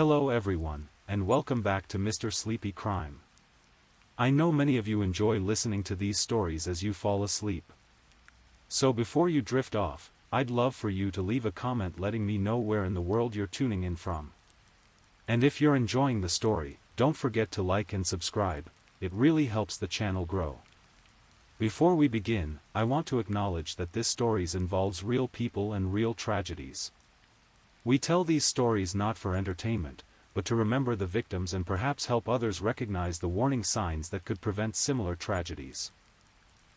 Hello everyone, and welcome back to Mr. Sleepy Crime. I know many of you enjoy listening to these stories as you fall asleep. So before you drift off, I'd love for you to leave a comment letting me know where in the world you're tuning in from. And if you're enjoying the story, don't forget to like and subscribe, it really helps the channel grow. Before we begin, I want to acknowledge that this story involves real people and real tragedies. We tell these stories not for entertainment, but to remember the victims and perhaps help others recognize the warning signs that could prevent similar tragedies.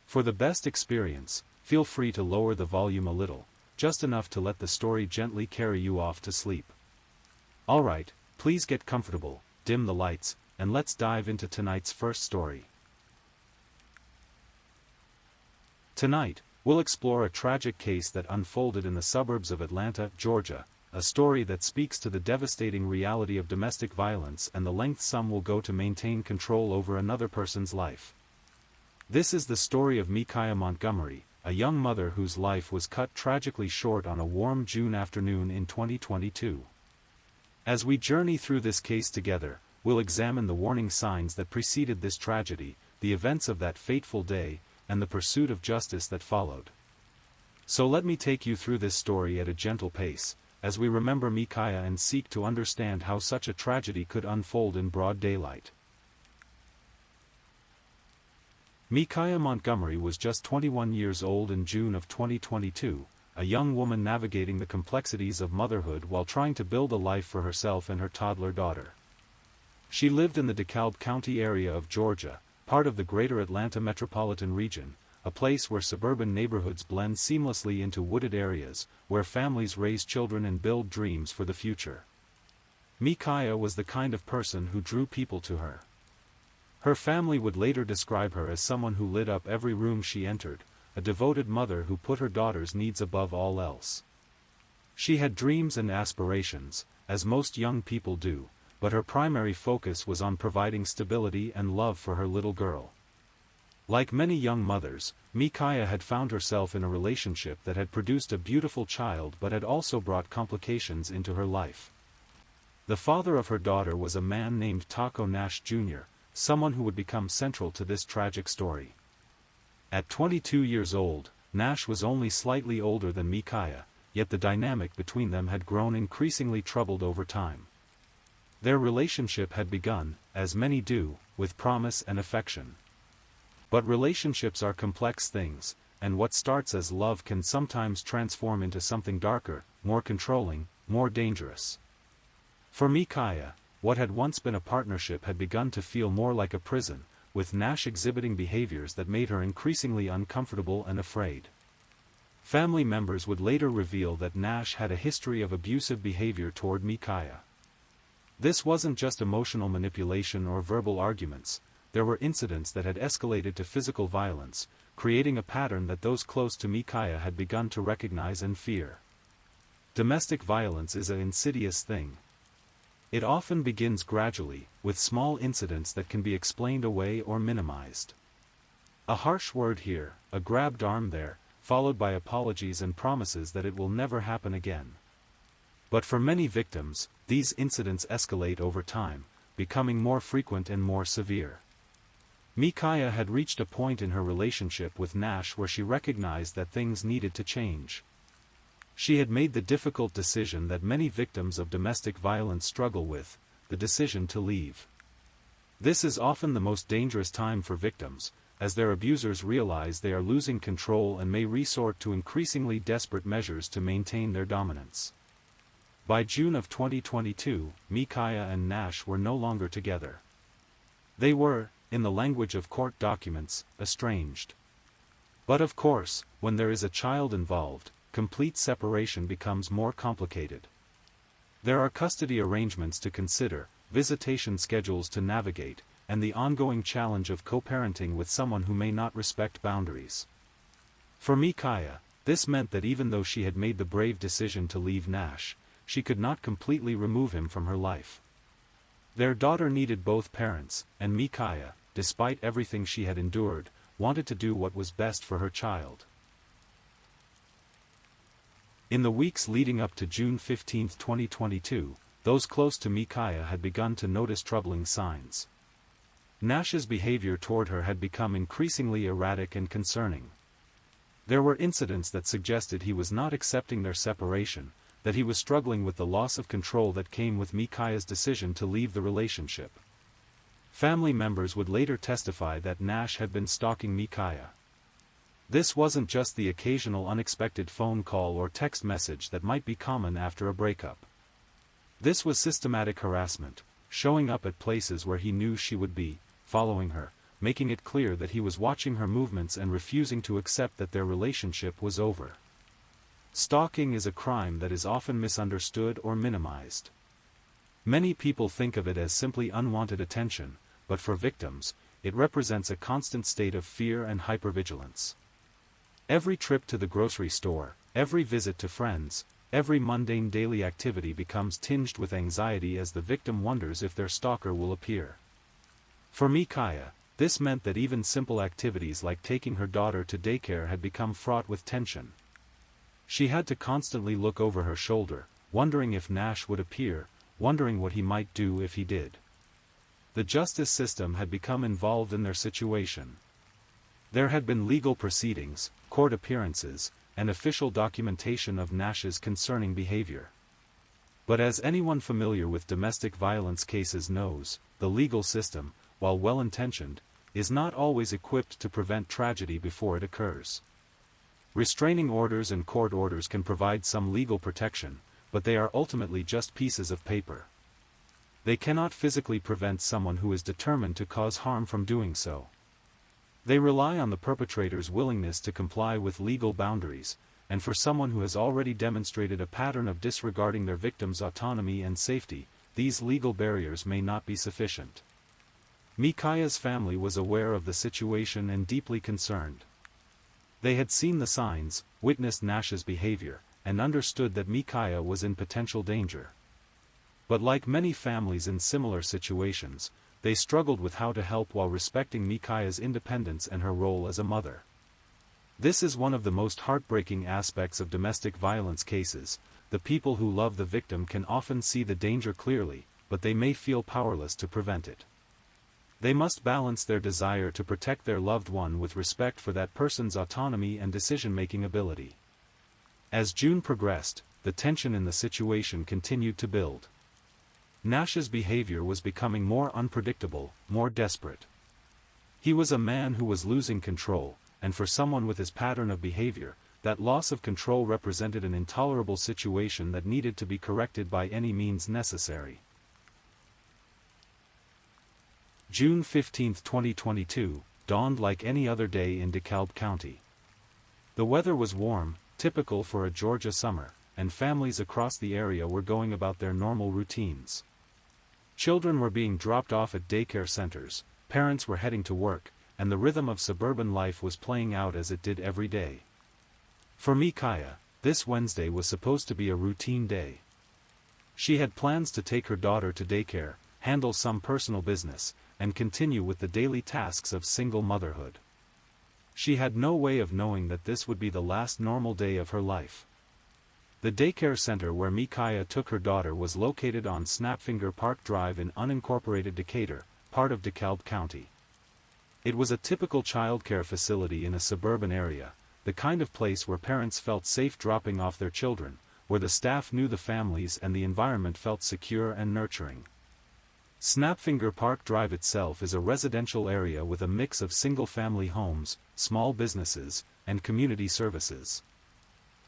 For the best experience, feel free to lower the volume a little, just enough to let the story gently carry you off to sleep. Alright, please get comfortable, dim the lights, and let's dive into tonight's first story. Tonight, we'll explore a tragic case that unfolded in the suburbs of Atlanta, Georgia. A story that speaks to the devastating reality of domestic violence and the length some will go to maintain control over another person's life. This is the story of Micaiah Montgomery, a young mother whose life was cut tragically short on a warm June afternoon in 2022. As we journey through this case together, we'll examine the warning signs that preceded this tragedy, the events of that fateful day, and the pursuit of justice that followed. So let me take you through this story at a gentle pace, as we remember Micaiah and seek to understand how such a tragedy could unfold in broad daylight. Micaiah Montgomery was just 21 years old in June of 2022, a young woman navigating the complexities of motherhood while trying to build a life for herself and her toddler daughter. She lived in the DeKalb County area of Georgia, part of the greater Atlanta metropolitan region, a place where suburban neighborhoods blend seamlessly into wooded areas, where families raise children and build dreams for the future. Micaiah was the kind of person who drew people to her. Her family would later describe her as someone who lit up every room she entered, a devoted mother who put her daughter's needs above all else. She had dreams and aspirations, as most young people do, but her primary focus was on providing stability and love for her little girl. Like many young mothers, Micaiah had found herself in a relationship that had produced a beautiful child but had also brought complications into her life. The father of her daughter was a man named Taco Nash Jr., someone who would become central to this tragic story. At 22 years old, Nash was only slightly older than Micaiah, yet the dynamic between them had grown increasingly troubled over time. Their relationship had begun, as many do, with promise and affection. But relationships are complex things, and what starts as love can sometimes transform into something darker, more controlling, more dangerous. For Micaiah, what had once been a partnership had begun to feel more like a prison, with Nash exhibiting behaviors that made her increasingly uncomfortable and afraid. Family members would later reveal that Nash had a history of abusive behavior toward Micaiah. This wasn't just emotional manipulation or verbal arguments. There were incidents that had escalated to physical violence, creating a pattern that those close to Micaiah had begun to recognize and fear. Domestic violence is an insidious thing. It often begins gradually, with small incidents that can be explained away or minimized. A harsh word here, a grabbed arm there, followed by apologies and promises that it will never happen again. But for many victims, these incidents escalate over time, becoming more frequent and more severe. Micaiah had reached a point in her relationship with Nash where she recognized that things needed to change. She had made the difficult decision that many victims of domestic violence struggle with, the decision to leave. This is often the most dangerous time for victims, as their abusers realize they are losing control and may resort to increasingly desperate measures to maintain their dominance. By June of 2022, Micaiah and Nash were no longer together. They were, in the language of court documents, estranged. But of course, when there is a child involved, complete separation becomes more complicated. There are custody arrangements to consider, visitation schedules to navigate, and the ongoing challenge of co-parenting with someone who may not respect boundaries. For Micaiah, this meant that even though she had made the brave decision to leave Nash, she could not completely remove him from her life. Their daughter needed both parents, and Micaiah, despite everything she had endured, wanted to do what was best for her child. In the weeks leading up to June 15, 2022, those close to Micaiah had begun to notice troubling signs. Nash's behavior toward her had become increasingly erratic and concerning. There were incidents that suggested he was not accepting their separation, that he was struggling with the loss of control that came with Micaiah's decision to leave the relationship. Family members would later testify that Nash had been stalking Micaiah. This wasn't just the occasional unexpected phone call or text message that might be common after a breakup. This was systematic harassment, showing up at places where he knew she would be, following her, making it clear that he was watching her movements and refusing to accept that their relationship was over. Stalking is a crime that is often misunderstood or minimized. Many people think of it as simply unwanted attention, but for victims, it represents a constant state of fear and hypervigilance. Every trip to the grocery store, every visit to friends, every mundane daily activity becomes tinged with anxiety as the victim wonders if their stalker will appear. For Micaiah, this meant that even simple activities like taking her daughter to daycare had become fraught with tension. She had to constantly look over her shoulder, wondering if Nash would appear, wondering what he might do if he did. The justice system had become involved in their situation. There had been legal proceedings, court appearances, and official documentation of Nash's concerning behavior. But as anyone familiar with domestic violence cases knows, the legal system, while well-intentioned, is not always equipped to prevent tragedy before it occurs. Restraining orders and court orders can provide some legal protection, but they are ultimately just pieces of paper. They cannot physically prevent someone who is determined to cause harm from doing so. They rely on the perpetrator's willingness to comply with legal boundaries, and for someone who has already demonstrated a pattern of disregarding their victim's autonomy and safety, these legal barriers may not be sufficient. Micaiah's family was aware of the situation and deeply concerned. They had seen the signs, witnessed Nash's behavior, and understood that Micaiah was in potential danger. But like many families in similar situations, they struggled with how to help while respecting Micaiah's independence and her role as a mother. This is one of the most heartbreaking aspects of domestic violence cases. The people who love the victim can often see the danger clearly, but they may feel powerless to prevent it. They must balance their desire to protect their loved one with respect for that person's autonomy and decision-making ability. As June progressed, the tension in the situation continued to build. Nash's behavior was becoming more unpredictable, more desperate. He was a man who was losing control, and for someone with his pattern of behavior, that loss of control represented an intolerable situation that needed to be corrected by any means necessary. June 15, 2022, dawned like any other day in DeKalb County. The weather was warm, typical for a Georgia summer, and families across the area were going about their normal routines. Children were being dropped off at daycare centers, parents were heading to work, and the rhythm of suburban life was playing out as it did every day. For Micaiah, this Wednesday was supposed to be a routine day. She had plans to take her daughter to daycare, handle some personal business, and continue with the daily tasks of single motherhood. She had no way of knowing that this would be the last normal day of her life. The daycare center where Micaiah took her daughter was located on Snapfinger Park Drive in unincorporated Decatur, part of DeKalb County. It was a typical childcare facility in a suburban area, the kind of place where parents felt safe dropping off their children, where the staff knew the families and the environment felt secure and nurturing. Snapfinger Park Drive itself is a residential area with a mix of single-family homes, small businesses, and community services.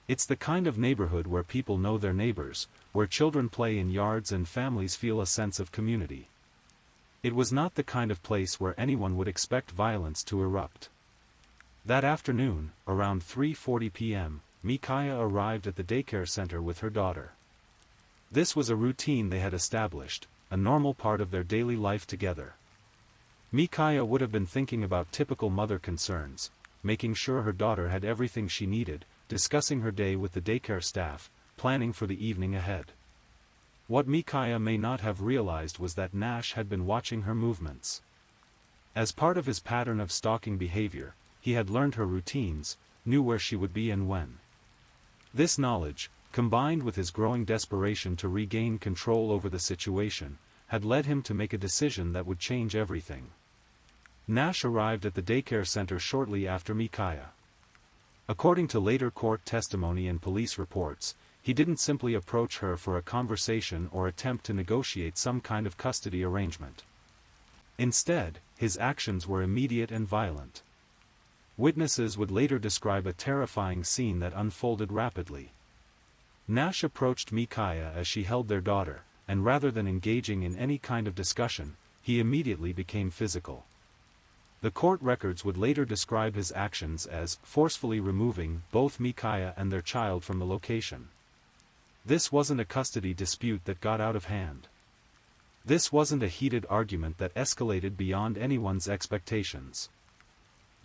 It's the kind of neighborhood where people know their neighbors, where children play in yards and families feel a sense of community. It was not the kind of place where anyone would expect violence to erupt. That afternoon, around 3:40 p.m., Micaiah arrived at the daycare center with her daughter. This was a routine they had established, a normal part of their daily life together. Micaiah would have been thinking about typical mother concerns, making sure her daughter had everything she needed, discussing her day with the daycare staff, planning for the evening ahead. What Micaiah may not have realized was that Nash had been watching her movements. As part of his pattern of stalking behavior, he had learned her routines, knew where she would be and when. This knowledge, combined with his growing desperation to regain control over the situation, had led him to make a decision that would change everything. Nash arrived at the daycare center shortly after Micaiah. According to later court testimony and police reports, he didn't simply approach her for a conversation or attempt to negotiate some kind of custody arrangement. Instead, his actions were immediate and violent. Witnesses would later describe a terrifying scene that unfolded rapidly. Nash approached Micaiah as she held their daughter, and rather than engaging in any kind of discussion, he immediately became physical. The court records would later describe his actions as forcefully removing both Micaiah and their child from the location. This wasn't a custody dispute that got out of hand. This wasn't a heated argument that escalated beyond anyone's expectations.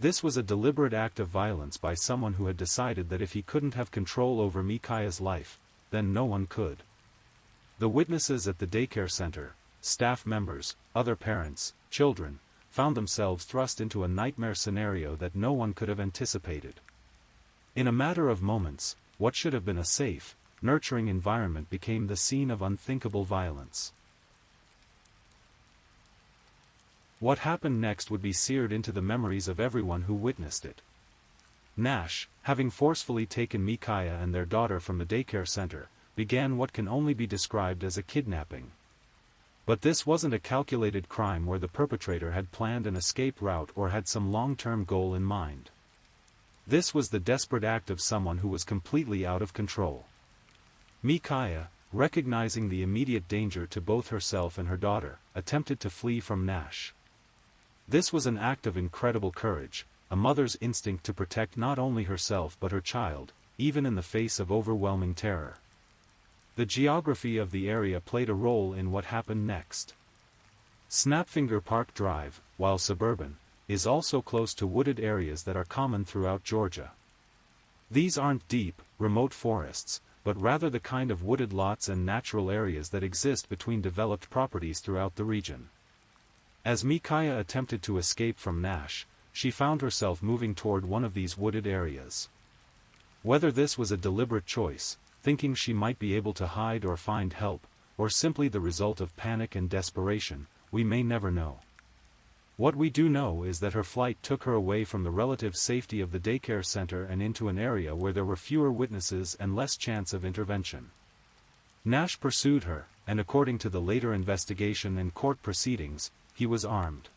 This was a deliberate act of violence by someone who had decided that if he couldn't have control over Micaiah's life, then no one could. The witnesses at the daycare center, staff members, other parents, children, found themselves thrust into a nightmare scenario that no one could have anticipated. In a matter of moments, what should have been a safe, nurturing environment became the scene of unthinkable violence. What happened next would be seared into the memories of everyone who witnessed it. Nash, having forcefully taken Micaiah and their daughter from the daycare center, began what can only be described as a kidnapping. But this wasn't a calculated crime where the perpetrator had planned an escape route or had some long-term goal in mind. This was the desperate act of someone who was completely out of control. Micaiah, recognizing the immediate danger to both herself and her daughter, attempted to flee from Nash. This was an act of incredible courage, a mother's instinct to protect not only herself but her child, even in the face of overwhelming terror. The geography of the area played a role in what happened next. Snapfinger Park Drive, while suburban, is also close to wooded areas that are common throughout Georgia. These aren't deep, remote forests, but rather the kind of wooded lots and natural areas that exist between developed properties throughout the region. As Micaiah attempted to escape from Nash, she found herself moving toward one of these wooded areas. Whether this was a deliberate choice, thinking she might be able to hide or find help, or simply the result of panic and desperation, we may never know. What we do know is that her flight took her away from the relative safety of the daycare center and into an area where there were fewer witnesses and less chance of intervention. Nash pursued her, and according to the later investigation and court proceedings, he was armed.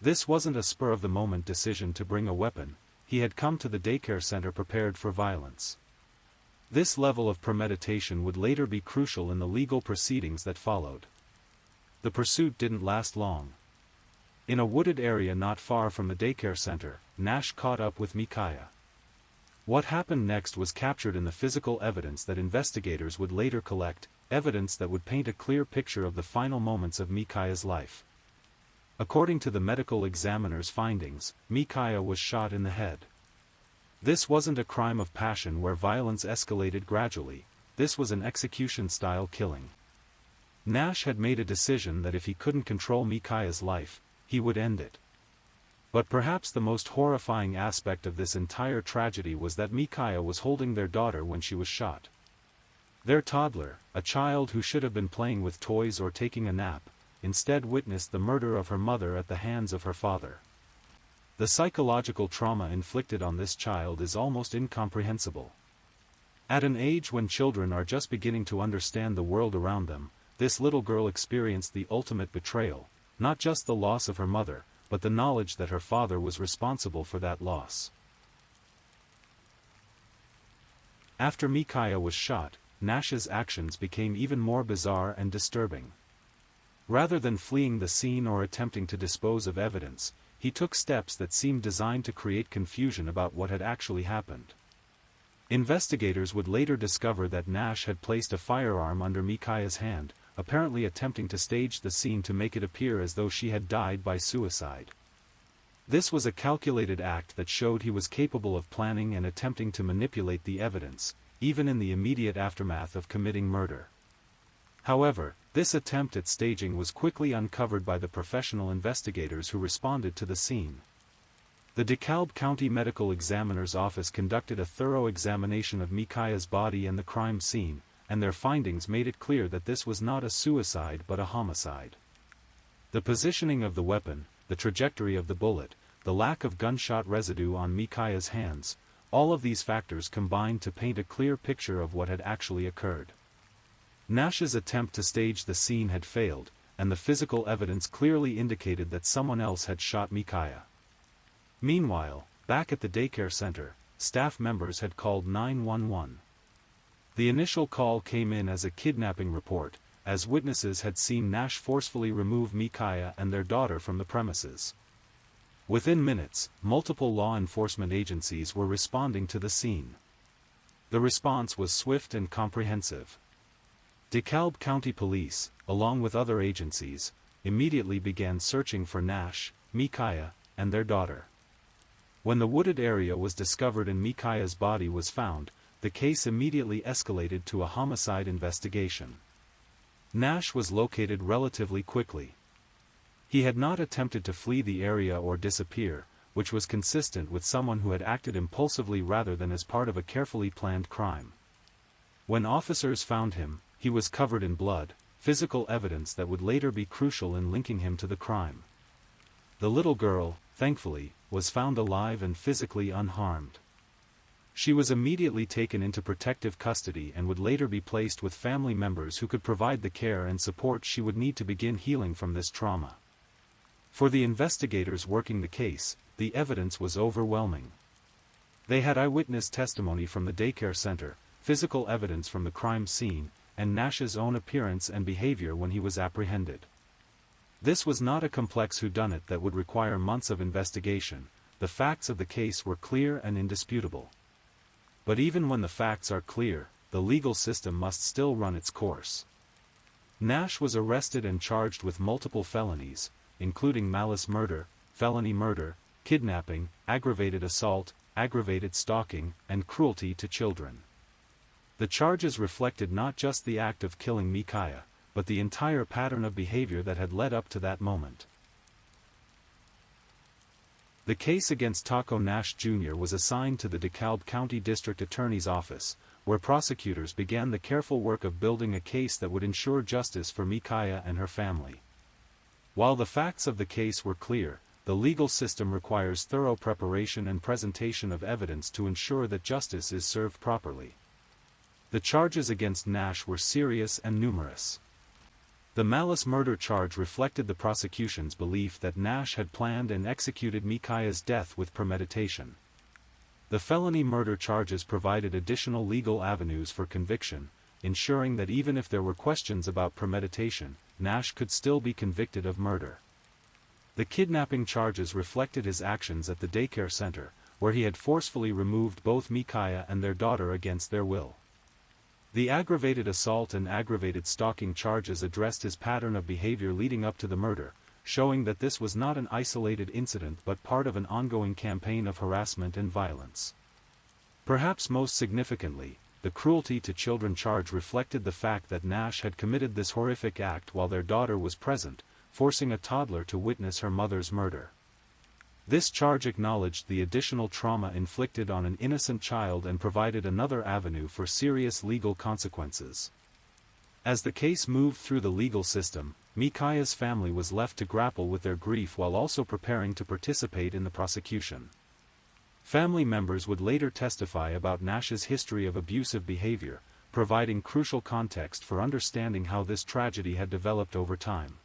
This wasn't a spur-of-the-moment decision to bring a weapon, he had come to the daycare center prepared for violence. This level of premeditation would later be crucial in the legal proceedings that followed. The pursuit didn't last long. In a wooded area not far from the daycare center, Nash caught up with Micaiah. What happened next was captured in the physical evidence that investigators would later collect, evidence that would paint a clear picture of the final moments of Micaiah's life. According to the medical examiner's findings, Micaiah was shot in the head. This wasn't a crime of passion where violence escalated gradually, this was an execution-style killing. Nash had made a decision that if he couldn't control Micaiah's life, he would end it. But perhaps the most horrifying aspect of this entire tragedy was that Micaiah was holding their daughter when she was shot. Their toddler, a child who should have been playing with toys or taking a nap, instead witnessed the murder of her mother at the hands of her father. The psychological trauma inflicted on this child is almost incomprehensible. At an age when children are just beginning to understand the world around them, this little girl experienced the ultimate betrayal, not just the loss of her mother, but the knowledge that her father was responsible for that loss. After Micaiah was shot, Nash's actions became even more bizarre and disturbing. Rather than fleeing the scene or attempting to dispose of evidence, he took steps that seemed designed to create confusion about what had actually happened. Investigators would later discover that Nash had placed a firearm under Micaiah's hand, apparently attempting to stage the scene to make it appear as though she had died by suicide. This was a calculated act that showed he was capable of planning and attempting to manipulate the evidence, even in the immediate aftermath of committing murder. However, this attempt at staging was quickly uncovered by the professional investigators who responded to the scene. The DeKalb County Medical Examiner's Office conducted a thorough examination of Micaiah's body and the crime scene, and their findings made it clear that this was not a suicide but a homicide. The positioning of the weapon, the trajectory of the bullet, the lack of gunshot residue on Micaiah's hands, all of these factors combined to paint a clear picture of what had actually occurred. Nash's attempt to stage the scene had failed, and the physical evidence clearly indicated that someone else had shot Micaiah. Meanwhile, back at the daycare center, staff members had called 911. The initial call came in as a kidnapping report, as witnesses had seen Nash forcefully remove Micaiah and their daughter from the premises. Within minutes, multiple law enforcement agencies were responding to the scene. The response was swift and comprehensive. DeKalb County Police, along with other agencies, immediately began searching for Nash, Micaiah, and their daughter. When the wooded area was discovered and Micaiah's body was found, the case immediately escalated to a homicide investigation. Nash was located relatively quickly. He had not attempted to flee the area or disappear, which was consistent with someone who had acted impulsively rather than as part of a carefully planned crime. When officers found him, he was covered in blood, physical evidence that would later be crucial in linking him to the crime. The little girl, thankfully, was found alive and physically unharmed. She was immediately taken into protective custody and would later be placed with family members who could provide the care and support she would need to begin healing from this trauma. For the investigators working the case, the evidence was overwhelming. They had eyewitness testimony from the daycare center, physical evidence from the crime scene, and Nash's own appearance and behavior when he was apprehended. This was not a complex whodunit that would require months of investigation. The facts of the case were clear and indisputable. But even when the facts are clear, the legal system must still run its course. Nash was arrested and charged with multiple felonies, including malice murder, felony murder, kidnapping, aggravated assault, aggravated stalking, and cruelty to children. The charges reflected not just the act of killing Micaiah, but the entire pattern of behavior that had led up to that moment. The case against Taco Nash Jr. was assigned to the DeKalb County District Attorney's Office, where prosecutors began the careful work of building a case that would ensure justice for Micaiah and her family. While the facts of the case were clear, the legal system requires thorough preparation and presentation of evidence to ensure that justice is served properly. The charges against Nash were serious and numerous. The malice murder charge reflected the prosecution's belief that Nash had planned and executed Micaiah's death with premeditation. The felony murder charges provided additional legal avenues for conviction, ensuring that even if there were questions about premeditation, Nash could still be convicted of murder. The kidnapping charges reflected his actions at the daycare center, where he had forcefully removed both Micaiah and their daughter against their will. The aggravated assault and aggravated stalking charges addressed his pattern of behavior leading up to the murder, showing that this was not an isolated incident but part of an ongoing campaign of harassment and violence. Perhaps most significantly, the cruelty to children charge reflected the fact that Nash had committed this horrific act while their daughter was present, forcing a toddler to witness her mother's murder. This charge acknowledged the additional trauma inflicted on an innocent child and provided another avenue for serious legal consequences. As the case moved through the legal system, Micaiah's family was left to grapple with their grief while also preparing to participate in the prosecution. Family members would later testify about Nash's history of abusive behavior, providing crucial context for understanding how this tragedy had developed over time.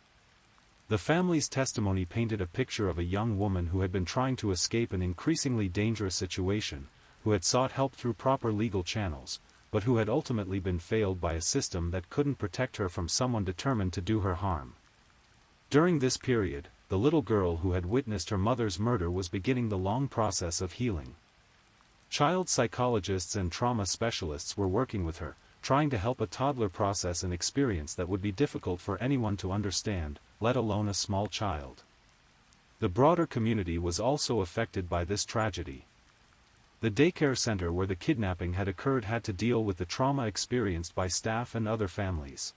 The family's testimony painted a picture of a young woman who had been trying to escape an increasingly dangerous situation, who had sought help through proper legal channels, but who had ultimately been failed by a system that couldn't protect her from someone determined to do her harm. During this period, the little girl who had witnessed her mother's murder was beginning the long process of healing. Child psychologists and trauma specialists were working with her, trying to help a toddler process an experience that would be difficult for anyone to understand, let alone a small child. The broader community was also affected by this tragedy. The daycare center where the kidnapping had occurred had to deal with the trauma experienced by staff and other families.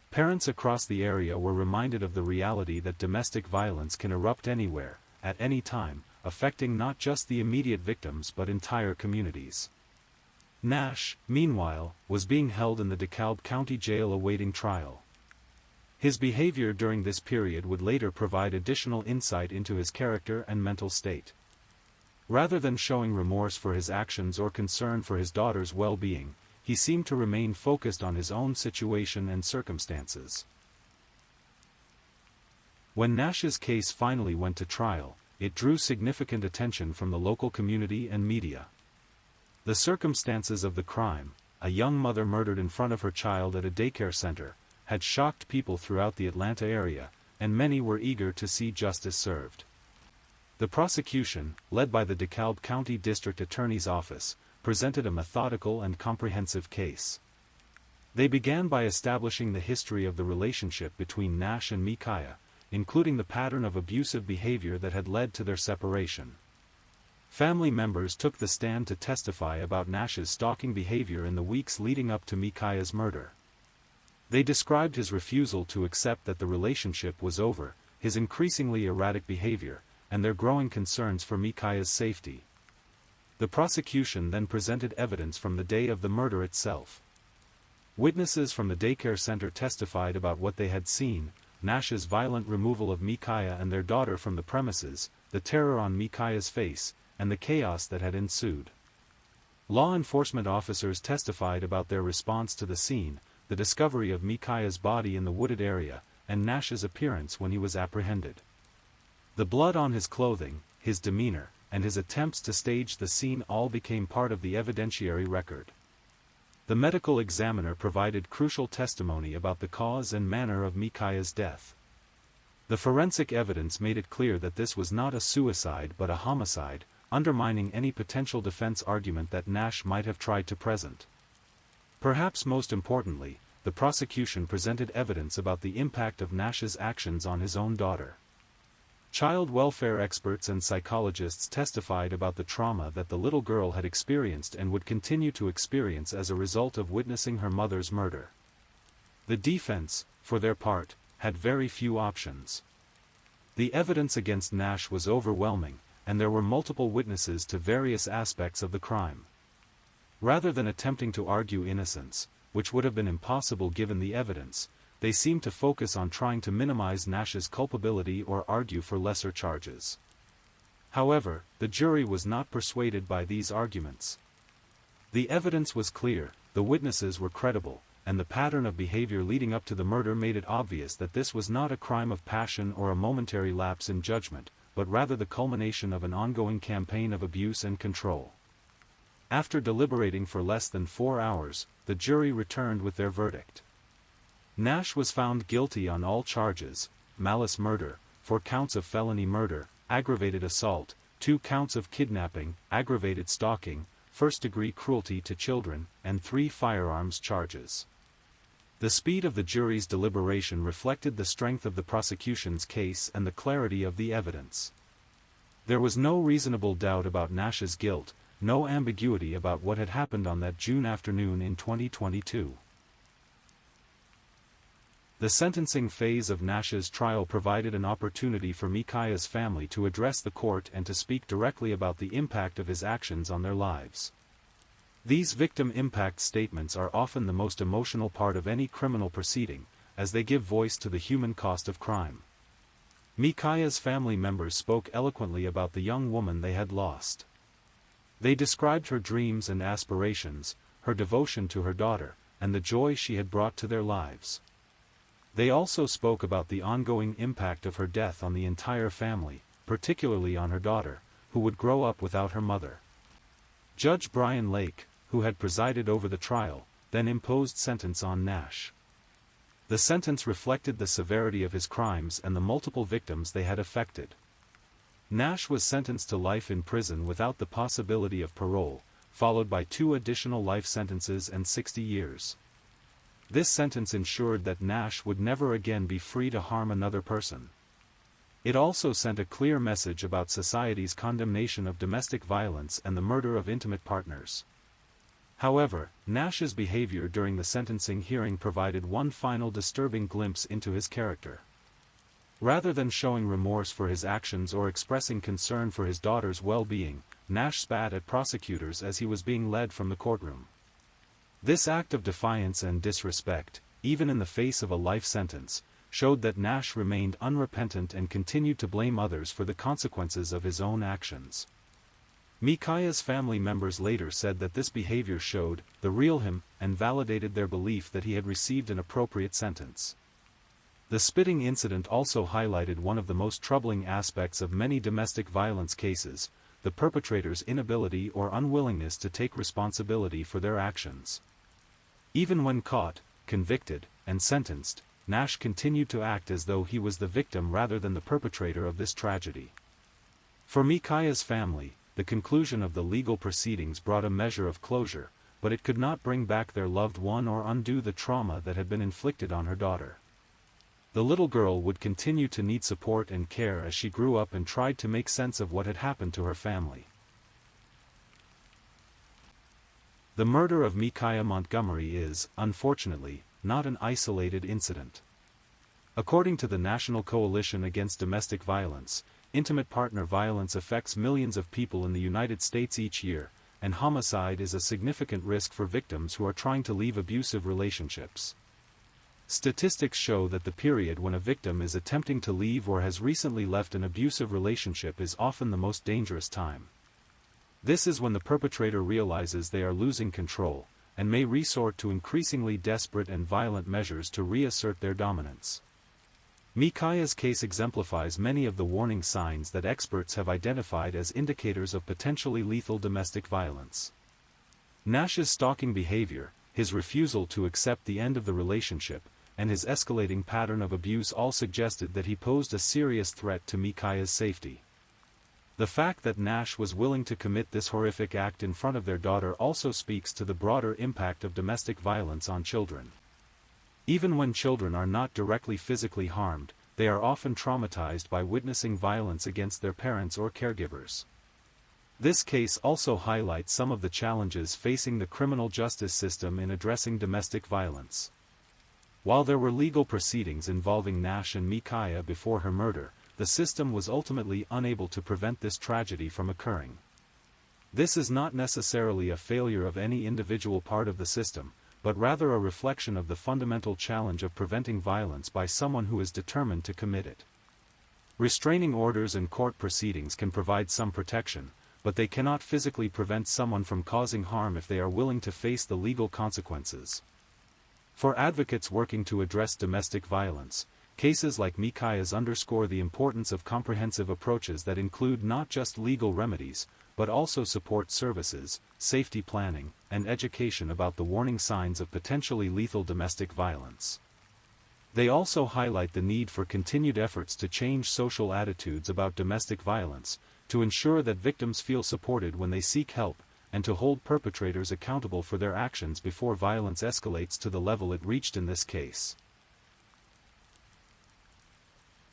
Parents across the area were reminded of the reality that domestic violence can erupt anywhere, at any time, affecting not just the immediate victims but entire communities. Nash, meanwhile, was being held in the DeKalb County Jail awaiting trial. His behavior during this period would later provide additional insight into his character and mental state. Rather than showing remorse for his actions or concern for his daughter's well-being, he seemed to remain focused on his own situation and circumstances. When Nash's case finally went to trial, it drew significant attention from the local community and media. The circumstances of the crime, a young mother murdered in front of her child at a daycare center, had shocked people throughout the Atlanta area, and many were eager to see justice served. The prosecution, led by the DeKalb County District Attorney's Office, presented a methodical and comprehensive case. They began by establishing the history of the relationship between Nash and Micaiah, including the pattern of abusive behavior that had led to their separation. Family members took the stand to testify about Nash's stalking behavior in the weeks leading up to Micaiah's murder. They described his refusal to accept that the relationship was over, his increasingly erratic behavior, and their growing concerns for Micaiah's safety. The prosecution then presented evidence from the day of the murder itself. Witnesses from the daycare center testified about what they had seen: Nash's violent removal of Micaiah and their daughter from the premises, the terror on Micaiah's face, and the chaos that had ensued. Law enforcement officers testified about their response to the scene, the discovery of Micaiah's body in the wooded area, and Nash's appearance when he was apprehended. The blood on his clothing, his demeanor, and his attempts to stage the scene all became part of the evidentiary record. The medical examiner provided crucial testimony about the cause and manner of Micaiah's death. The forensic evidence made it clear that this was not a suicide but a homicide, undermining any potential defense argument that Nash might have tried to present. Perhaps most importantly, the prosecution presented evidence about the impact of Nash's actions on his own daughter. Child welfare experts and psychologists testified about the trauma that the little girl had experienced and would continue to experience as a result of witnessing her mother's murder. The defense, for their part, had very few options. The evidence against Nash was overwhelming, and there were multiple witnesses to various aspects of the crime. Rather than attempting to argue innocence, which would have been impossible given the evidence, they seemed to focus on trying to minimize Nash's culpability or argue for lesser charges. However, the jury was not persuaded by these arguments. The evidence was clear, the witnesses were credible, and the pattern of behavior leading up to the murder made it obvious that this was not a crime of passion or a momentary lapse in judgment, but rather the culmination of an ongoing campaign of abuse and control. After deliberating for less than 4 hours, the jury returned with their verdict. Nash was found guilty on all charges: malice murder, 4 counts of felony murder, aggravated assault, 2 counts of kidnapping, aggravated stalking, first-degree cruelty to children, and 3 firearms charges. The speed of the jury's deliberation reflected the strength of the prosecution's case and the clarity of the evidence. There was no reasonable doubt about Nash's guilt, no ambiguity about what had happened on that June afternoon in 2022. The sentencing phase of Nash's trial provided an opportunity for Micaiah's family to address the court and to speak directly about the impact of his actions on their lives. These victim impact statements are often the most emotional part of any criminal proceeding, as they give voice to the human cost of crime. Micaiah's family members spoke eloquently about the young woman they had lost. They described her dreams and aspirations, her devotion to her daughter, and the joy she had brought to their lives. They also spoke about the ongoing impact of her death on the entire family, particularly on her daughter, who would grow up without her mother. Judge Brian Lake, who had presided over the trial, then imposed sentence on Nash. The sentence reflected the severity of his crimes and the multiple victims they had affected. Nash was sentenced to life in prison without the possibility of parole, followed by 2 additional life sentences and 60 years. This sentence ensured that Nash would never again be free to harm another person. It also sent a clear message about society's condemnation of domestic violence and the murder of intimate partners. However, Nash's behavior during the sentencing hearing provided one final disturbing glimpse into his character. Rather than showing remorse for his actions or expressing concern for his daughter's well-being, Nash spat at prosecutors as he was being led from the courtroom. This act of defiance and disrespect, even in the face of a life sentence, showed that Nash remained unrepentant and continued to blame others for the consequences of his own actions. Micaiah's family members later said that this behavior showed the real him and validated their belief that he had received an appropriate sentence. The spitting incident also highlighted one of the most troubling aspects of many domestic violence cases: the perpetrator's inability or unwillingness to take responsibility for their actions. Even when caught, convicted, and sentenced, Nash continued to act as though he was the victim rather than the perpetrator of this tragedy. For Micaiah's family, the conclusion of the legal proceedings brought a measure of closure, but it could not bring back their loved one or undo the trauma that had been inflicted on her daughter. The little girl would continue to need support and care as she grew up and tried to make sense of what had happened to her family. The murder of Micaiah Montgomery is, unfortunately, not an isolated incident. According to the National Coalition Against Domestic Violence, intimate partner violence affects millions of people in the United States each year, and homicide is a significant risk for victims who are trying to leave abusive relationships. Statistics show that the period when a victim is attempting to leave or has recently left an abusive relationship is often the most dangerous time. This is when the perpetrator realizes they are losing control, and may resort to increasingly desperate and violent measures to reassert their dominance. Micaiah's case exemplifies many of the warning signs that experts have identified as indicators of potentially lethal domestic violence. Nash's stalking behavior, his refusal to accept the end of the relationship, and his escalating pattern of abuse all suggested that he posed a serious threat to Micaiah's safety. The fact that Nash was willing to commit this horrific act in front of their daughter also speaks to the broader impact of domestic violence on children. Even when children are not directly physically harmed, they are often traumatized by witnessing violence against their parents or caregivers. This case also highlights some of the challenges facing the criminal justice system in addressing domestic violence. While there were legal proceedings involving Nash and Micaiah before her murder, the system was ultimately unable to prevent this tragedy from occurring. This is not necessarily a failure of any individual part of the system, but rather a reflection of the fundamental challenge of preventing violence by someone who is determined to commit it. Restraining orders and court proceedings can provide some protection, but they cannot physically prevent someone from causing harm if they are willing to face the legal consequences. For advocates working to address domestic violence, cases like Micaiah's underscore the importance of comprehensive approaches that include not just legal remedies, but also support services, safety planning, and education about the warning signs of potentially lethal domestic violence. They also highlight the need for continued efforts to change social attitudes about domestic violence, to ensure that victims feel supported when they seek help, and to hold perpetrators accountable for their actions before violence escalates to the level it reached in this case.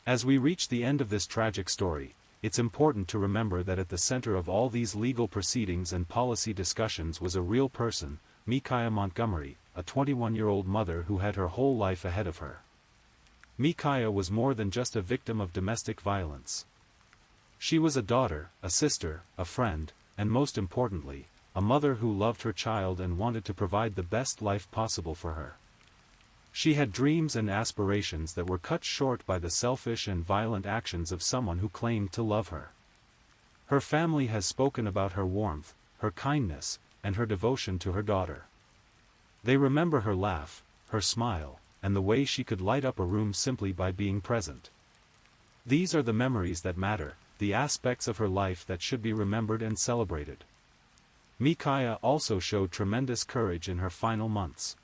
As we reach the end of this tragic story, it's important to remember that at the center of all these legal proceedings and policy discussions was a real person, Micaiah Montgomery, a 21-year-old mother who had her whole life ahead of her. Micaiah was more than just a victim of domestic violence. She was a daughter, a sister, a friend, and most importantly, a mother who loved her child and wanted to provide the best life possible for her. She had dreams and aspirations that were cut short by the selfish and violent actions of someone who claimed to love her. Her family has spoken about her warmth, her kindness, and her devotion to her daughter. They remember her laugh, her smile, and the way she could light up a room simply by being present. These are the memories that matter, the aspects of her life that should be remembered and celebrated. Micaiah also showed tremendous courage in her final months.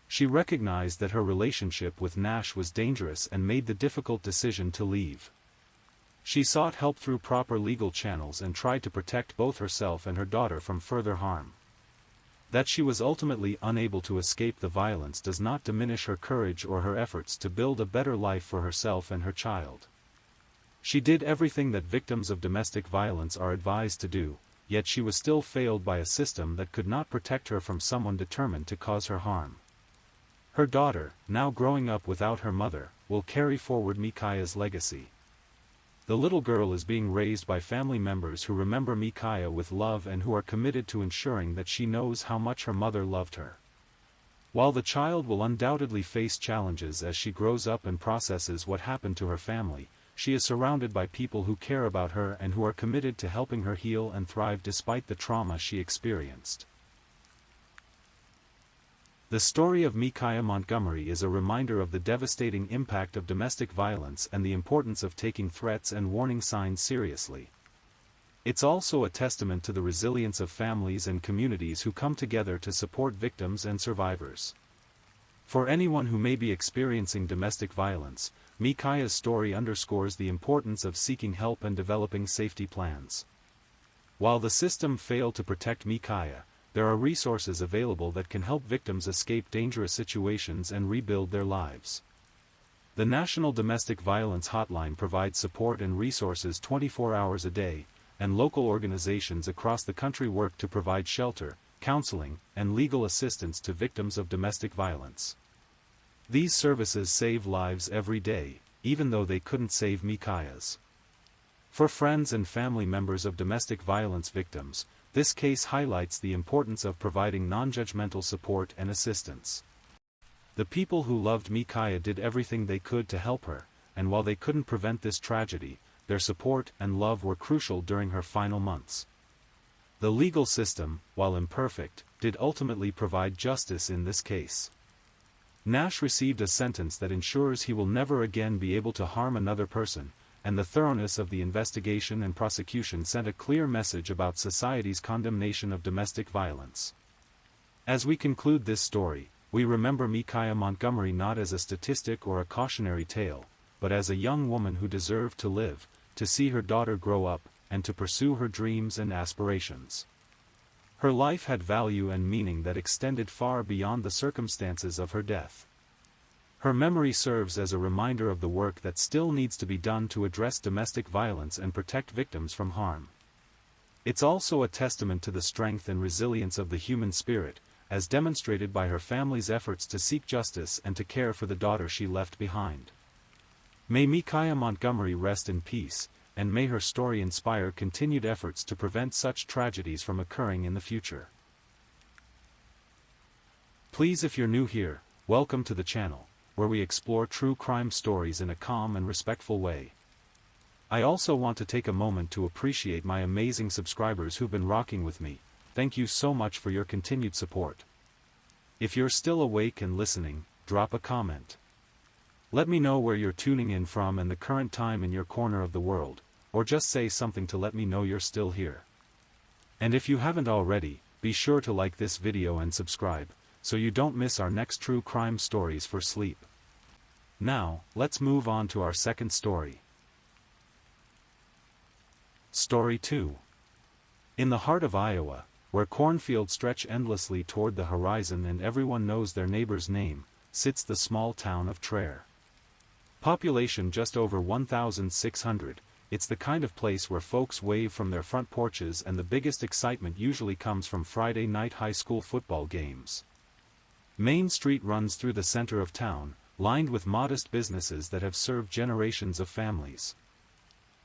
She recognized that her relationship with Nash was dangerous and made the difficult decision to leave. She sought help through proper legal channels and tried to protect both herself and her daughter from further harm. That she was ultimately unable to escape the violence does not diminish her courage or her efforts to build a better life for herself and her child. She did everything that victims of domestic violence are advised to do, yet she was still failed by a system that could not protect her from someone determined to cause her harm. Her daughter, now growing up without her mother, will carry forward Micaiah's legacy. The little girl is being raised by family members who remember Micaiah with love and who are committed to ensuring that she knows how much her mother loved her. While the child will undoubtedly face challenges as she grows up and processes what happened to her family, she is surrounded by people who care about her and who are committed to helping her heal and thrive despite the trauma she experienced. The story of Micaiah Montgomery is a reminder of the devastating impact of domestic violence and the importance of taking threats and warning signs seriously. It's also a testament to the resilience of families and communities who come together to support victims and survivors. For anyone who may be experiencing domestic violence, Micaiah's story underscores the importance of seeking help and developing safety plans. While the system failed to protect Micaiah, there are resources available that can help victims escape dangerous situations and rebuild their lives. The National Domestic Violence Hotline provides support and resources 24 hours a day, and local organizations across the country work to provide shelter, counseling, and legal assistance to victims of domestic violence. These services save lives every day, even though they couldn't save Micaiah's. For friends and family members of domestic violence victims, this case highlights the importance of providing non-judgmental support and assistance. The people who loved Micaiah did everything they could to help her, and while they couldn't prevent this tragedy, their support and love were crucial during her final months. The legal system, while imperfect, did ultimately provide justice in this case. Nash received a sentence that ensures he will never again be able to harm another person, and the thoroughness of the investigation and prosecution sent a clear message about society's condemnation of domestic violence. As we conclude this story, we remember Micaiah Montgomery not as a statistic or a cautionary tale, but as a young woman who deserved to live, to see her daughter grow up, and to pursue her dreams and aspirations. Her life had value and meaning that extended far beyond the circumstances of her death. Her memory serves as a reminder of the work that still needs to be done to address domestic violence and protect victims from harm. It's also a testament to the strength and resilience of the human spirit, as demonstrated by her family's efforts to seek justice and to care for the daughter she left behind. May Micaiah Montgomery rest in peace, and may her story inspire continued efforts to prevent such tragedies from occurring in the future. Please, if you're new here, welcome to the channel, where we explore true crime stories in a calm and respectful way. I also want to take a moment to appreciate my amazing subscribers who've been rocking with me. Thank you so much for your continued support. If you're still awake and listening, drop a comment. Let me know where you're tuning in from and the current time in your corner of the world, or just say something to let me know you're still here. And if you haven't already, be sure to like this video and subscribe, so you don't miss our next true crime stories for sleep. Now, let's move on to our second story. Story 2. In the heart of Iowa, where cornfields stretch endlessly toward the horizon and everyone knows their neighbor's name, sits the small town of Traer. Population just over 1,600, it's the kind of place where folks wave from their front porches and the biggest excitement usually comes from Friday night high school football games. Main Street runs through the center of town, lined with modest businesses that have served generations of families.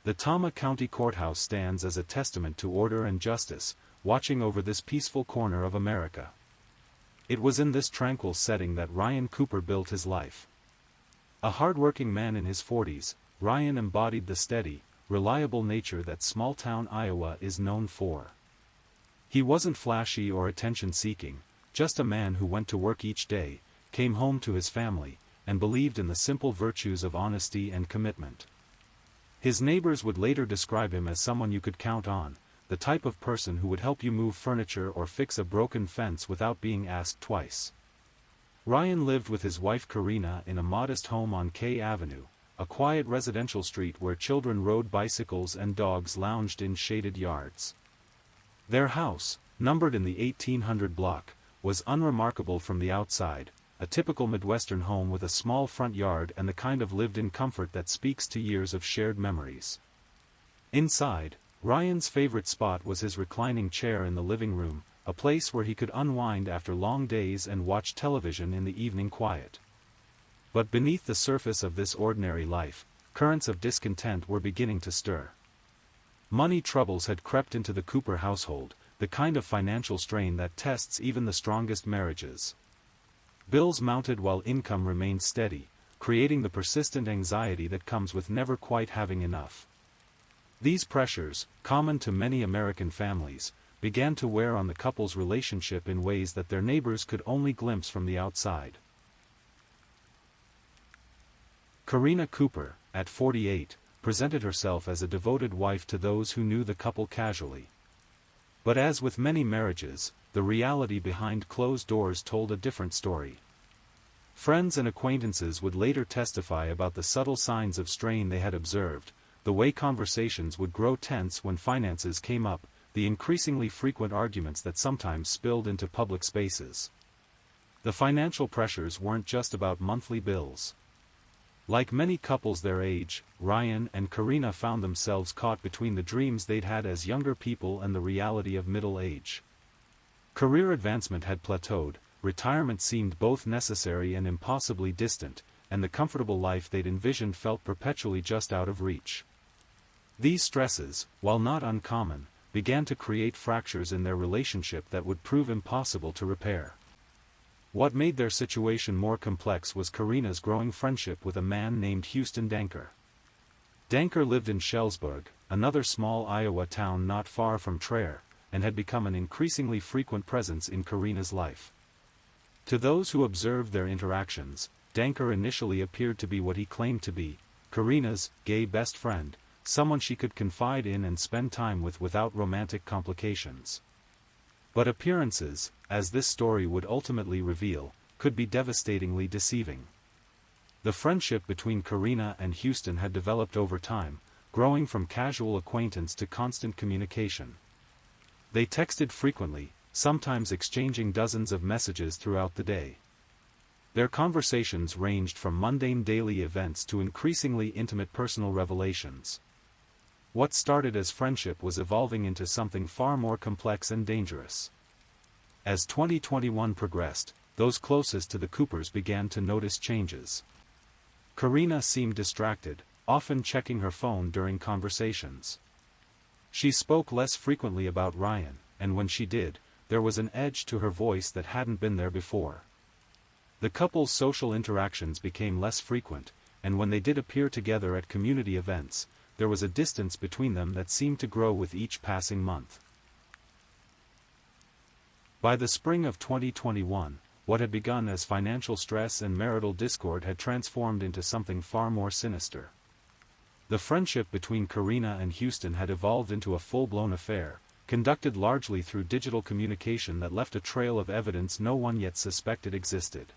The Tama County Courthouse stands as a testament to order and justice, watching over this peaceful corner of America. It was in this tranquil setting that Ryan Cooper built his life. A hard-working man in his 40s, Ryan embodied the steady, reliable nature that small-town Iowa is known for. He wasn't flashy or attention-seeking, just a man who went to work each day, came home to his family, and believed in the simple virtues of honesty and commitment. His neighbors would later describe him as someone you could count on, the type of person who would help you move furniture or fix a broken fence without being asked twice. Ryan lived with his wife Karina in a modest home on K Avenue, a quiet residential street where children rode bicycles and dogs lounged in shaded yards. Their house, numbered in the 1800 block, was unremarkable from the outside, a typical Midwestern home with a small front yard and the kind of lived-in comfort that speaks to years of shared memories. Inside, Ryan's favorite spot was his reclining chair in the living room, a place where he could unwind after long days and watch television in the evening quiet. But beneath the surface of this ordinary life, currents of discontent were beginning to stir. Money troubles had crept into the Cooper household, the kind of financial strain that tests even the strongest marriages. Bills mounted while income remained steady, creating the persistent anxiety that comes with never quite having enough. These pressures, common to many American families, began to wear on the couple's relationship in ways that their neighbors could only glimpse from the outside. Karina Cooper, at 48, presented herself as a devoted wife to those who knew the couple casually. But as with many marriages, the reality behind closed doors told a different story. Friends and acquaintances would later testify about the subtle signs of strain they had observed, the way conversations would grow tense when finances came up, the increasingly frequent arguments that sometimes spilled into public spaces. The financial pressures weren't just about monthly bills. Like many couples their age, Ryan and Karina found themselves caught between the dreams they'd had as younger people and the reality of middle age. Career advancement had plateaued, retirement seemed both necessary and impossibly distant, and the comfortable life they'd envisioned felt perpetually just out of reach. These stresses, while not uncommon, began to create fractures in their relationship that would prove impossible to repair. What made their situation more complex was Karina's growing friendship with a man named Houston Danker. Danker lived in Shellsburg, another small Iowa town not far from Traer, and had become an increasingly frequent presence in Karina's life. To those who observed their interactions, Danker initially appeared to be what he claimed to be, Karina's gay best friend, someone she could confide in and spend time with without romantic complications. But appearances, as this story would ultimately reveal, could be devastatingly deceiving. The friendship between Karina and Houston had developed over time, growing from casual acquaintance to constant communication. They texted frequently, sometimes exchanging dozens of messages throughout the day. Their conversations ranged from mundane daily events to increasingly intimate personal revelations. What started as friendship was evolving into something far more complex and dangerous. As 2021 progressed, those closest to the Coopers began to notice changes. Karina seemed distracted, often checking her phone during conversations. She spoke less frequently about Ryan, and when she did, there was an edge to her voice that hadn't been there before. The couple's social interactions became less frequent, and when they did appear together at community events, there was a distance between them that seemed to grow with each passing month. By the spring of 2021, what had begun as financial stress and marital discord had transformed into something far more sinister. The friendship between Karina and Houston had evolved into a full-blown affair, conducted largely through digital communication that left a trail of evidence no one yet suspected existed.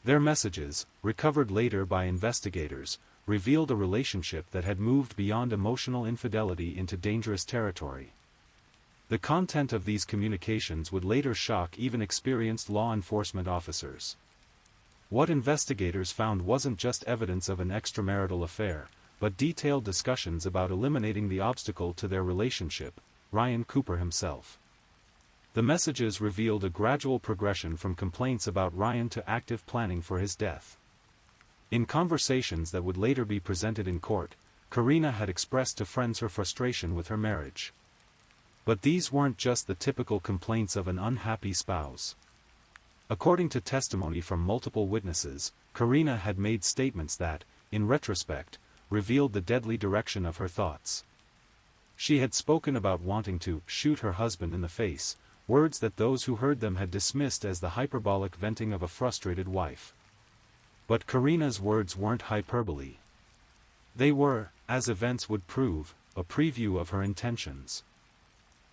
Their messages, recovered later by investigators, revealed a relationship that had moved beyond emotional infidelity into dangerous territory. The content of these communications would later shock even experienced law enforcement officers. What investigators found wasn't just evidence of an extramarital affair, but detailed discussions about eliminating the obstacle to their relationship, Ryan Cooper himself. The messages revealed a gradual progression from complaints about Ryan to active planning for his death. In conversations that would later be presented in court, Karina had expressed to friends her frustration with her marriage. But these weren't just the typical complaints of an unhappy spouse. According to testimony from multiple witnesses, Karina had made statements that, in retrospect, revealed the deadly direction of her thoughts. She had spoken about wanting to shoot her husband in the face, words that those who heard them had dismissed as the hyperbolic venting of a frustrated wife. But Karina's words weren't hyperbole. They were, as events would prove, a preview of her intentions.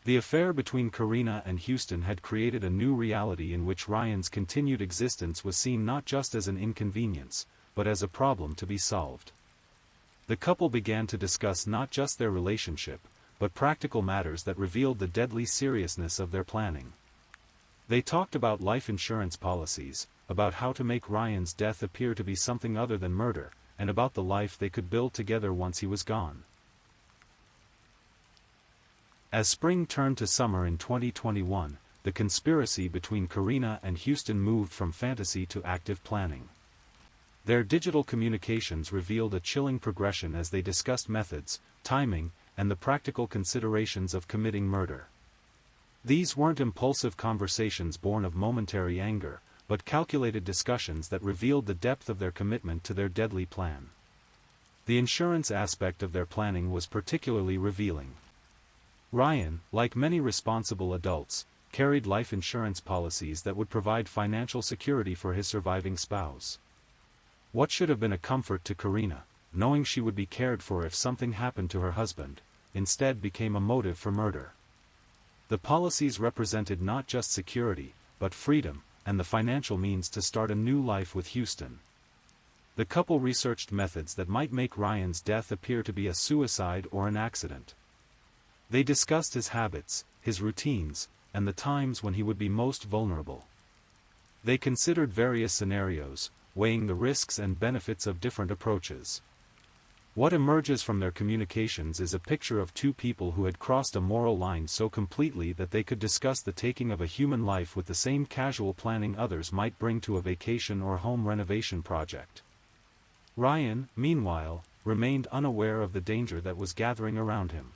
The affair between Karina and Houston had created a new reality in which Ryan's continued existence was seen not just as an inconvenience, but as a problem to be solved. The couple began to discuss not just their relationship, but practical matters that revealed the deadly seriousness of their planning. They talked about life insurance policies, about how to make Ryan's death appear to be something other than murder, and about the life they could build together once he was gone. As spring turned to summer in 2021, the conspiracy between Karina and Houston moved from fantasy to active planning. Their digital communications revealed a chilling progression as they discussed methods, timing, and the practical considerations of committing murder. These weren't impulsive conversations born of momentary anger, but calculated discussions that revealed the depth of their commitment to their deadly plan. The insurance aspect of their planning was particularly revealing. Ryan, like many responsible adults, carried life insurance policies that would provide financial security for his surviving spouse. What should have been a comfort to Karina, knowing she would be cared for if something happened to her husband, instead became a motive for murder. The policies represented not just security, but freedom, and the financial means to start a new life with Houston. The couple researched methods that might make Ryan's death appear to be a suicide or an accident. They discussed his habits, his routines, and the times when he would be most vulnerable. They considered various scenarios, weighing the risks and benefits of different approaches. What emerges from their communications is a picture of two people who had crossed a moral line so completely that they could discuss the taking of a human life with the same casual planning others might bring to a vacation or home renovation project. Ryan, meanwhile, remained unaware of the danger that was gathering around him.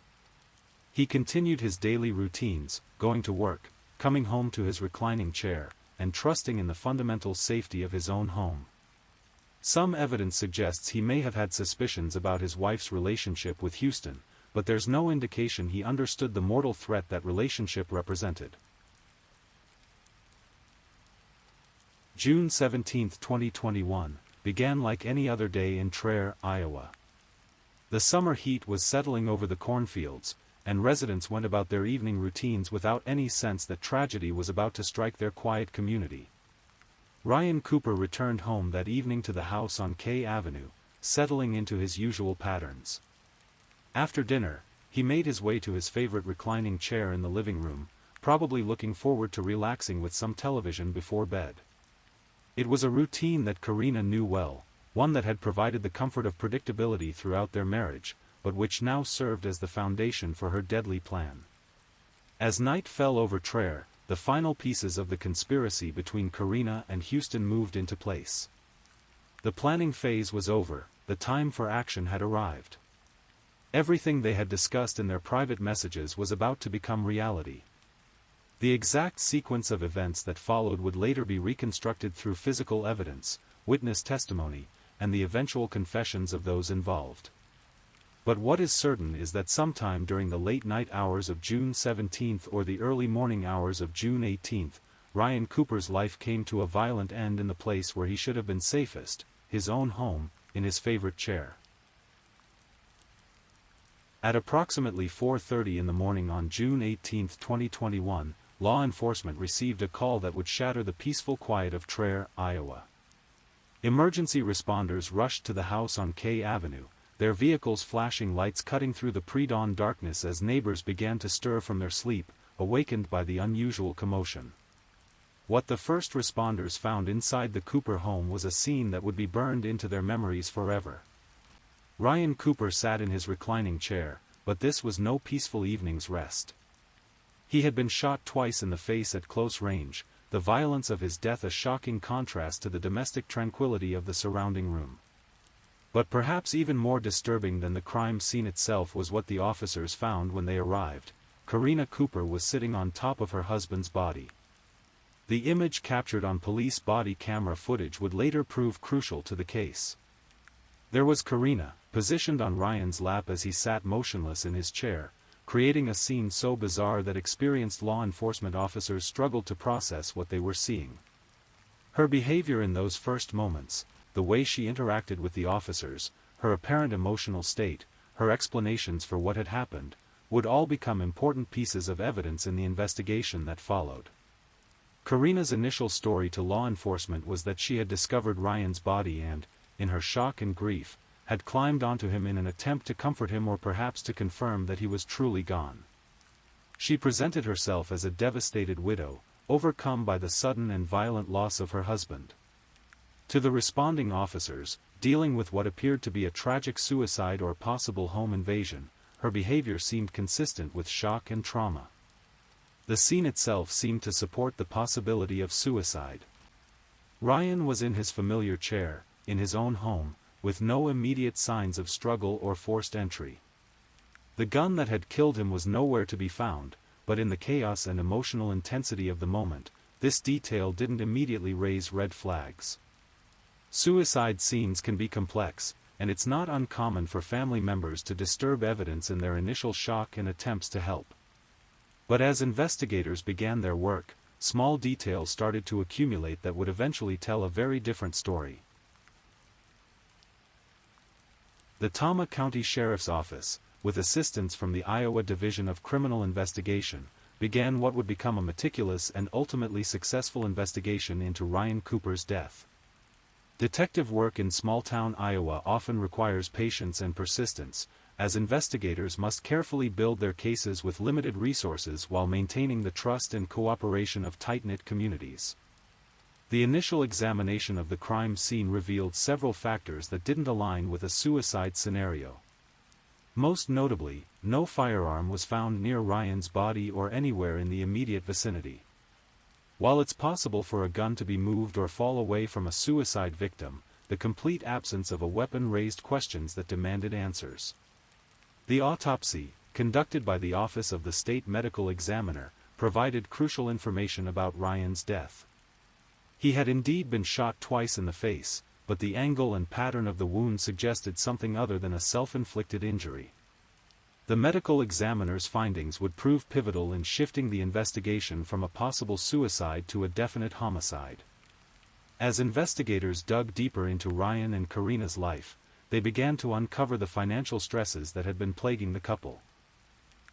He continued his daily routines, going to work, coming home to his reclining chair, and trusting in the fundamental safety of his own home. Some evidence suggests he may have had suspicions about his wife's relationship with Houston, but there's no indication he understood the mortal threat that relationship represented. June 17, 2021, began like any other day in Traer, Iowa. The summer heat was settling over the cornfields, and residents went about their evening routines without any sense that tragedy was about to strike their quiet community. Ryan Cooper returned home that evening to the house on K Avenue, settling into his usual patterns. After dinner, he made his way to his favorite reclining chair in the living room, probably looking forward to relaxing with some television before bed. It was a routine that Karina knew well, one that had provided the comfort of predictability throughout their marriage, but which now served as the foundation for her deadly plan. As night fell over Traer, the final pieces of the conspiracy between Karina and Houston moved into place. The planning phase was over, the time for action had arrived. Everything they had discussed in their private messages was about to become reality. The exact sequence of events that followed would later be reconstructed through physical evidence, witness testimony, and the eventual confessions of those involved. But what is certain is that sometime during the late-night hours of June 17 or the early morning hours of June 18, Ryan Cooper's life came to a violent end in the place where he should have been safest, his own home, in his favorite chair. At approximately 4:30 in the morning on June 18, 2021, law enforcement received a call that would shatter the peaceful quiet of Traer, Iowa. Emergency responders rushed to the house on K Avenue, their vehicles flashing lights cutting through the pre-dawn darkness as neighbors began to stir from their sleep, awakened by the unusual commotion. What the first responders found inside the Cooper home was a scene that would be burned into their memories forever. Ryan Cooper sat in his reclining chair, but this was no peaceful evening's rest. He had been shot twice in the face at close range, the violence of his death a shocking contrast to the domestic tranquility of the surrounding room. But perhaps even more disturbing than the crime scene itself was what the officers found when they arrived. Karina Cooper was sitting on top of her husband's body. The image captured on police body camera footage would later prove crucial to the case. There was Karina, positioned on Ryan's lap as he sat motionless in his chair, creating a scene so bizarre that experienced law enforcement officers struggled to process what they were seeing. Her behavior in those first moments, the way she interacted with the officers, her apparent emotional state, her explanations for what had happened, would all become important pieces of evidence in the investigation that followed. Karina's initial story to law enforcement was that she had discovered Ryan's body and, in her shock and grief, had climbed onto him in an attempt to comfort him or perhaps to confirm that he was truly gone. She presented herself as a devastated widow, overcome by the sudden and violent loss of her husband. To the responding officers, dealing with what appeared to be a tragic suicide or possible home invasion, her behavior seemed consistent with shock and trauma. The scene itself seemed to support the possibility of suicide. Ryan was in his familiar chair, in his own home, with no immediate signs of struggle or forced entry. The gun that had killed him was nowhere to be found, but in the chaos and emotional intensity of the moment, this detail didn't immediately raise red flags. Suicide scenes can be complex, and it's not uncommon for family members to disturb evidence in their initial shock and attempts to help. But as investigators began their work, small details started to accumulate that would eventually tell a very different story. The Tama County Sheriff's Office, with assistance from the Iowa Division of Criminal Investigation, began what would become a meticulous and ultimately successful investigation into Ryan Cooper's death. Detective work in small-town Iowa often requires patience and persistence, as investigators must carefully build their cases with limited resources while maintaining the trust and cooperation of tight-knit communities. The initial examination of the crime scene revealed several factors that didn't align with a suicide scenario. Most notably, no firearm was found near Ryan's body or anywhere in the immediate vicinity. While it's possible for a gun to be moved or fall away from a suicide victim, the complete absence of a weapon raised questions that demanded answers. The autopsy, conducted by the Office of the State Medical Examiner, provided crucial information about Ryan's death. He had indeed been shot twice in the face, but the angle and pattern of the wound suggested something other than a self-inflicted injury. The medical examiner's findings would prove pivotal in shifting the investigation from a possible suicide to a definite homicide. As investigators dug deeper into Ryan and Karina's life, they began to uncover the financial stresses that had been plaguing the couple.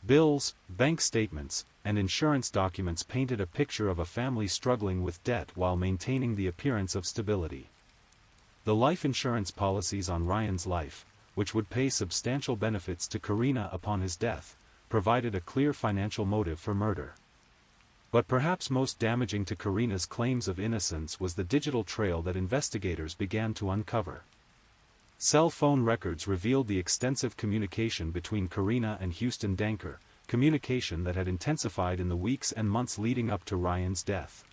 Bills, bank statements, and insurance documents painted a picture of a family struggling with debt while maintaining the appearance of stability. The life insurance policies on Ryan's life, which would pay substantial benefits to Karina upon his death, provided a clear financial motive for murder. But perhaps most damaging to Karina's claims of innocence was the digital trail that investigators began to uncover. Cell phone records revealed the extensive communication between Karina and Houston Danker, communication that had intensified in the weeks and months leading up to Ryan's death.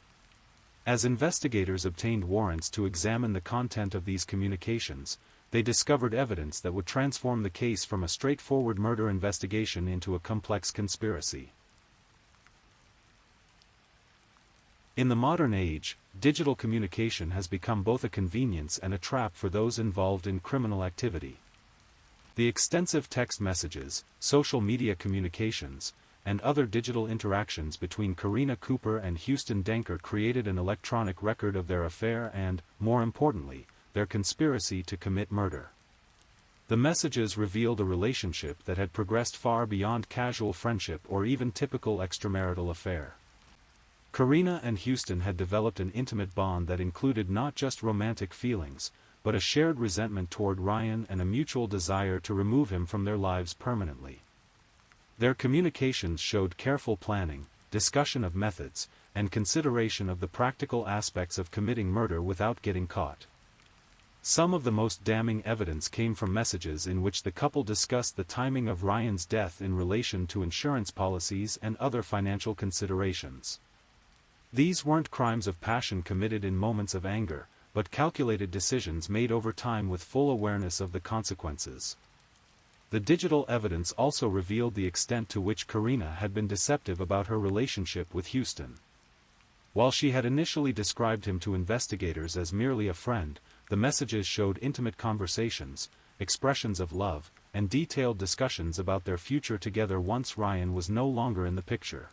As investigators obtained warrants to examine the content of these communications, they discovered evidence that would transform the case from a straightforward murder investigation into a complex conspiracy. In the modern age, digital communication has become both a convenience and a trap for those involved in criminal activity. The extensive text messages, social media communications, and other digital interactions between Karina Cooper and Houston Danker created an electronic record of their affair and, more importantly, their conspiracy to commit murder. The messages revealed a relationship that had progressed far beyond casual friendship or even typical extramarital affair. Karina and Houston had developed an intimate bond that included not just romantic feelings, but a shared resentment toward Ryan and a mutual desire to remove him from their lives permanently. Their communications showed careful planning, discussion of methods, and consideration of the practical aspects of committing murder without getting caught. Some of the most damning evidence came from messages in which the couple discussed the timing of Ryan's death in relation to insurance policies and other financial considerations. These weren't crimes of passion committed in moments of anger, but calculated decisions made over time with full awareness of the consequences. The digital evidence also revealed the extent to which Karina had been deceptive about her relationship with Houston. While she had initially described him to investigators as merely a friend, the messages showed intimate conversations, expressions of love, and detailed discussions about their future together once Ryan was no longer in the picture.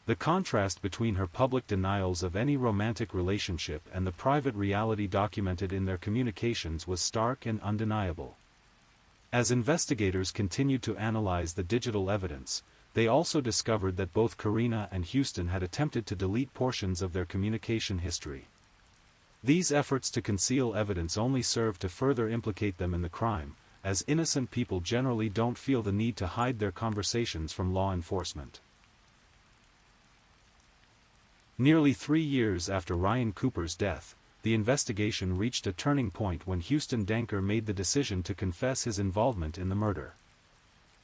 The contrast between her public denials of any romantic relationship and the private reality documented in their communications was stark and undeniable. As investigators continued to analyze the digital evidence, they also discovered that both Karina and Houston had attempted to delete portions of their communication history. These efforts to conceal evidence only served to further implicate them in the crime, as innocent people generally don't feel the need to hide their conversations from law enforcement. Nearly 3 years after Ryan Cooper's death, the investigation reached a turning point when Houston Danker made the decision to confess his involvement in the murder.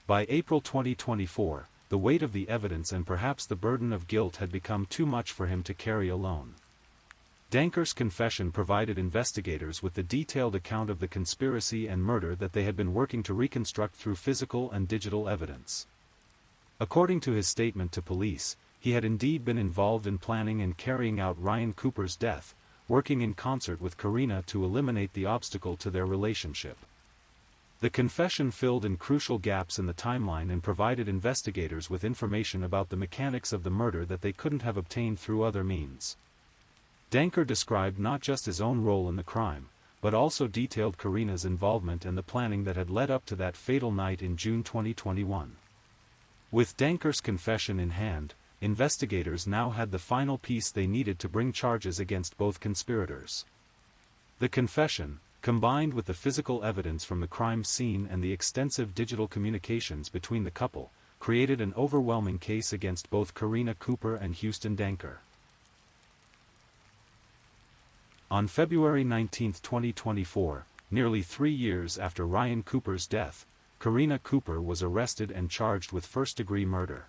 By April 2024, the weight of the evidence and perhaps the burden of guilt had become too much for him to carry alone. Danker's confession provided investigators with the detailed account of the conspiracy and murder that they had been working to reconstruct through physical and digital evidence. According to his statement to police, he had indeed been involved in planning and carrying out Ryan Cooper's death, working in concert with Karina to eliminate the obstacle to their relationship. The confession filled in crucial gaps in the timeline and provided investigators with information about the mechanics of the murder that they couldn't have obtained through other means. Danker described not just his own role in the crime, but also detailed Karina's involvement and the planning that had led up to that fatal night in June 2021. With Danker's confession in hand, investigators now had the final piece they needed to bring charges against both conspirators. The confession, combined with the physical evidence from the crime scene and the extensive digital communications between the couple, created an overwhelming case against both Karina Cooper and Houston Danker. On February 19, 2024, nearly 3 years after Ryan Cooper's death, Karina Cooper was arrested and charged with first-degree murder.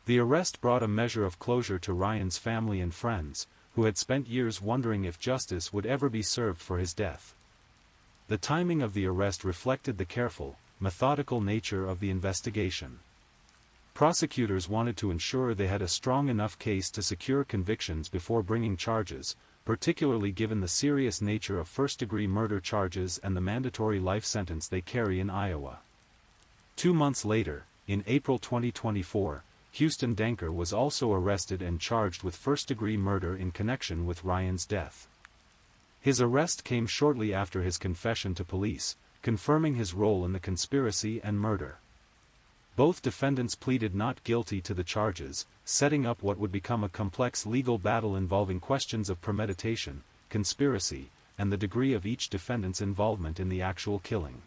The arrest brought a measure of closure to Ryan's family and friends, who had spent years wondering if justice would ever be served for his death. The timing of the arrest reflected the careful, methodical nature of the investigation. Prosecutors wanted to ensure they had a strong enough case to secure convictions before bringing charges, particularly given the serious nature of first-degree murder charges and the mandatory life sentence they carry in Iowa. 2 months later, in April 2024, Houston Danker was also arrested and charged with first-degree murder in connection with Ryan's death. His arrest came shortly after his confession to police, confirming his role in the conspiracy and murder. Both defendants pleaded not guilty to the charges, setting up what would become a complex legal battle involving questions of premeditation, conspiracy, and the degree of each defendant's involvement in the actual killing.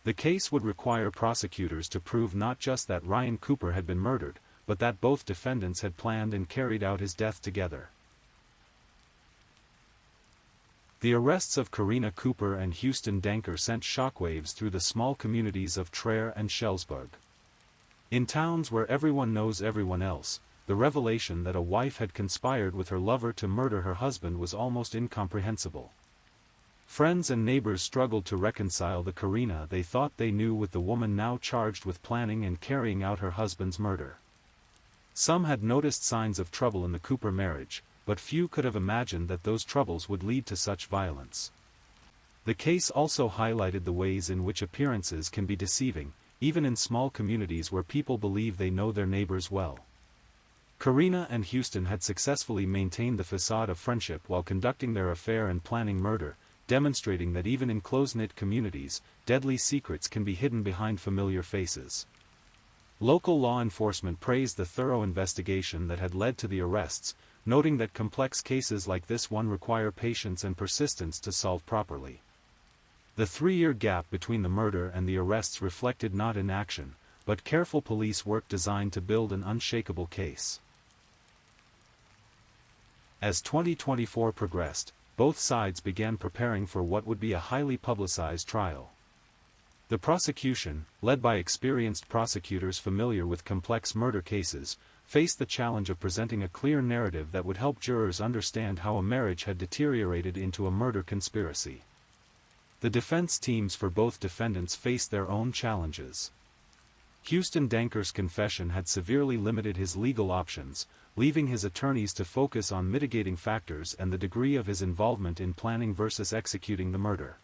The case would require prosecutors to prove not just that Ryan Cooper had been murdered, but that both defendants had planned and carried out his death together. The arrests of Karina Cooper and Houston Danker sent shockwaves through the small communities of Traer and Schellsburg. In towns where everyone knows everyone else, the revelation that a wife had conspired with her lover to murder her husband was almost incomprehensible. Friends and neighbors struggled to reconcile the Karina they thought they knew with the woman now charged with planning and carrying out her husband's murder. Some had noticed signs of trouble in the Cooper marriage, but few could have imagined that those troubles would lead to such violence. The case also highlighted the ways in which appearances can be deceiving, even in small communities where people believe they know their neighbors well. Karina and Houston had successfully maintained the facade of friendship while conducting their affair and planning murder, demonstrating that even in close-knit communities, deadly secrets can be hidden behind familiar faces. Local law enforcement praised the thorough investigation that had led to the arrests, noting that complex cases like this one require patience and persistence to solve properly. The 3-year gap between the murder and the arrests reflected not inaction, but careful police work designed to build an unshakable case. As 2024 progressed, both sides began preparing for what would be a highly publicized trial. The prosecution, led by experienced prosecutors familiar with complex murder cases, faced the challenge of presenting a clear narrative that would help jurors understand how a marriage had deteriorated into a murder conspiracy. The defense teams for both defendants faced their own challenges. Houston Danker's confession had severely limited his legal options, leaving his attorneys to focus on mitigating factors and the degree of his involvement in planning versus executing the murder.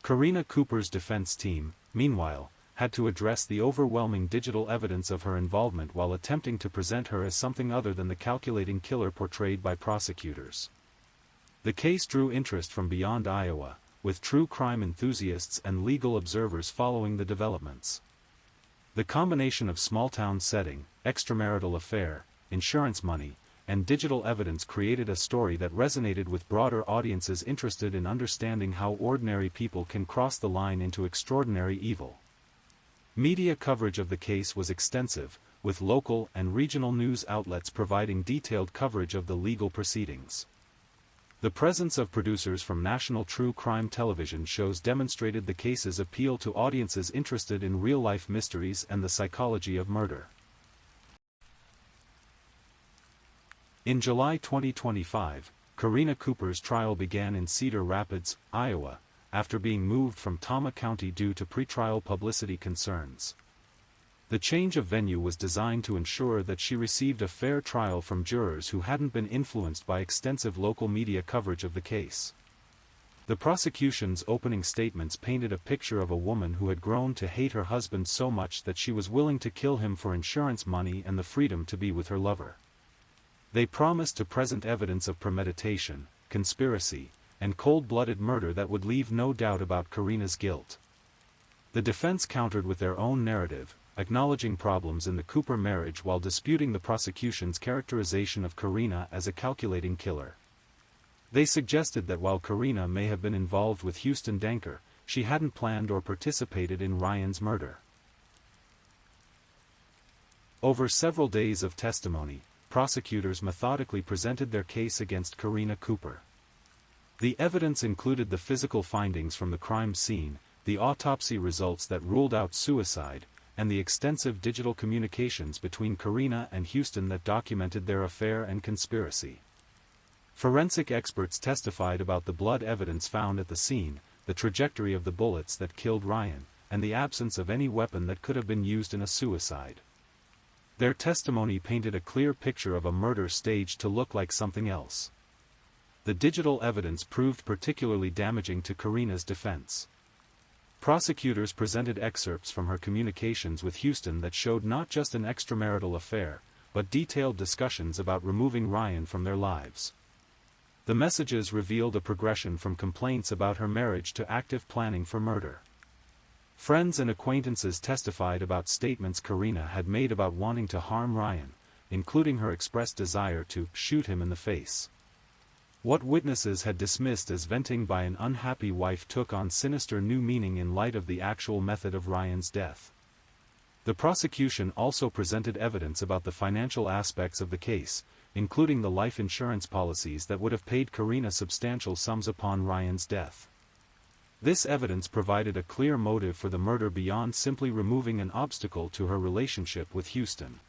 Karina Cooper's defense team, meanwhile, had to address the overwhelming digital evidence of her involvement while attempting to present her as something other than the calculating killer portrayed by prosecutors. The case drew interest from beyond Iowa, with true crime enthusiasts and legal observers following the developments. The combination of small-town setting, extramarital affair, insurance money, and digital evidence created a story that resonated with broader audiences interested in understanding how ordinary people can cross the line into extraordinary evil. Media coverage of the case was extensive, with local and regional news outlets providing detailed coverage of the legal proceedings. The presence of producers from national true crime television shows demonstrated the case's appeal to audiences interested in real-life mysteries and the psychology of murder. In July 2025, Karina Cooper's trial began in Cedar Rapids, Iowa, after being moved from Tama County due to pretrial publicity concerns. The change of venue was designed to ensure that she received a fair trial from jurors who hadn't been influenced by extensive local media coverage of the case. The prosecution's opening statements painted a picture of a woman who had grown to hate her husband so much that she was willing to kill him for insurance money and the freedom to be with her lover. They promised to present evidence of premeditation, conspiracy, and cold-blooded murder that would leave no doubt about Karina's guilt. The defense countered with their own narrative, acknowledging problems in the Cooper marriage while disputing the prosecution's characterization of Karina as a calculating killer. They suggested that while Karina may have been involved with Houston Denker, she hadn't planned or participated in Ryan's murder. Over several days of testimony, prosecutors methodically presented their case against Karina Cooper. The evidence included the physical findings from the crime scene, the autopsy results that ruled out suicide, and the extensive digital communications between Karina and Houston that documented their affair and conspiracy. Forensic experts testified about the blood evidence found at the scene, the trajectory of the bullets that killed Ryan, and the absence of any weapon that could have been used in a suicide. Their testimony painted a clear picture of a murder staged to look like something else. The digital evidence proved particularly damaging to Karina's defense. Prosecutors presented excerpts from her communications with Houston that showed not just an extramarital affair, but detailed discussions about removing Ryan from their lives. The messages revealed a progression from complaints about her marriage to active planning for murder. Friends and acquaintances testified about statements Karina had made about wanting to harm Ryan, including her expressed desire to shoot him in the face. What witnesses had dismissed as venting by an unhappy wife took on sinister new meaning in light of the actual method of Ryan's death. The prosecution also presented evidence about the financial aspects of the case, including the life insurance policies that would have paid Karina substantial sums upon Ryan's death. This evidence provided a clear motive for the murder beyond simply removing an obstacle to her relationship with Houston.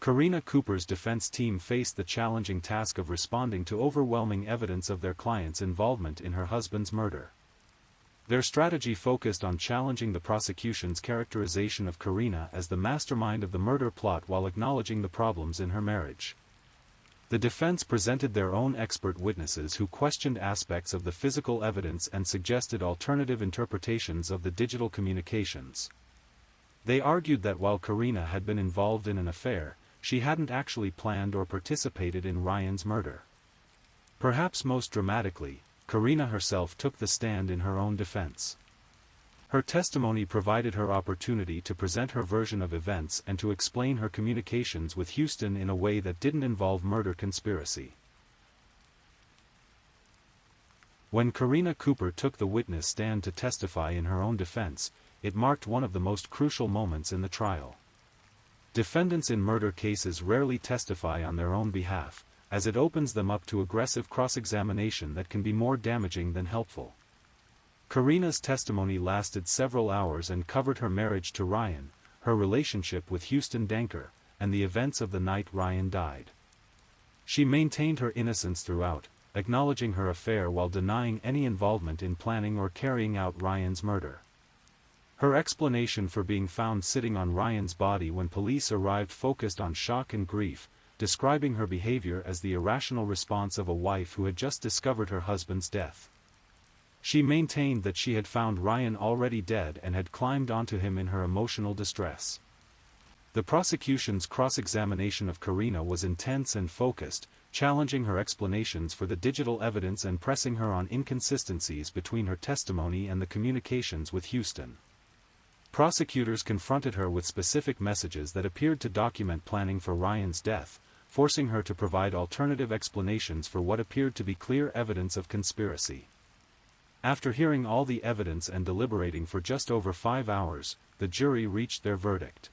Karina Cooper's defense team faced the challenging task of responding to overwhelming evidence of their client's involvement in her husband's murder. Their strategy focused on challenging the prosecution's characterization of Karina as the mastermind of the murder plot while acknowledging the problems in her marriage. The defense presented their own expert witnesses who questioned aspects of the physical evidence and suggested alternative interpretations of the digital communications. They argued that while Karina had been involved in an affair, she hadn't actually planned or participated in Ryan's murder. Perhaps most dramatically, Karina herself took the stand in her own defense. Her testimony provided her opportunity to present her version of events and to explain her communications with Houston in a way that didn't involve murder conspiracy. When Karina Cooper took the witness stand to testify in her own defense, it marked one of the most crucial moments in the trial. Defendants in murder cases rarely testify on their own behalf, as it opens them up to aggressive cross-examination that can be more damaging than helpful. Karina's testimony lasted several hours and covered her marriage to Ryan, her relationship with Houston Denker, and the events of the night Ryan died. She maintained her innocence throughout, acknowledging her affair while denying any involvement in planning or carrying out Ryan's murder. Her explanation for being found sitting on Ryan's body when police arrived focused on shock and grief, describing her behavior as the irrational response of a wife who had just discovered her husband's death. She maintained that she had found Ryan already dead and had climbed onto him in her emotional distress. The prosecution's cross-examination of Karina was intense and focused, challenging her explanations for the digital evidence and pressing her on inconsistencies between her testimony and the communications with Houston. Prosecutors confronted her with specific messages that appeared to document planning for Ryan's death, forcing her to provide alternative explanations for what appeared to be clear evidence of conspiracy. After hearing all the evidence and deliberating for just over 5 hours, the jury reached their verdict.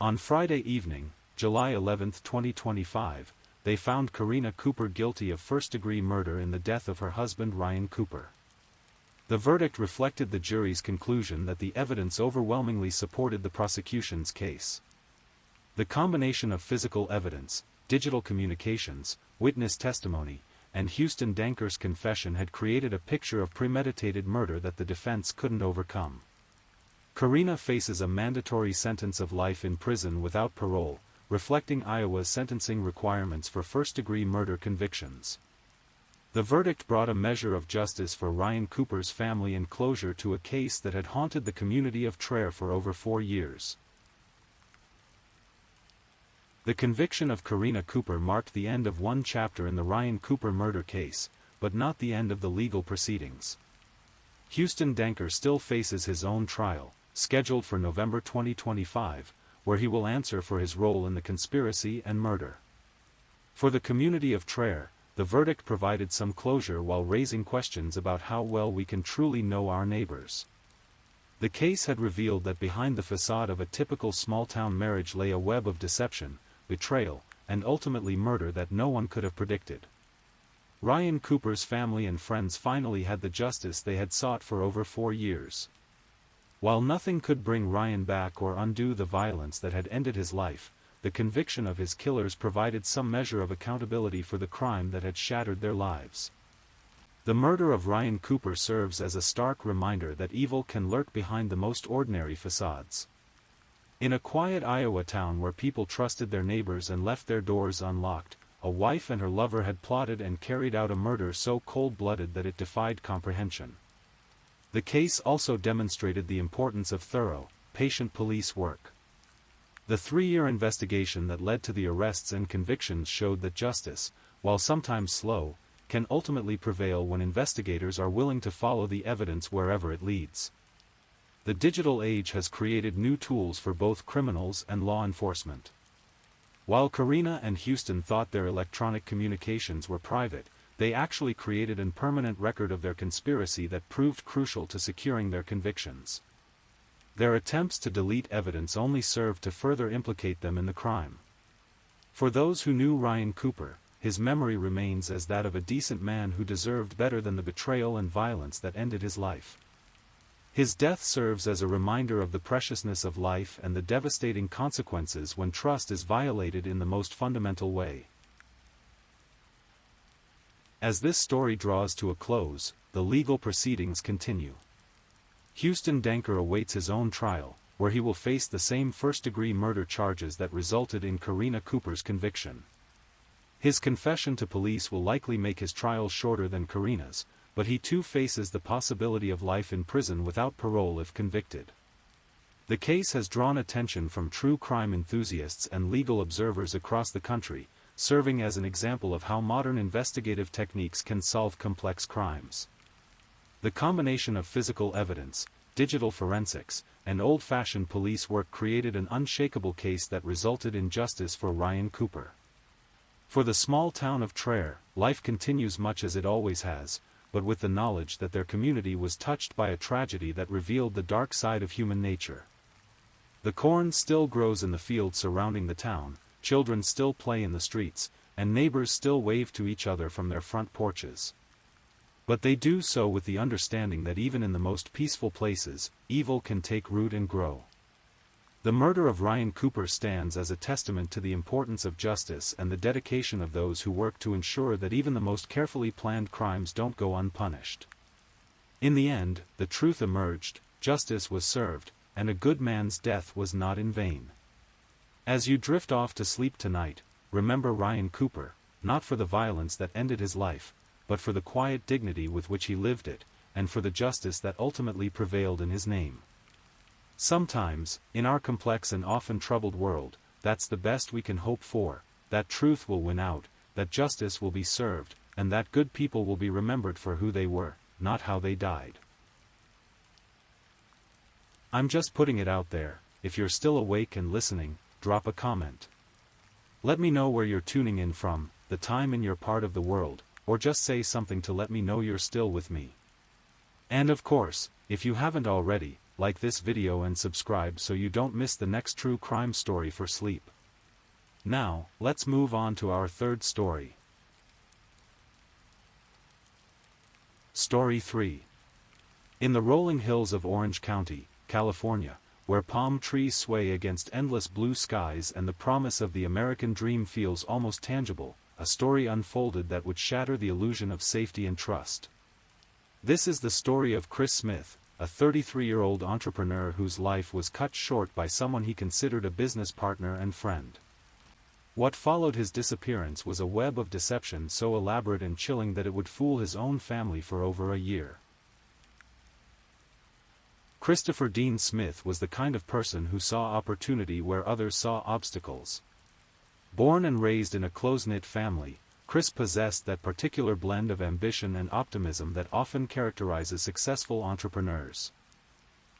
On Friday evening, July 11, 2025, they found Karina Cooper guilty of first-degree murder in the death of her husband Ryan Cooper. The verdict reflected the jury's conclusion that the evidence overwhelmingly supported the prosecution's case. The combination of physical evidence, digital communications, witness testimony, and Houston Danker's confession had created a picture of premeditated murder that the defense couldn't overcome. Karina faces a mandatory sentence of life in prison without parole, reflecting Iowa's sentencing requirements for first-degree murder convictions. The verdict brought a measure of justice for Ryan Cooper's family and closure to a case that had haunted the community of Traer for over 4 years. The conviction of Karina Cooper marked the end of one chapter in the Ryan Cooper murder case, but not the end of the legal proceedings. Houston Danker still faces his own trial, scheduled for November 2025, where he will answer for his role in the conspiracy and murder. For the community of Traer, the verdict provided some closure while raising questions about how well we can truly know our neighbors. The case had revealed that behind the facade of a typical small-town marriage lay a web of deception, betrayal, and ultimately murder that no one could have predicted. Ryan Cooper's family and friends finally had the justice they had sought for over 4 years. While nothing could bring Ryan back or undo the violence that had ended his life, the conviction of his killers provided some measure of accountability for the crime that had shattered their lives. The murder of Ryan Cooper serves as a stark reminder that evil can lurk behind the most ordinary facades. In a quiet Iowa town where people trusted their neighbors and left their doors unlocked, a wife and her lover had plotted and carried out a murder so cold-blooded that it defied comprehension. The case also demonstrated the importance of thorough, patient police work. The 3-year investigation that led to the arrests and convictions showed that justice, while sometimes slow, can ultimately prevail when investigators are willing to follow the evidence wherever it leads. The digital age has created new tools for both criminals and law enforcement. While Karina and Houston thought their electronic communications were private, they actually created a permanent record of their conspiracy that proved crucial to securing their convictions. Their attempts to delete evidence only served to further implicate them in the crime. For those who knew Ryan Cooper, his memory remains as that of a decent man who deserved better than the betrayal and violence that ended his life. His death serves as a reminder of the preciousness of life and the devastating consequences when trust is violated in the most fundamental way. As this story draws to a close, the legal proceedings continue. Houston Danker awaits his own trial, where he will face the same first-degree murder charges that resulted in Karina Cooper's conviction. His confession to police will likely make his trial shorter than Karina's, but he too faces the possibility of life in prison without parole if convicted. The case has drawn attention from true crime enthusiasts and legal observers across the country, serving as an example of how modern investigative techniques can solve complex crimes. The combination of physical evidence, digital forensics, and old-fashioned police work created an unshakable case that resulted in justice for Ryan Cooper. For the small town of Traer, life continues much as it always has, but with the knowledge that their community was touched by a tragedy that revealed the dark side of human nature. The corn still grows in the fields surrounding the town, children still play in the streets, and neighbors still wave to each other from their front porches. But they do so with the understanding that even in the most peaceful places, evil can take root and grow. The murder of Ryan Cooper stands as a testament to the importance of justice and the dedication of those who work to ensure that even the most carefully planned crimes don't go unpunished. In the end, the truth emerged, justice was served, and a good man's death was not in vain. As you drift off to sleep tonight, remember Ryan Cooper, not for the violence that ended his life, but for the quiet dignity with which he lived it, and for the justice that ultimately prevailed in his name. Sometimes, in our complex and often troubled world, that's the best we can hope for, that truth will win out, that justice will be served, and that good people will be remembered for who they were, not how they died. I'm just putting it out there. If you're still awake and listening, drop a comment. Let me know where you're tuning in from, the time in your part of the world, or just say something to let me know you're still with me. And of course, if you haven't already, like this video and subscribe so you don't miss the next true crime story for sleep. Now, let's move on to our third story. Story 3. In the rolling hills of Orange County, California, where palm trees sway against endless blue skies and the promise of the American dream feels almost tangible, a story unfolded that would shatter the illusion of safety and trust. This is the story of Chris Smith, a 33-year-old entrepreneur whose life was cut short by someone he considered a business partner and friend. What followed his disappearance was a web of deception so elaborate and chilling that it would fool his own family for over a year. Christopher Dean Smith was the kind of person who saw opportunity where others saw obstacles. Born and raised in a close-knit family, Chris possessed that particular blend of ambition and optimism that often characterizes successful entrepreneurs.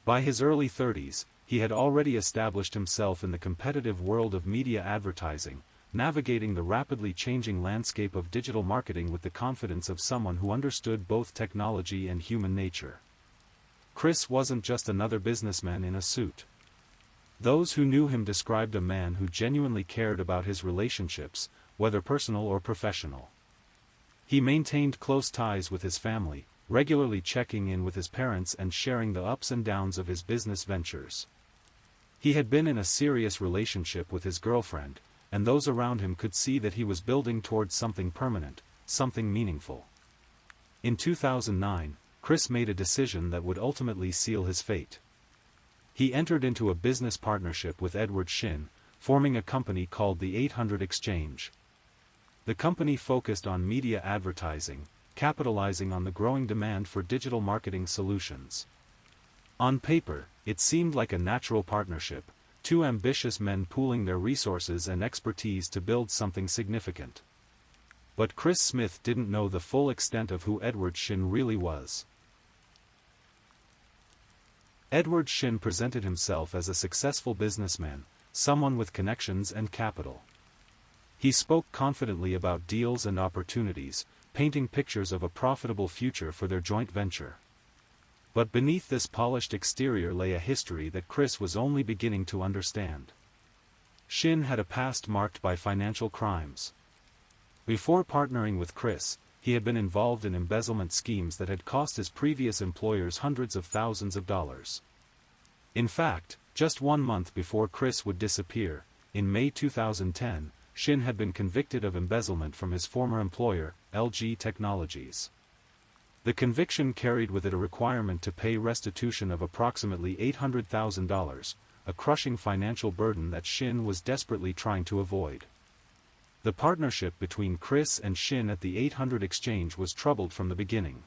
By his early 30s, he had already established himself in the competitive world of media advertising, navigating the rapidly changing landscape of digital marketing with the confidence of someone who understood both technology and human nature. Chris wasn't just another businessman in a suit. Those who knew him described a man who genuinely cared about his relationships, whether personal or professional. He maintained close ties with his family, regularly checking in with his parents and sharing the ups and downs of his business ventures. He had been in a serious relationship with his girlfriend, and those around him could see that he was building towards something permanent, something meaningful. In 2009, Chris made a decision that would ultimately seal his fate. He entered into a business partnership with Edward Shin, forming a company called the 800 Exchange. The company focused on media advertising, capitalizing on the growing demand for digital marketing solutions. On paper, it seemed like a natural partnership, two ambitious men pooling their resources and expertise to build something significant. But Chris Smith didn't know the full extent of who Edward Shin really was. Edward Shin presented himself as a successful businessman, someone with connections and capital. He spoke confidently about deals and opportunities, painting pictures of a profitable future for their joint venture. But beneath this polished exterior lay a history that Chris was only beginning to understand. Shin had a past marked by financial crimes. Before partnering with Chris, he had been involved in embezzlement schemes that had cost his previous employers hundreds of thousands of dollars. In fact, just 1 month before Chris would disappear, in May 2010, Shin had been convicted of embezzlement from his former employer, LG Technologies. The conviction carried with it a requirement to pay restitution of approximately $800,000, a crushing financial burden that Shin was desperately trying to avoid. The partnership between Chris and Shin at the 800 Exchange was troubled from the beginning.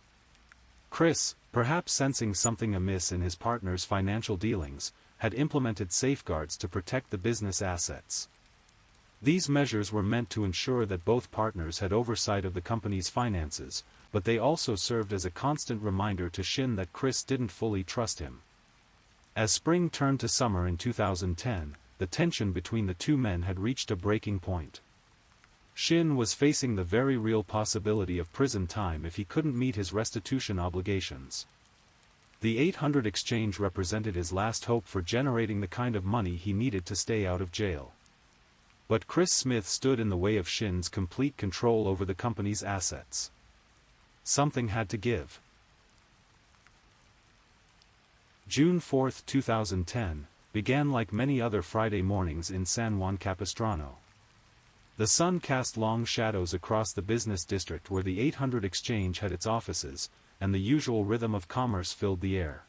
Chris, perhaps sensing something amiss in his partner's financial dealings, had implemented safeguards to protect the business assets. These measures were meant to ensure that both partners had oversight of the company's finances, but they also served as a constant reminder to Shin that Chris didn't fully trust him. As spring turned to summer in 2010, the tension between the two men had reached a breaking point. Shin was facing the very real possibility of prison time if he couldn't meet his restitution obligations. The 800 Exchange represented his last hope for generating the kind of money he needed to stay out of jail. But Chris Smith stood in the way of Shin's complete control over the company's assets. Something had to give. June 4, 2010, began like many other Friday mornings in San Juan Capistrano. The sun cast long shadows across the business district where the 800 Exchange had its offices, and the usual rhythm of commerce filled the air.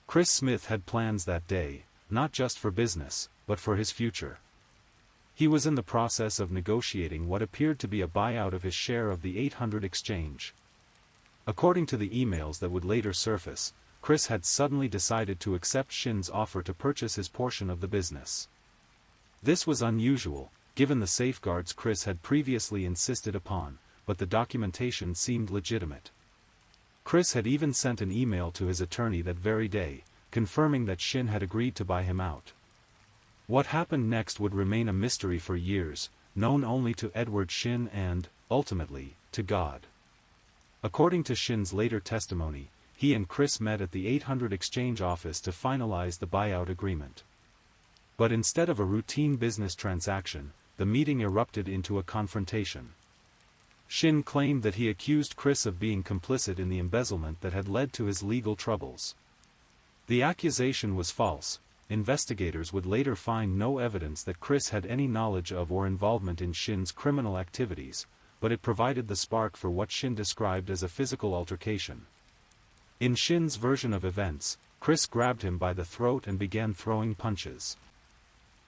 Chris Smith had plans that day, not just for business, but for his future. He was in the process of negotiating what appeared to be a buyout of his share of the 800 Exchange. According to the emails that would later surface, Chris had suddenly decided to accept Shin's offer to purchase his portion of the business. This was unusual, given the safeguards Chris had previously insisted upon, but the documentation seemed legitimate. Chris had even sent an email to his attorney that very day, confirming that Shin had agreed to buy him out. What happened next would remain a mystery for years, known only to Edward Shin and, ultimately, to God. According to Shin's later testimony, he and Chris met at the 800 Exchange office to finalize the buyout agreement. But instead of a routine business transaction, the meeting erupted into a confrontation. Shin claimed that he accused Chris of being complicit in the embezzlement that had led to his legal troubles. The accusation was false, investigators would later find no evidence that Chris had any knowledge of or involvement in Shin's criminal activities, but it provided the spark for what Shin described as a physical altercation. In Shin's version of events, Chris grabbed him by the throat and began throwing punches.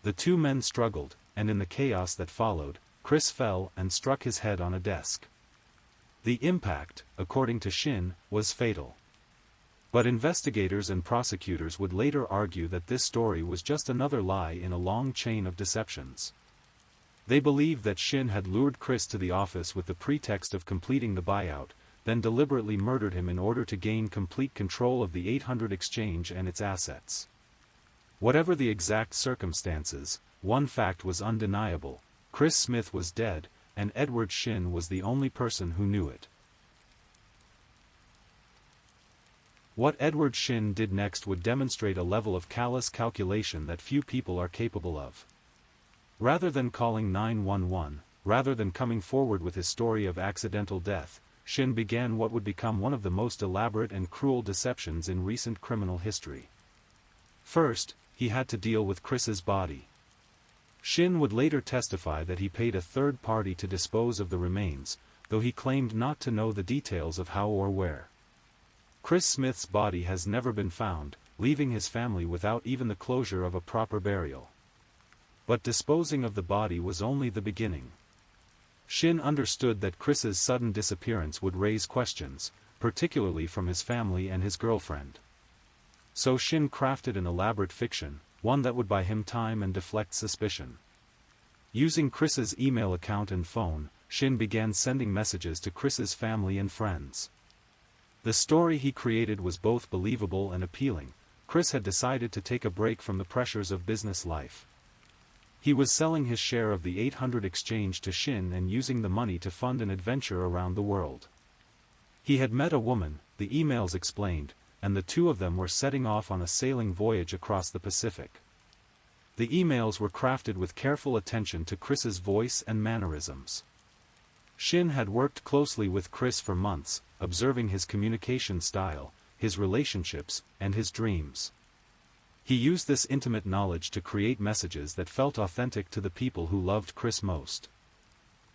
The two men struggled, and in the chaos that followed, Chris fell and struck his head on a desk. The impact, according to Shin, was fatal. But investigators and prosecutors would later argue that this story was just another lie in a long chain of deceptions. They believed that Shin had lured Chris to the office with the pretext of completing the buyout, then deliberately murdered him in order to gain complete control of the 800 exchange and its assets. Whatever the exact circumstances, one fact was undeniable: Chris Smith was dead, and Edward Shin was the only person who knew it. What Edward Shin did next would demonstrate a level of callous calculation that few people are capable of. Rather than calling 911, rather than coming forward with his story of accidental death, Shin began what would become one of the most elaborate and cruel deceptions in recent criminal history. First, he had to deal with Chris's body. Shin would later testify that he paid a third party to dispose of the remains, though he claimed not to know the details of how or where. Chris Smith's body has never been found, leaving his family without even the closure of a proper burial. But disposing of the body was only the beginning. Shin understood that Chris's sudden disappearance would raise questions, particularly from his family and his girlfriend. So Shin crafted an elaborate fiction, one that would buy him time and deflect suspicion. Using Chris's email account and phone, Shin began sending messages to Chris's family and friends. The story he created was both believable and appealing. Chris had decided to take a break from the pressures of business life. He was selling his share of the 800 exchange to Shin and using the money to fund an adventure around the world. He had met a woman, the emails explained, and the two of them were setting off on a sailing voyage across the Pacific. The emails were crafted with careful attention to Chris's voice and mannerisms. Shin had worked closely with Chris for months, observing his communication style, his relationships, and his dreams. He used this intimate knowledge to create messages that felt authentic to the people who loved Chris most.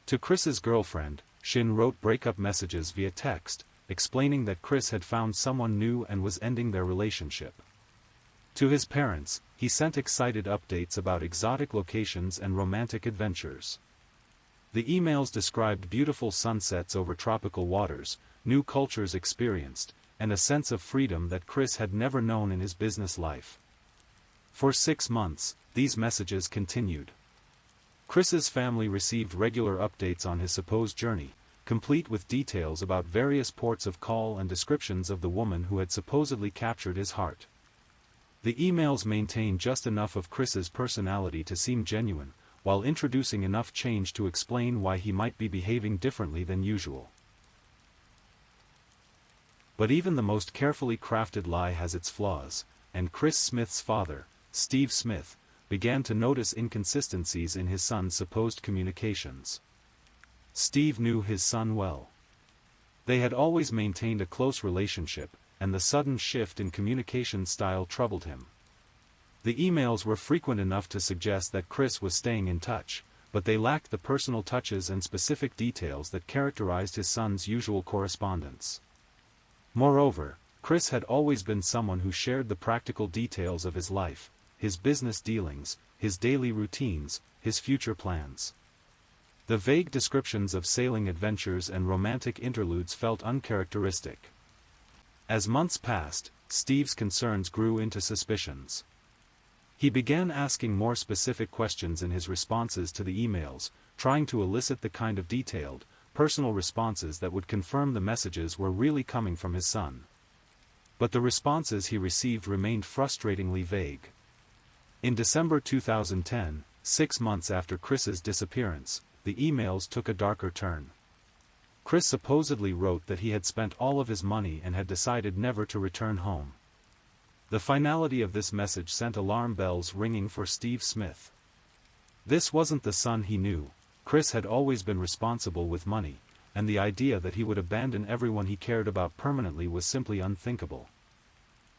To Chris's girlfriend, Shin wrote breakup messages via text, explaining that Chris had found someone new and was ending their relationship. To his parents, he sent excited updates about exotic locations and romantic adventures. The emails described beautiful sunsets over tropical waters, new cultures experienced, and a sense of freedom that Chris had never known in his business life. For 6 months, these messages continued. Chris's family received regular updates on his supposed journey, complete with details about various ports of call and descriptions of the woman who had supposedly captured his heart. The emails maintained just enough of Chris's personality to seem genuine, while introducing enough change to explain why he might be behaving differently than usual. But even the most carefully crafted lie has its flaws, and Chris Smith's father, Steve Smith, began to notice inconsistencies in his son's supposed communications. Steve knew his son well. They had always maintained a close relationship, and the sudden shift in communication style troubled him. The emails were frequent enough to suggest that Chris was staying in touch, but they lacked the personal touches and specific details that characterized his son's usual correspondence. Moreover, Chris had always been someone who shared the practical details of his life, his business dealings, his daily routines, his future plans. The vague descriptions of sailing adventures and romantic interludes felt uncharacteristic. As months passed, Steve's concerns grew into suspicions. He began asking more specific questions in his responses to the emails, trying to elicit the kind of detailed, personal responses that would confirm the messages were really coming from his son. But the responses he received remained frustratingly vague. In December 2010, 6 months after Chris's disappearance, the emails took a darker turn. Chris supposedly wrote that he had spent all of his money and had decided never to return home. The finality of this message sent alarm bells ringing for Steve Smith. This wasn't the son he knew. Chris had always been responsible with money, and the idea that he would abandon everyone he cared about permanently was simply unthinkable.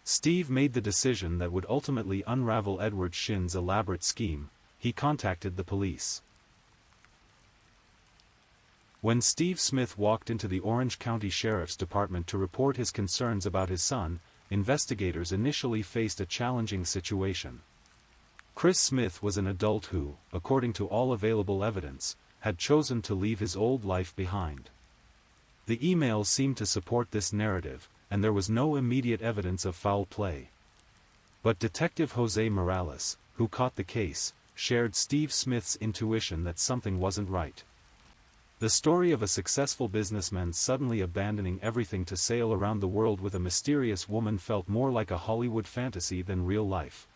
Steve made the decision that would ultimately unravel Edward Shin's elaborate scheme. He contacted the police. When Steve Smith walked into the Orange County Sheriff's Department to report his concerns about his son, investigators initially faced a challenging situation. Chris Smith was an adult who, according to all available evidence, had chosen to leave his old life behind. The emails seemed to support this narrative, and there was no immediate evidence of foul play. But Detective Jose Morales, who caught the case, shared Steve Smith's intuition that something wasn't right. The story of a successful businessman suddenly abandoning everything to sail around the world with a mysterious woman felt more like a Hollywood fantasy than real life.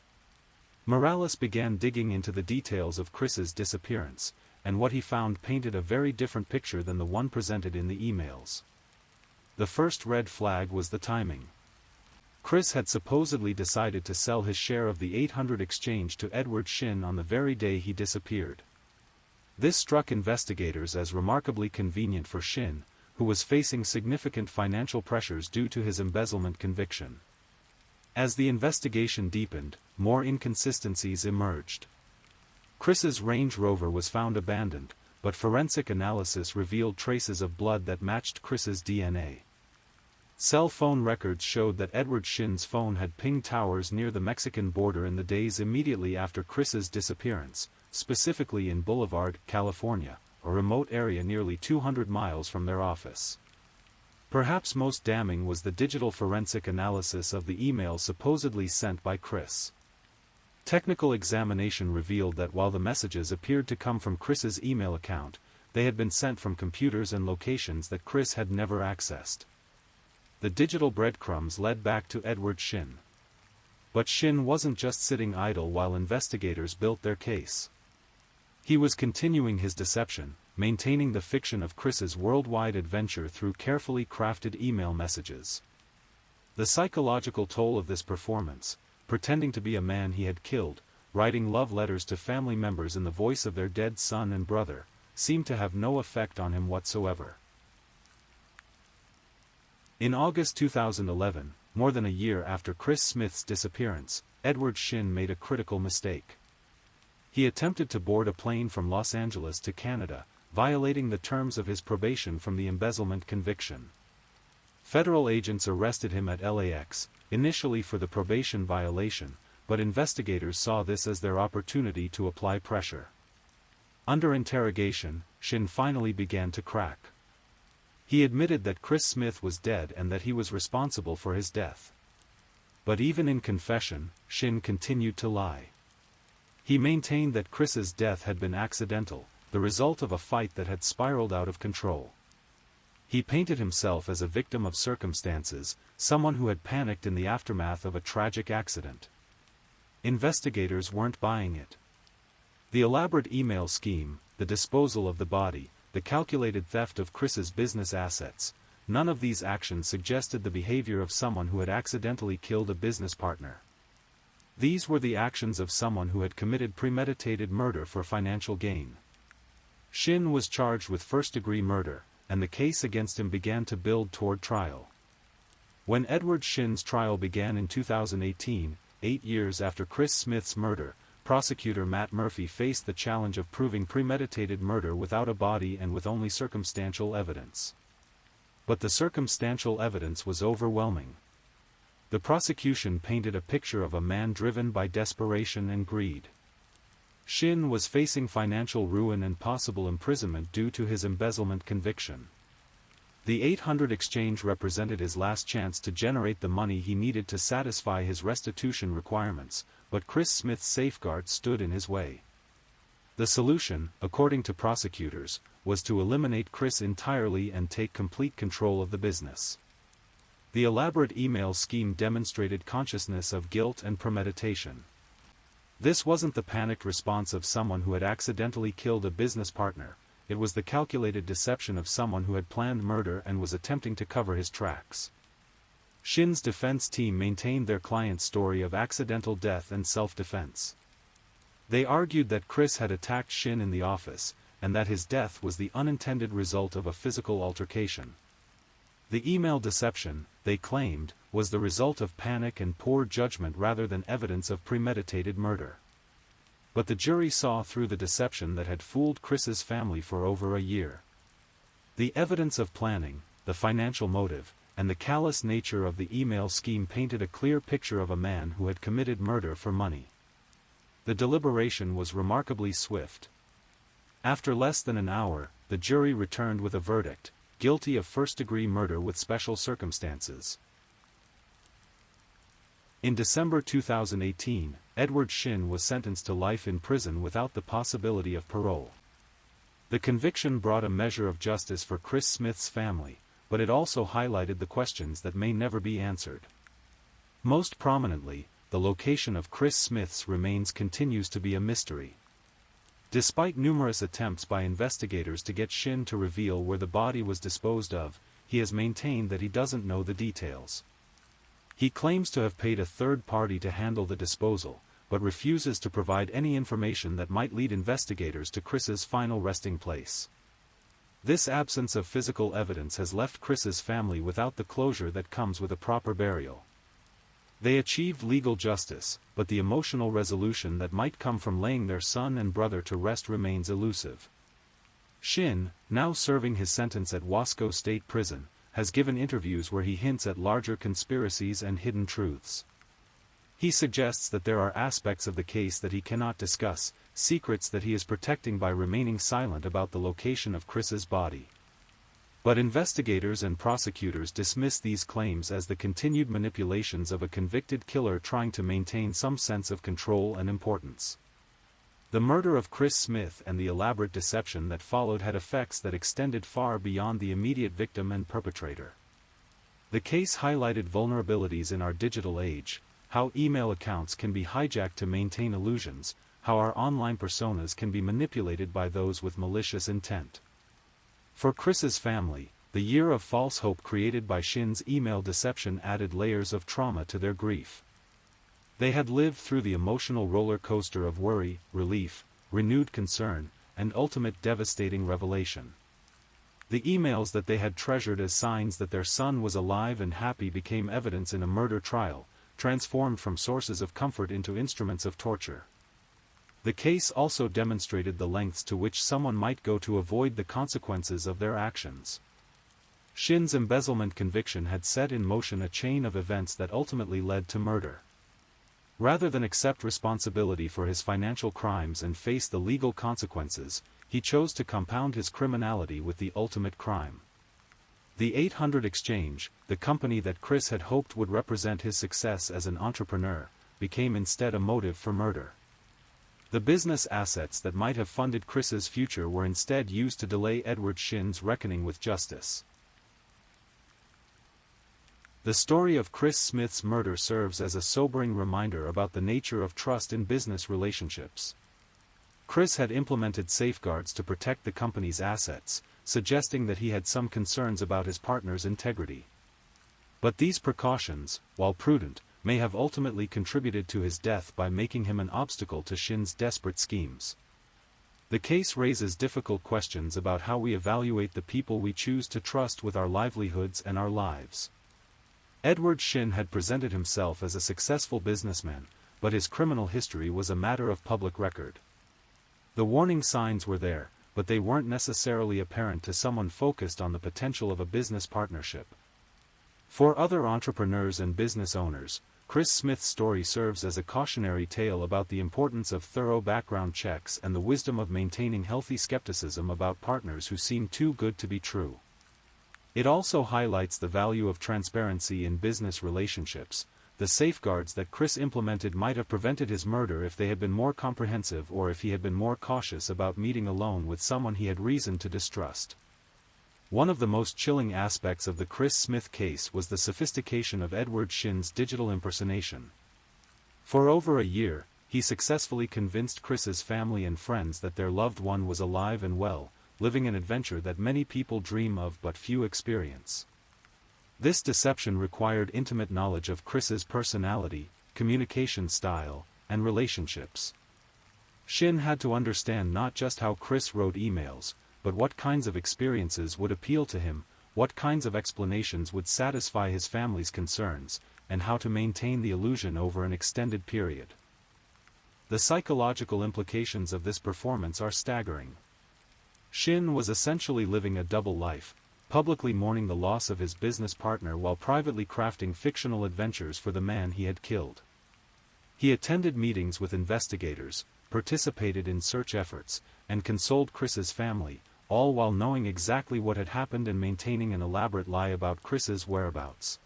Morales began digging into the details of Chris's disappearance, and what he found painted a very different picture than the one presented in the emails. The first red flag was the timing. Chris had supposedly decided to sell his share of the 800 exchange to Edward Shin on the very day he disappeared. This struck investigators as remarkably convenient for Shin, who was facing significant financial pressures due to his embezzlement conviction. As the investigation deepened, more inconsistencies emerged. Chris's Range Rover was found abandoned, but forensic analysis revealed traces of blood that matched Chris's DNA. Cell phone records showed that Edward Shin's phone had pinged towers near the Mexican border in the days immediately after Chris's disappearance, specifically in Boulevard, California, a remote area nearly 200 miles from their office. Perhaps most damning was the digital forensic analysis of the emails supposedly sent by Chris. Technical examination revealed that while the messages appeared to come from Chris's email account, they had been sent from computers and locations that Chris had never accessed. The digital breadcrumbs led back to Edward Shin. But Shin wasn't just sitting idle while investigators built their case. He was continuing his deception, maintaining the fiction of Chris's worldwide adventure through carefully crafted email messages. The psychological toll of this performance, pretending to be a man he had killed, writing love letters to family members in the voice of their dead son and brother, seemed to have no effect on him whatsoever. In August 2011, more than a year after Chris Smith's disappearance, Edward Shin made a critical mistake. He attempted to board a plane from Los Angeles to Canada, violating the terms of his probation from the embezzlement conviction. Federal agents arrested him at LAX, initially for the probation violation, but investigators saw this as their opportunity to apply pressure. Under interrogation, Shin finally began to crack. He admitted that Chris Smith was dead and that he was responsible for his death. But even in confession, Shin continued to lie. He maintained that Chris's death had been accidental, the result of a fight that had spiraled out of control. He painted himself as a victim of circumstances, someone who had panicked in the aftermath of a tragic accident. Investigators weren't buying it. The elaborate email scheme, the disposal of the body, the calculated theft of Chris's business assets, none of these actions suggested the behavior of someone who had accidentally killed a business partner. These were the actions of someone who had committed premeditated murder for financial gain. Shin was charged with first-degree murder, and the case against him began to build toward trial. When Edward Shin's trial began in 2018, 8 years after Chris Smith's murder, prosecutor Matt Murphy faced the challenge of proving premeditated murder without a body and with only circumstantial evidence. But the circumstantial evidence was overwhelming. The prosecution painted a picture of a man driven by desperation and greed. Shin was facing financial ruin and possible imprisonment due to his embezzlement conviction. The 800 exchange represented his last chance to generate the money he needed to satisfy his restitution requirements, but Chris Smith's safeguards stood in his way. The solution, according to prosecutors, was to eliminate Chris entirely and take complete control of the business. The elaborate email scheme demonstrated consciousness of guilt and premeditation. This wasn't the panicked response of someone who had accidentally killed a business partner, it was the calculated deception of someone who had planned murder and was attempting to cover his tracks. Shin's defense team maintained their client's story of accidental death and self-defense. They argued that Chris had attacked Shin in the office, and that his death was the unintended result of a physical altercation. The email deception, they claimed, was the result of panic and poor judgment rather than evidence of premeditated murder. But the jury saw through the deception that had fooled Chris's family for over a year. The evidence of planning, the financial motive, and the callous nature of the email scheme painted a clear picture of a man who had committed murder for money. The deliberation was remarkably swift. After less than an hour, the jury returned with a verdict: guilty of first-degree murder with special circumstances. In December 2018, Edward Shin was sentenced to life in prison without the possibility of parole. The conviction brought a measure of justice for Chris Smith's family, but it also highlighted the questions that may never be answered. Most prominently, the location of Chris Smith's remains continues to be a mystery. Despite numerous attempts by investigators to get Shin to reveal where the body was disposed of, he has maintained that he doesn't know the details. He claims to have paid a third party to handle the disposal, but refuses to provide any information that might lead investigators to Chris's final resting place. This absence of physical evidence has left Chris's family without the closure that comes with a proper burial. They achieved legal justice, but the emotional resolution that might come from laying their son and brother to rest remains elusive. Shin, now serving his sentence at Wasco State Prison, has given interviews where he hints at larger conspiracies and hidden truths. He suggests that there are aspects of the case that he cannot discuss, secrets that he is protecting by remaining silent about the location of Chris's body. But investigators and prosecutors dismiss these claims as the continued manipulations of a convicted killer trying to maintain some sense of control and importance. The murder of Chris Smith and the elaborate deception that followed had effects that extended far beyond the immediate victim and perpetrator. The case highlighted vulnerabilities in our digital age, how email accounts can be hijacked to maintain illusions, how our online personas can be manipulated by those with malicious intent. For Chris's family, the year of false hope created by Shin's email deception added layers of trauma to their grief. They had lived through the emotional roller coaster of worry, relief, renewed concern, and ultimate devastating revelation. The emails that they had treasured as signs that their son was alive and happy became evidence in a murder trial, transformed from sources of comfort into instruments of torture. The case also demonstrated the lengths to which someone might go to avoid the consequences of their actions. Shin's embezzlement conviction had set in motion a chain of events that ultimately led to murder. Rather than accept responsibility for his financial crimes and face the legal consequences, he chose to compound his criminality with the ultimate crime. The 800 Exchange, the company that Chris had hoped would represent his success as an entrepreneur, became instead a motive for murder. The business assets that might have funded Chris's future were instead used to delay Edward Shin's reckoning with justice. The story of Chris Smith's murder serves as a sobering reminder about the nature of trust in business relationships. Chris had implemented safeguards to protect the company's assets, suggesting that he had some concerns about his partner's integrity. But these precautions, while prudent, may have ultimately contributed to his death by making him an obstacle to Shin's desperate schemes. The case raises difficult questions about how we evaluate the people we choose to trust with our livelihoods and our lives. Edward Shin had presented himself as a successful businessman, but his criminal history was a matter of public record. The warning signs were there, but they weren't necessarily apparent to someone focused on the potential of a business partnership. For other entrepreneurs and business owners, Chris Smith's story serves as a cautionary tale about the importance of thorough background checks and the wisdom of maintaining healthy skepticism about partners who seem too good to be true. It also highlights the value of transparency in business relationships. The safeguards that Chris implemented might have prevented his murder if they had been more comprehensive or if he had been more cautious about meeting alone with someone he had reason to distrust. One of the most chilling aspects of the Chris Smith case was the sophistication of Edward Shin's digital impersonation. For over a year, he successfully convinced Chris's family and friends that their loved one was alive and well, living an adventure that many people dream of but few experience. This deception required intimate knowledge of Chris's personality, communication style, and relationships. Shin had to understand not just how Chris wrote emails, but what kinds of experiences would appeal to him, what kinds of explanations would satisfy his family's concerns, and how to maintain the illusion over an extended period. The psychological implications of this performance are staggering. Shin was essentially living a double life, publicly mourning the loss of his business partner while privately crafting fictional adventures for the man he had killed. He attended meetings with investigators, participated in search efforts, and consoled Chris's family, all while knowing exactly what had happened and maintaining an elaborate lie about Chris's whereabouts.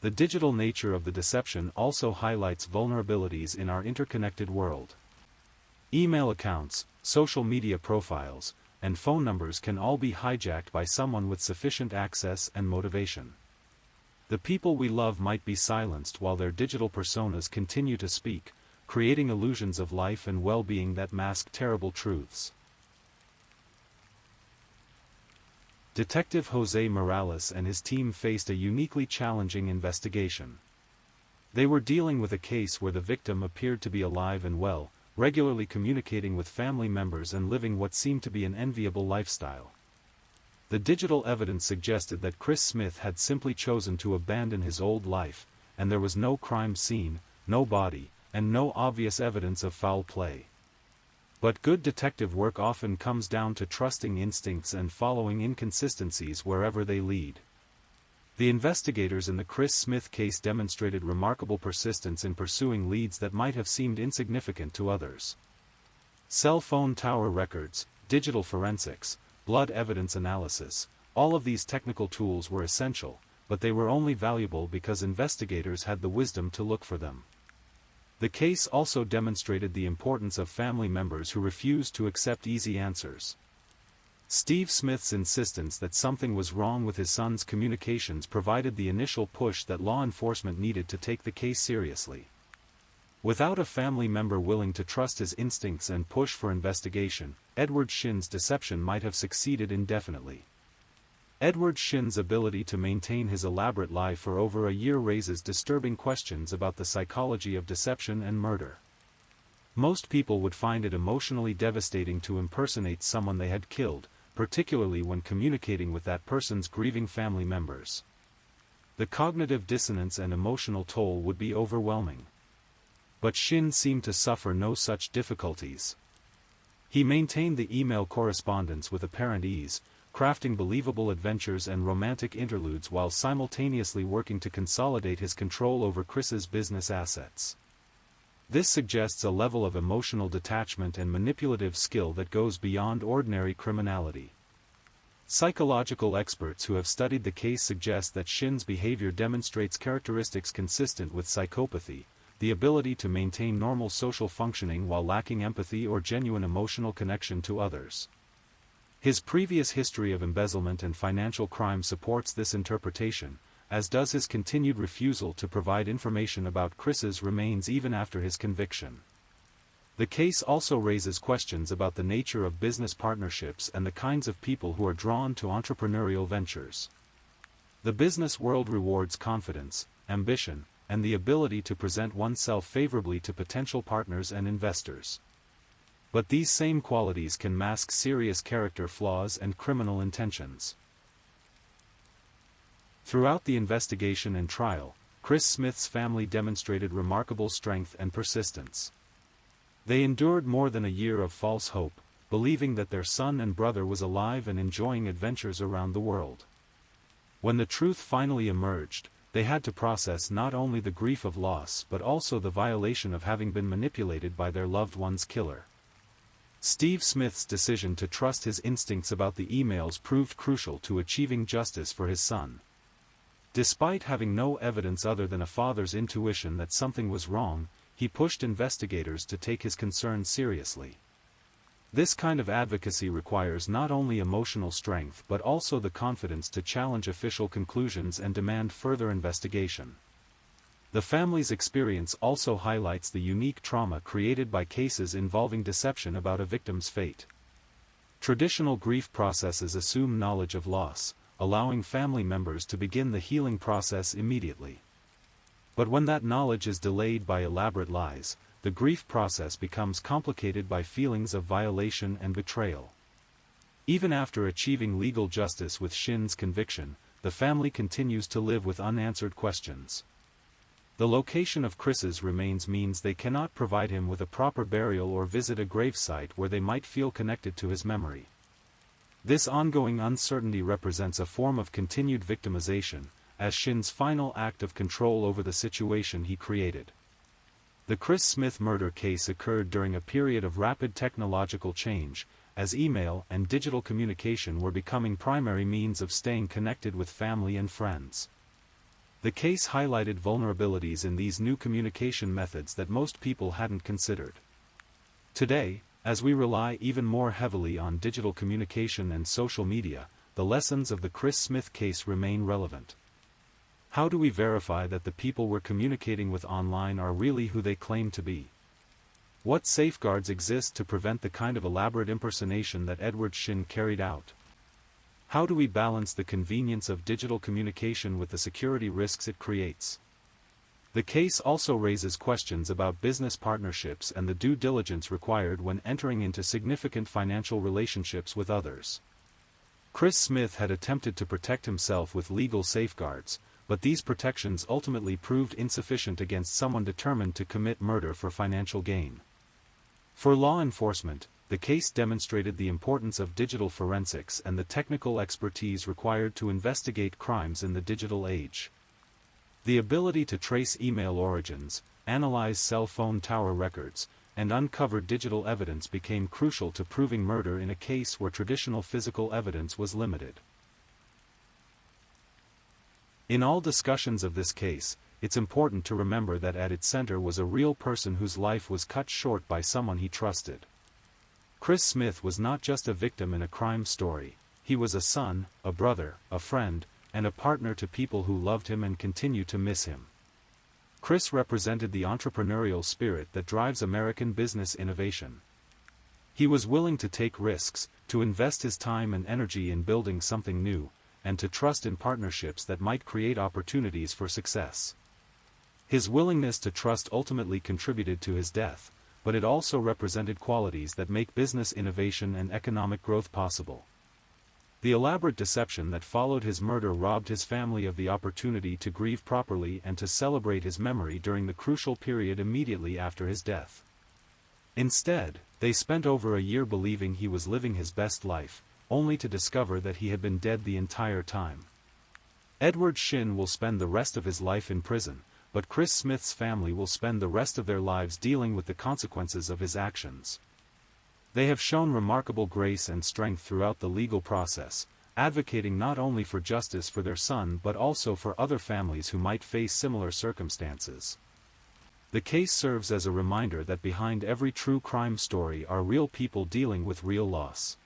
The digital nature of the deception also highlights vulnerabilities in our interconnected world. Email accounts, social media profiles, and phone numbers can all be hijacked by someone with sufficient access and motivation. The people we love might be silenced while their digital personas continue to speak, creating illusions of life and well-being that mask terrible truths. Detective Jose Morales and his team faced a uniquely challenging investigation. They were dealing with a case where the victim appeared to be alive and well, regularly communicating with family members and living what seemed to be an enviable lifestyle. The digital evidence suggested that Chris Smith had simply chosen to abandon his old life, and there was no crime scene, no body, and no obvious evidence of foul play. But good detective work often comes down to trusting instincts and following inconsistencies wherever they lead. The investigators in the Chris Smith case demonstrated remarkable persistence in pursuing leads that might have seemed insignificant to others. Cell phone tower records, digital forensics, blood evidence analysis, all of these technical tools were essential, but they were only valuable because investigators had the wisdom to look for them. The case also demonstrated the importance of family members who refused to accept easy answers. Steve Smith's insistence that something was wrong with his son's communications provided the initial push that law enforcement needed to take the case seriously. Without a family member willing to trust his instincts and push for investigation, Edward Shin's deception might have succeeded indefinitely. Edward Shin's ability to maintain his elaborate lie for over a year raises disturbing questions about the psychology of deception and murder. Most people would find it emotionally devastating to impersonate someone they had killed, particularly when communicating with that person's grieving family members. The cognitive dissonance and emotional toll would be overwhelming. But Shin seemed to suffer no such difficulties. He maintained the email correspondence with apparent ease, crafting believable adventures and romantic interludes while simultaneously working to consolidate his control over Chris's business assets. This suggests a level of emotional detachment and manipulative skill that goes beyond ordinary criminality. Psychological experts who have studied the case suggest that Shin's behavior demonstrates characteristics consistent with psychopathy, the ability to maintain normal social functioning while lacking empathy or genuine emotional connection to others. His previous history of embezzlement and financial crime supports this interpretation, as does his continued refusal to provide information about Chris's remains even after his conviction. The case also raises questions about the nature of business partnerships and the kinds of people who are drawn to entrepreneurial ventures. The business world rewards confidence, ambition, and the ability to present oneself favorably to potential partners and investors. But these same qualities can mask serious character flaws and criminal intentions. Throughout the investigation and trial, Chris Smith's family demonstrated remarkable strength and persistence. They endured more than a year of false hope, believing that their son and brother was alive and enjoying adventures around the world. When the truth finally emerged, they had to process not only the grief of loss but also the violation of having been manipulated by their loved one's killer. Steve Smith's decision to trust his instincts about the emails proved crucial to achieving justice for his son. Despite having no evidence other than a father's intuition that something was wrong, he pushed investigators to take his concerns seriously. This kind of advocacy requires not only emotional strength but also the confidence to challenge official conclusions and demand further investigation. The family's experience also highlights the unique trauma created by cases involving deception about a victim's fate. Traditional grief processes assume knowledge of loss, allowing family members to begin the healing process immediately. But when that knowledge is delayed by elaborate lies, the grief process becomes complicated by feelings of violation and betrayal. Even after achieving legal justice with Shin's conviction, the family continues to live with unanswered questions. The location of Chris's remains means they cannot provide him with a proper burial or visit a gravesite where they might feel connected to his memory. This ongoing uncertainty represents a form of continued victimization, as Shin's final act of control over the situation he created. The Chris Smith murder case occurred during a period of rapid technological change, as email and digital communication were becoming primary means of staying connected with family and friends. The case highlighted vulnerabilities in these new communication methods that most people hadn't considered. Today, as we rely even more heavily on digital communication and social media, the lessons of the Chris Smith case remain relevant. How do we verify that the people we're communicating with online are really who they claim to be? What safeguards exist to prevent the kind of elaborate impersonation that Edward Shin carried out? How do we balance the convenience of digital communication with the security risks it creates? The case also raises questions about business partnerships and the due diligence required when entering into significant financial relationships with others. Chris Smith had attempted to protect himself with legal safeguards, but these protections ultimately proved insufficient against someone determined to commit murder for financial gain. For law enforcement, the case demonstrated the importance of digital forensics and the technical expertise required to investigate crimes in the digital age. The ability to trace email origins, analyze cell phone tower records, and uncover digital evidence became crucial to proving murder in a case where traditional physical evidence was limited. In all discussions of this case, it's important to remember that at its center was a real person whose life was cut short by someone he trusted. Chris Smith was not just a victim in a crime story, he was a son, a brother, a friend, and a partner to people who loved him and continue to miss him. Chris represented the entrepreneurial spirit that drives American business innovation. He was willing to take risks, to invest his time and energy in building something new, and to trust in partnerships that might create opportunities for success. His willingness to trust ultimately contributed to his death, but it also represented qualities that make business innovation and economic growth possible. The elaborate deception that followed his murder robbed his family of the opportunity to grieve properly and to celebrate his memory during the crucial period immediately after his death. Instead, they spent over a year believing he was living his best life, only to discover that he had been dead the entire time. Edward Shin will spend the rest of his life in prison, but Chris Smith's family will spend the rest of their lives dealing with the consequences of his actions. They have shown remarkable grace and strength throughout the legal process, advocating not only for justice for their son but also for other families who might face similar circumstances. The case serves as a reminder that behind every true crime story are real people dealing with real loss.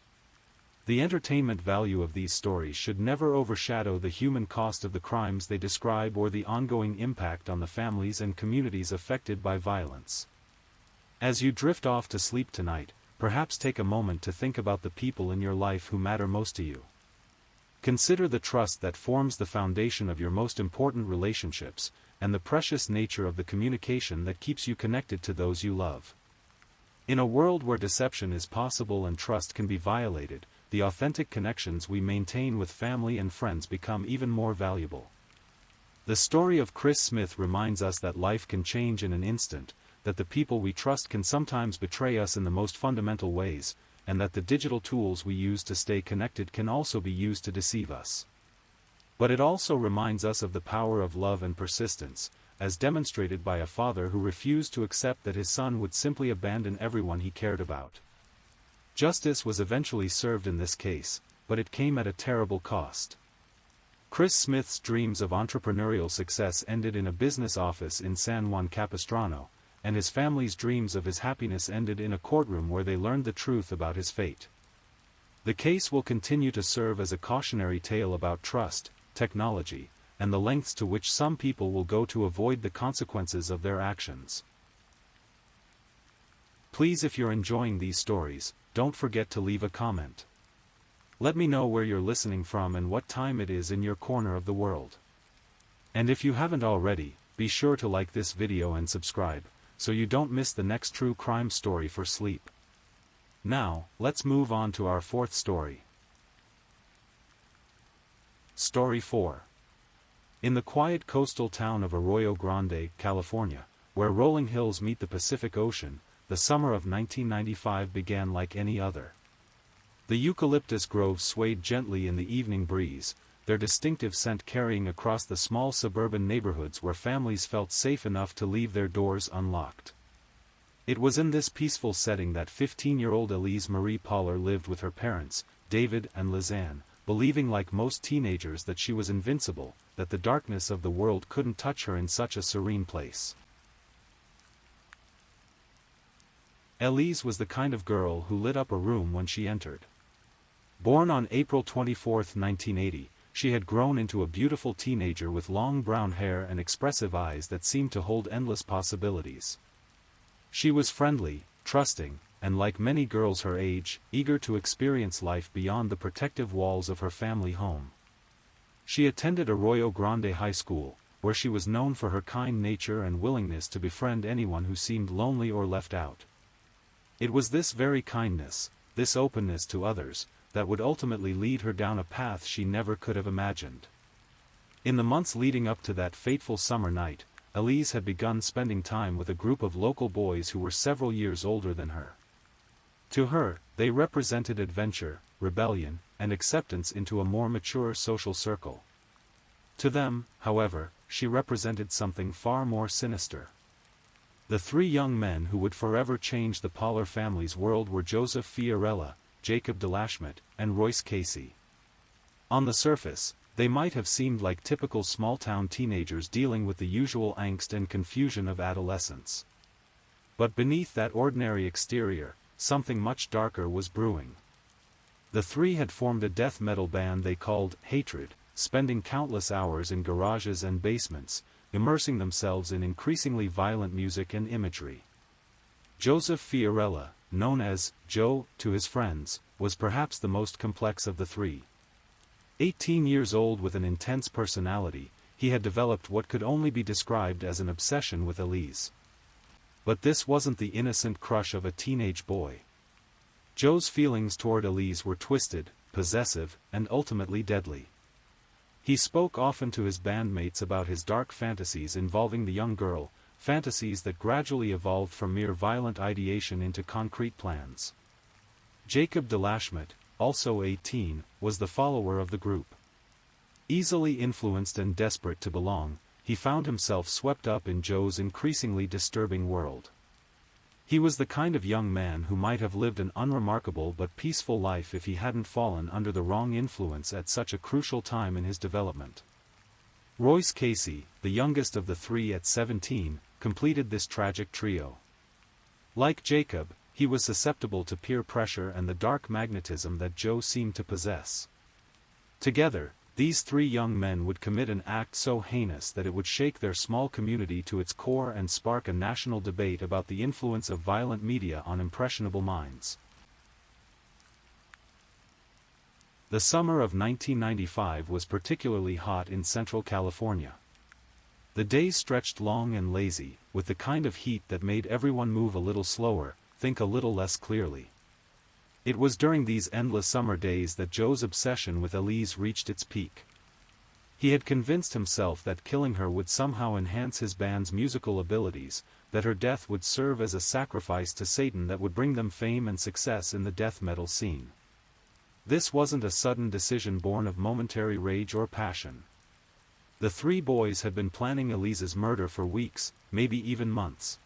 The entertainment value of these stories should never overshadow the human cost of the crimes they describe or the ongoing impact on the families and communities affected by violence. As you drift off to sleep tonight, perhaps take a moment to think about the people in your life who matter most to you. Consider the trust that forms the foundation of your most important relationships, and the precious nature of the communication that keeps you connected to those you love. In a world where deception is possible and trust can be violated, the authentic connections we maintain with family and friends become even more valuable. The story of Chris Smith reminds us that life can change in an instant, that the people we trust can sometimes betray us in the most fundamental ways, and that the digital tools we use to stay connected can also be used to deceive us. But it also reminds us of the power of love and persistence, as demonstrated by a father who refused to accept that his son would simply abandon everyone he cared about. Justice was eventually served in this case, but it came at a terrible cost. Chris Smith's dreams of entrepreneurial success ended in a business office in San Juan Capistrano, and his family's dreams of his happiness ended in a courtroom where they learned the truth about his fate. The case will continue to serve as a cautionary tale about trust, technology, and the lengths to which some people will go to avoid the consequences of their actions. Please, if you're enjoying these stories, don't forget to leave a comment. Let me know where you're listening from and what time it is in your corner of the world. And if you haven't already, be sure to like this video and subscribe, so you don't miss the next true crime story for sleep. Now, let's move on to our fourth story. Story 4. In the quiet coastal town of Arroyo Grande, California, where rolling hills meet the Pacific Ocean, the summer of 1995 began like any other. The eucalyptus groves swayed gently in the evening breeze, their distinctive scent carrying across the small suburban neighborhoods where families felt safe enough to leave their doors unlocked. It was in this peaceful setting that 15-year-old Elise Marie Poller lived with her parents, David and Lizanne, believing like most teenagers that she was invincible, that the darkness of the world couldn't touch her in such a serene place. Elise was the kind of girl who lit up a room when she entered. Born on April 24, 1980, she had grown into a beautiful teenager with long brown hair and expressive eyes that seemed to hold endless possibilities. She was friendly, trusting, and like many girls her age, eager to experience life beyond the protective walls of her family home. She attended Arroyo Grande High School, where she was known for her kind nature and willingness to befriend anyone who seemed lonely or left out. It was this very kindness, this openness to others, that would ultimately lead her down a path she never could have imagined. In the months leading up to that fateful summer night, Elise had begun spending time with a group of local boys who were several years older than her. To her, they represented adventure, rebellion, and acceptance into a more mature social circle. To them, however, she represented something far more sinister. The three young men who would forever change the Poller family's world were Joseph Fiorella, Jacob DeLashmet, and Royce Casey. On the surface, they might have seemed like typical small-town teenagers dealing with the usual angst and confusion of adolescence. But beneath that ordinary exterior, something much darker was brewing. The three had formed a death metal band they called Hatred, spending countless hours in garages and basements, immersing themselves in increasingly violent music and imagery. Joseph Fiorella, known as Joe to his friends, was perhaps the most complex of the three. 18 years old with an intense personality, he had developed what could only be described as an obsession with Elise. But this wasn't the innocent crush of a teenage boy. Joe's feelings toward Elise were twisted, possessive, and ultimately deadly. He spoke often to his bandmates about his dark fantasies involving the young girl, fantasies that gradually evolved from mere violent ideation into concrete plans. Jacob DeLashmet, also 18, was the follower of the group. Easily influenced and desperate to belong, he found himself swept up in Joe's increasingly disturbing world. He was the kind of young man who might have lived an unremarkable but peaceful life if he hadn't fallen under the wrong influence at such a crucial time in his development. Royce Casey, the youngest of the three at 17, completed this tragic trio. Like Jacob, he was susceptible to peer pressure and the dark magnetism that Joe seemed to possess. Together, these three young men would commit an act so heinous that it would shake their small community to its core and spark a national debate about the influence of violent media on impressionable minds. The summer of 1995 was particularly hot in Central California. The days stretched long and lazy, with the kind of heat that made everyone move a little slower, think a little less clearly. It was during these endless summer days that Joe's obsession with Elise reached its peak. He had convinced himself that killing her would somehow enhance his band's musical abilities, that her death would serve as a sacrifice to Satan that would bring them fame and success in the death metal scene. This wasn't a sudden decision born of momentary rage or passion. The three boys had been planning Elise's murder for weeks, maybe even months.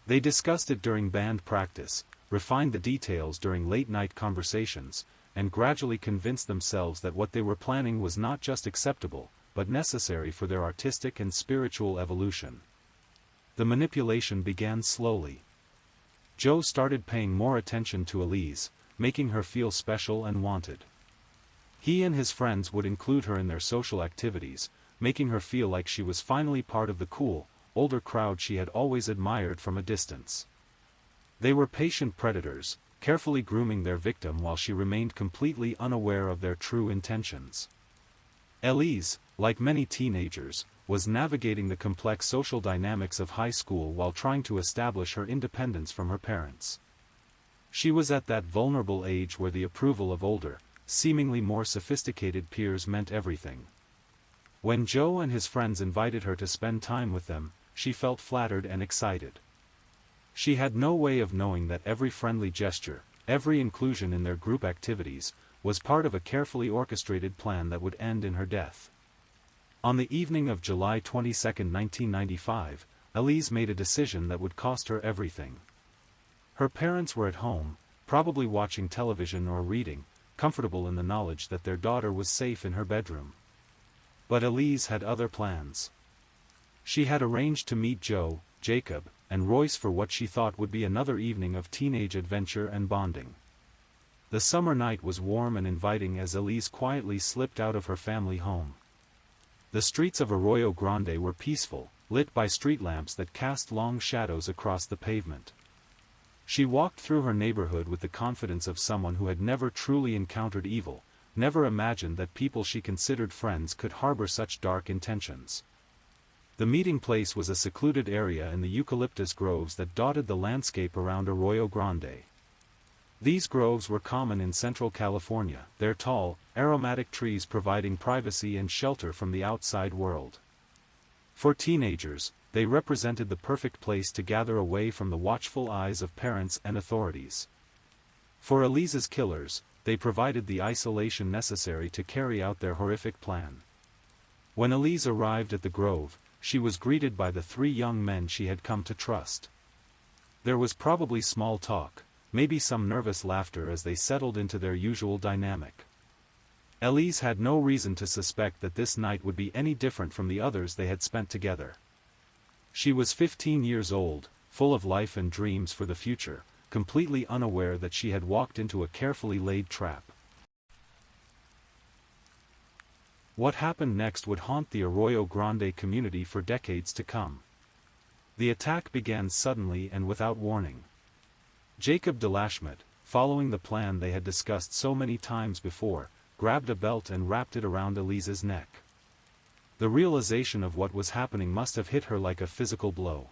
They discussed it during band practice, refined the details during late-night conversations, and gradually convinced themselves that what they were planning was not just acceptable, but necessary for their artistic and spiritual evolution. The manipulation began slowly. Joe started paying more attention to Elise, making her feel special and wanted. He and his friends would include her in their social activities, making her feel like she was finally part of the cool, older crowd she had always admired from a distance. They were patient predators, carefully grooming their victim while she remained completely unaware of their true intentions. Elise, like many teenagers, was navigating the complex social dynamics of high school while trying to establish her independence from her parents. She was at that vulnerable age where the approval of older, seemingly more sophisticated peers meant everything. When Joe and his friends invited her to spend time with them, she felt flattered and excited. She had no way of knowing that every friendly gesture, every inclusion in their group activities, was part of a carefully orchestrated plan that would end in her death. On the evening of July 22, 1995, Elise made a decision that would cost her everything. Her parents were at home, probably watching television or reading, comfortable in the knowledge that their daughter was safe in her bedroom. But Elise had other plans. She had arranged to meet Joe, Jacob, and Royce for what she thought would be another evening of teenage adventure and bonding. The summer night was warm and inviting as Elise quietly slipped out of her family home. The streets of Arroyo Grande were peaceful, lit by street lamps that cast long shadows across the pavement. She walked through her neighborhood with the confidence of someone who had never truly encountered evil, never imagined that people she considered friends could harbor such dark intentions. The meeting place was a secluded area in the eucalyptus groves that dotted the landscape around Arroyo Grande. These groves were common in Central California, their tall, aromatic trees providing privacy and shelter from the outside world. For teenagers, they represented the perfect place to gather away from the watchful eyes of parents and authorities. For Elise's killers, they provided the isolation necessary to carry out their horrific plan. When Elise arrived at the grove, she was greeted by the three young men she had come to trust. There was probably small talk, maybe some nervous laughter as they settled into their usual dynamic. Elise had no reason to suspect that this night would be any different from the others they had spent together. She was 15 years old, full of life and dreams for the future, completely unaware that she had walked into a carefully laid trap. What happened next would haunt the Arroyo Grande community for decades to come. The attack began suddenly and without warning. Jacob DeLashmet, following the plan they had discussed so many times before, grabbed a belt and wrapped it around Elise's neck. The realization of what was happening must have hit her like a physical blow.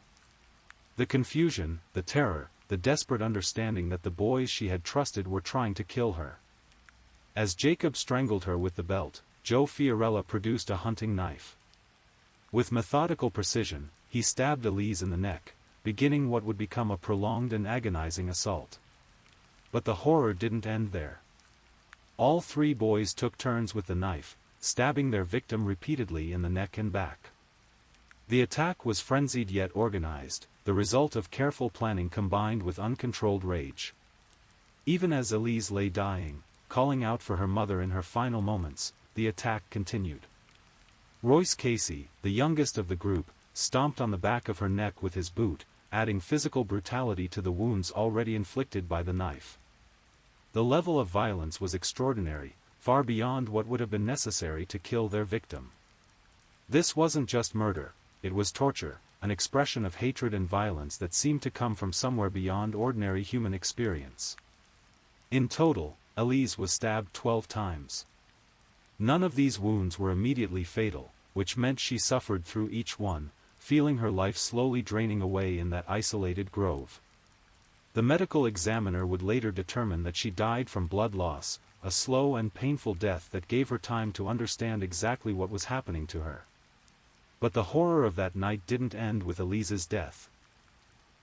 The confusion, the terror, the desperate understanding that the boys she had trusted were trying to kill her. As Jacob strangled her with the belt, Joe Fiorella produced a hunting knife. With methodical precision, he stabbed Elise in the neck, beginning what would become a prolonged and agonizing assault. But the horror didn't end there. All three boys took turns with the knife, stabbing their victim repeatedly in the neck and back. The attack was frenzied yet organized, the result of careful planning combined with uncontrolled rage. Even as Elise lay dying, calling out for her mother in her final moments, the attack continued. Royce Casey, the youngest of the group, stomped on the back of her neck with his boot, adding physical brutality to the wounds already inflicted by the knife. The level of violence was extraordinary, far beyond what would have been necessary to kill their victim. This wasn't just murder, it was torture, an expression of hatred and violence that seemed to come from somewhere beyond ordinary human experience. In total, Elise was stabbed 12 times. None of these wounds were immediately fatal, which meant she suffered through each one, feeling her life slowly draining away in that isolated grove. The medical examiner would later determine that she died from blood loss, a slow and painful death that gave her time to understand exactly what was happening to her. But the horror of that night didn't end with Elise's death.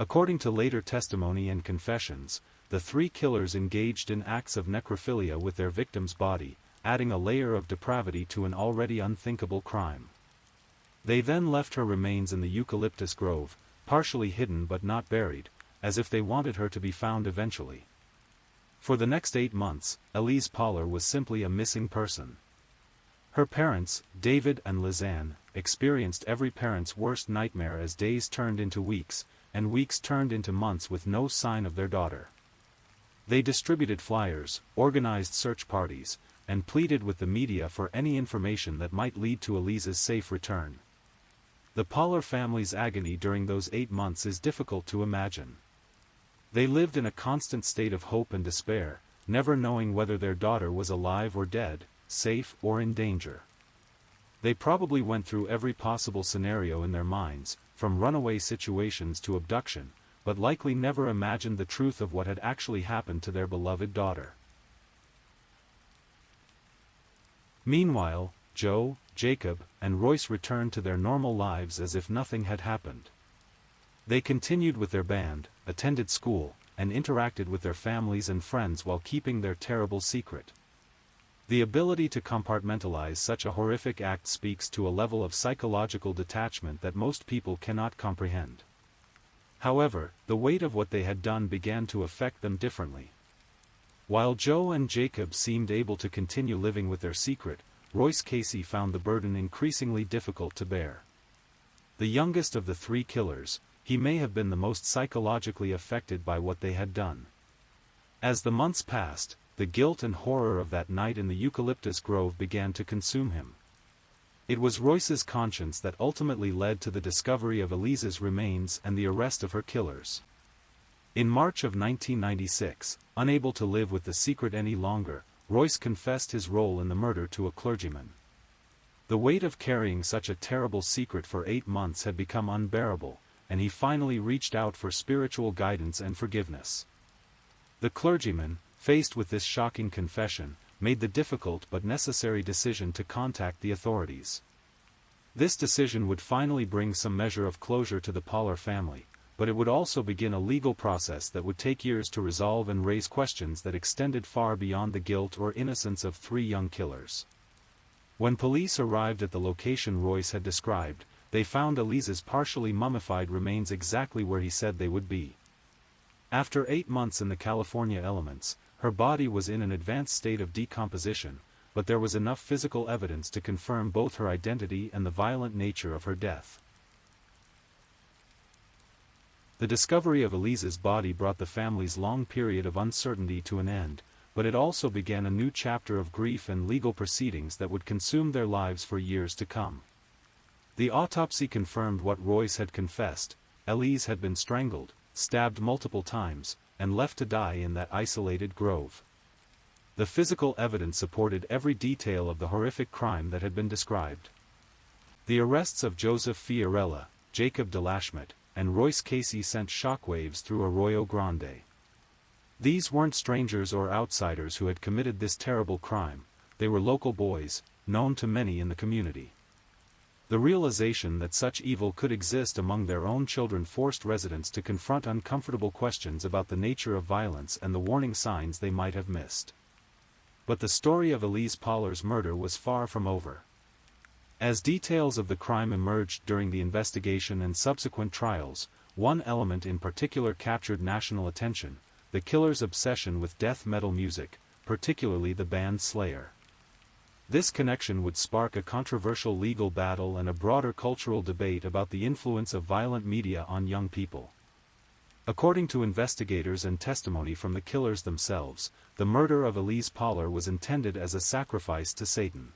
According to later testimony and confessions, the three killers engaged in acts of necrophilia with their victim's body, adding a layer of depravity to an already unthinkable crime. They then left her remains in the eucalyptus grove, partially hidden but not buried, as if they wanted her to be found eventually. For the next 8 months, Elise Poller was simply a missing person. Her parents, David and Lizanne, experienced every parent's worst nightmare as days turned into weeks, and weeks turned into months with no sign of their daughter. They distributed flyers, organized search parties, and pleaded with the media for any information that might lead to Elise's safe return. The Poller family's agony during those 8 months is difficult to imagine. They lived in a constant state of hope and despair, never knowing whether their daughter was alive or dead, safe or in danger. They probably went through every possible scenario in their minds, from runaway situations to abduction, but likely never imagined the truth of what had actually happened to their beloved daughter. Meanwhile, Joe, Jacob, and Royce returned to their normal lives as if nothing had happened. They continued with their band, attended school, and interacted with their families and friends while keeping their terrible secret. The ability to compartmentalize such a horrific act speaks to a level of psychological detachment that most people cannot comprehend. However, the weight of what they had done began to affect them differently. While Joe and Jacob seemed able to continue living with their secret, Royce Casey found the burden increasingly difficult to bear. The youngest of the three killers, he may have been the most psychologically affected by what they had done. As the months passed, the guilt and horror of that night in the eucalyptus grove began to consume him. It was Royce's conscience that ultimately led to the discovery of Elise's remains and the arrest of her killers. In March of 1996, unable to live with the secret any longer, Royce confessed his role in the murder to a clergyman. The weight of carrying such a terrible secret for 8 months had become unbearable, and he finally reached out for spiritual guidance and forgiveness. The clergyman, faced with this shocking confession, made the difficult but necessary decision to contact the authorities. This decision would finally bring some measure of closure to the Poller family, but it would also begin a legal process that would take years to resolve and raise questions that extended far beyond the guilt or innocence of 3 young killers. When police arrived at the location Royce had described, they found Elise's partially mummified remains exactly where he said they would be. After 8 months in the California elements, her body was in an advanced state of decomposition, but there was enough physical evidence to confirm both her identity and the violent nature of her death. The discovery of Elise's body brought the family's long period of uncertainty to an end, but it also began a new chapter of grief and legal proceedings that would consume their lives for years to come. The autopsy confirmed what Royce had confessed: Elise had been strangled, stabbed multiple times, and left to die in that isolated grove. The physical evidence supported every detail of the horrific crime that had been described. The arrests of Joseph Fiorella, Jacob DeLashmet, and Royce Casey sent shockwaves through Arroyo Grande. These weren't strangers or outsiders who had committed this terrible crime, they were local boys, known to many in the community. The realization that such evil could exist among their own children forced residents to confront uncomfortable questions about the nature of violence and the warning signs they might have missed. But the story of Elise Poller's murder was far from over. As details of the crime emerged during the investigation and subsequent trials, one element in particular captured national attention: the killer's obsession with death metal music, particularly the band Slayer. This connection would spark a controversial legal battle and a broader cultural debate about the influence of violent media on young people. According to investigators and testimony from the killers themselves, the murder of Elise Poller was intended as a sacrifice to Satan.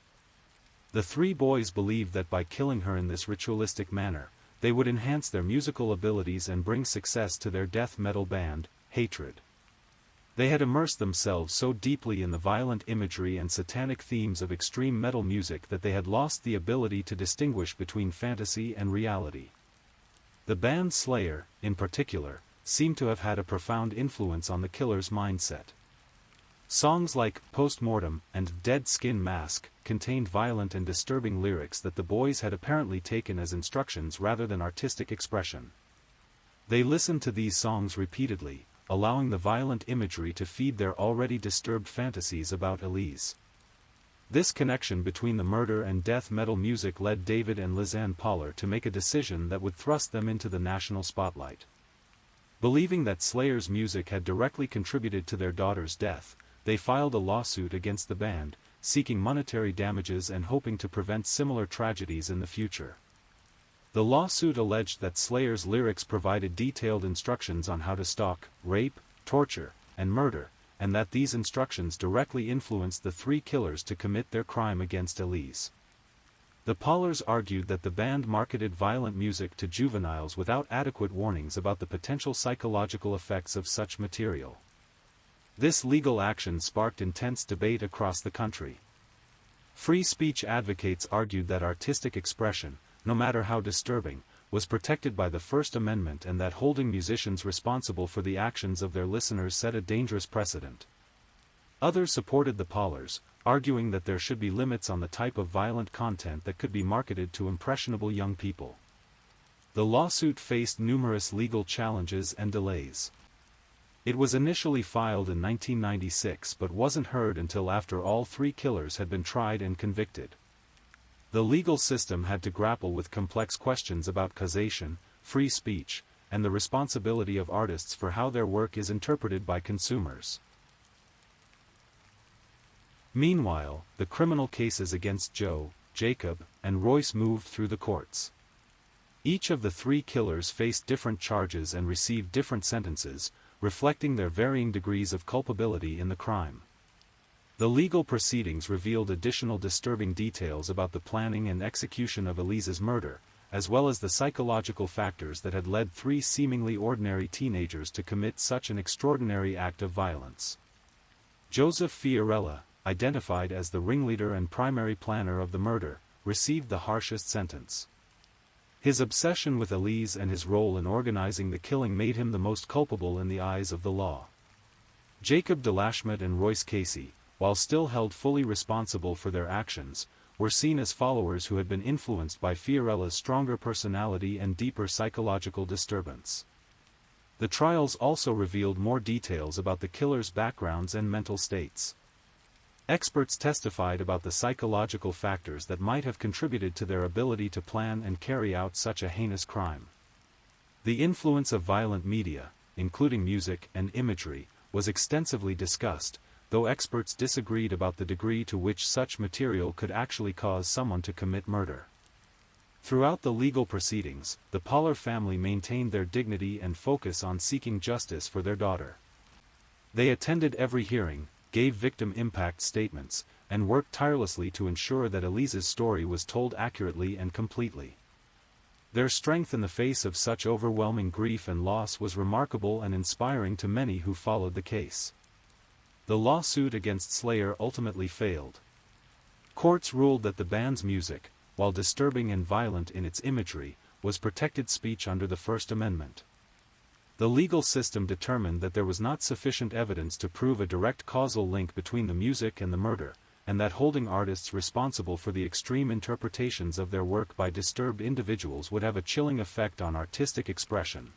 The 3 boys believed that by killing her in this ritualistic manner, they would enhance their musical abilities and bring success to their death metal band, Hatred. They had immersed themselves so deeply in the violent imagery and satanic themes of extreme metal music that they had lost the ability to distinguish between fantasy and reality. The band Slayer, in particular, seemed to have had a profound influence on the killer's mindset. Songs like Postmortem and Dead Skin Mask contained violent and disturbing lyrics that the boys had apparently taken as instructions rather than artistic expression. They listened to these songs repeatedly, allowing the violent imagery to feed their already disturbed fantasies about Elise. This connection between the murder and death metal music led David and Lizanne Poller to make a decision that would thrust them into the national spotlight. Believing that Slayer's music had directly contributed to their daughter's death, they filed a lawsuit against the band, seeking monetary damages and hoping to prevent similar tragedies in the future. The lawsuit alleged that Slayer's lyrics provided detailed instructions on how to stalk, rape, torture, and murder, and that these instructions directly influenced the 3 killers to commit their crime against Elise. The Pollers argued that the band marketed violent music to juveniles without adequate warnings about the potential psychological effects of such material. This legal action sparked intense debate across the country. Free speech advocates argued that artistic expression, no matter how disturbing, was protected by the First Amendment and that holding musicians responsible for the actions of their listeners set a dangerous precedent. Others supported the Pollers, arguing that there should be limits on the type of violent content that could be marketed to impressionable young people. The lawsuit faced numerous legal challenges and delays. It was initially filed in 1996 but wasn't heard until after all three killers had been tried and convicted. The legal system had to grapple with complex questions about causation, free speech, and the responsibility of artists for how their work is interpreted by consumers. Meanwhile, the criminal cases against Joe, Jacob, and Royce moved through the courts. Each of the three killers faced different charges and received different sentences, reflecting their varying degrees of culpability in the crime. The legal proceedings revealed additional disturbing details about the planning and execution of Elise's murder, as well as the psychological factors that had led three seemingly ordinary teenagers to commit such an extraordinary act of violence. Joseph Fiorella, identified as the ringleader and primary planner of the murder, received the harshest sentence. His obsession with Elise and his role in organizing the killing made him the most culpable in the eyes of the law. Jacob DeLashmutt and Royce Casey, while still held fully responsible for their actions, were seen as followers who had been influenced by Fiorella's stronger personality and deeper psychological disturbance. The trials also revealed more details about the killers' backgrounds and mental states. Experts testified about the psychological factors that might have contributed to their ability to plan and carry out such a heinous crime. The influence of violent media, including music and imagery, was extensively discussed, though experts disagreed about the degree to which such material could actually cause someone to commit murder. Throughout the legal proceedings, the Poller family maintained their dignity and focus on seeking justice for their daughter. They attended every hearing, gave victim impact statements, and worked tirelessly to ensure that Elise's story was told accurately and completely. Their strength in the face of such overwhelming grief and loss was remarkable and inspiring to many who followed the case. The lawsuit against Slayer ultimately failed. Courts ruled that the band's music, while disturbing and violent in its imagery, was protected speech under the First Amendment. The legal system determined that there was not sufficient evidence to prove a direct causal link between the music and the murder, and that holding artists responsible for the extreme interpretations of their work by disturbed individuals would have a chilling effect on artistic expression.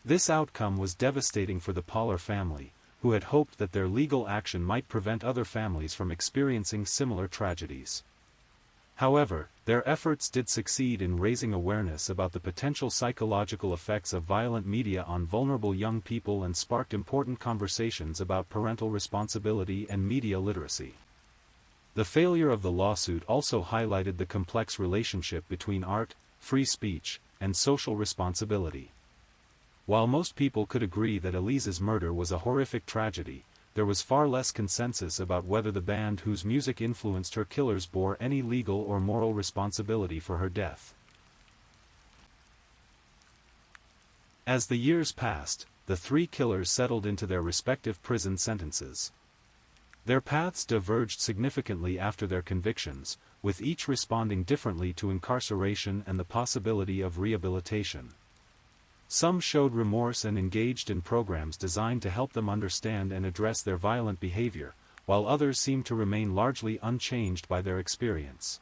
This outcome was devastating for the Poller family, who had hoped that their legal action might prevent other families from experiencing similar tragedies. However, their efforts did succeed in raising awareness about the potential psychological effects of violent media on vulnerable young people and sparked important conversations about parental responsibility and media literacy. The failure of the lawsuit also highlighted the complex relationship between art, free speech, and social responsibility. While most people could agree that Elise's murder was a horrific tragedy, there was far less consensus about whether the band whose music influenced her killers bore any legal or moral responsibility for her death. As the years passed, the three killers settled into their respective prison sentences. Their paths diverged significantly after their convictions, with each responding differently to incarceration and the possibility of rehabilitation. Some showed remorse and engaged in programs designed to help them understand and address their violent behavior, while others seemed to remain largely unchanged by their experience.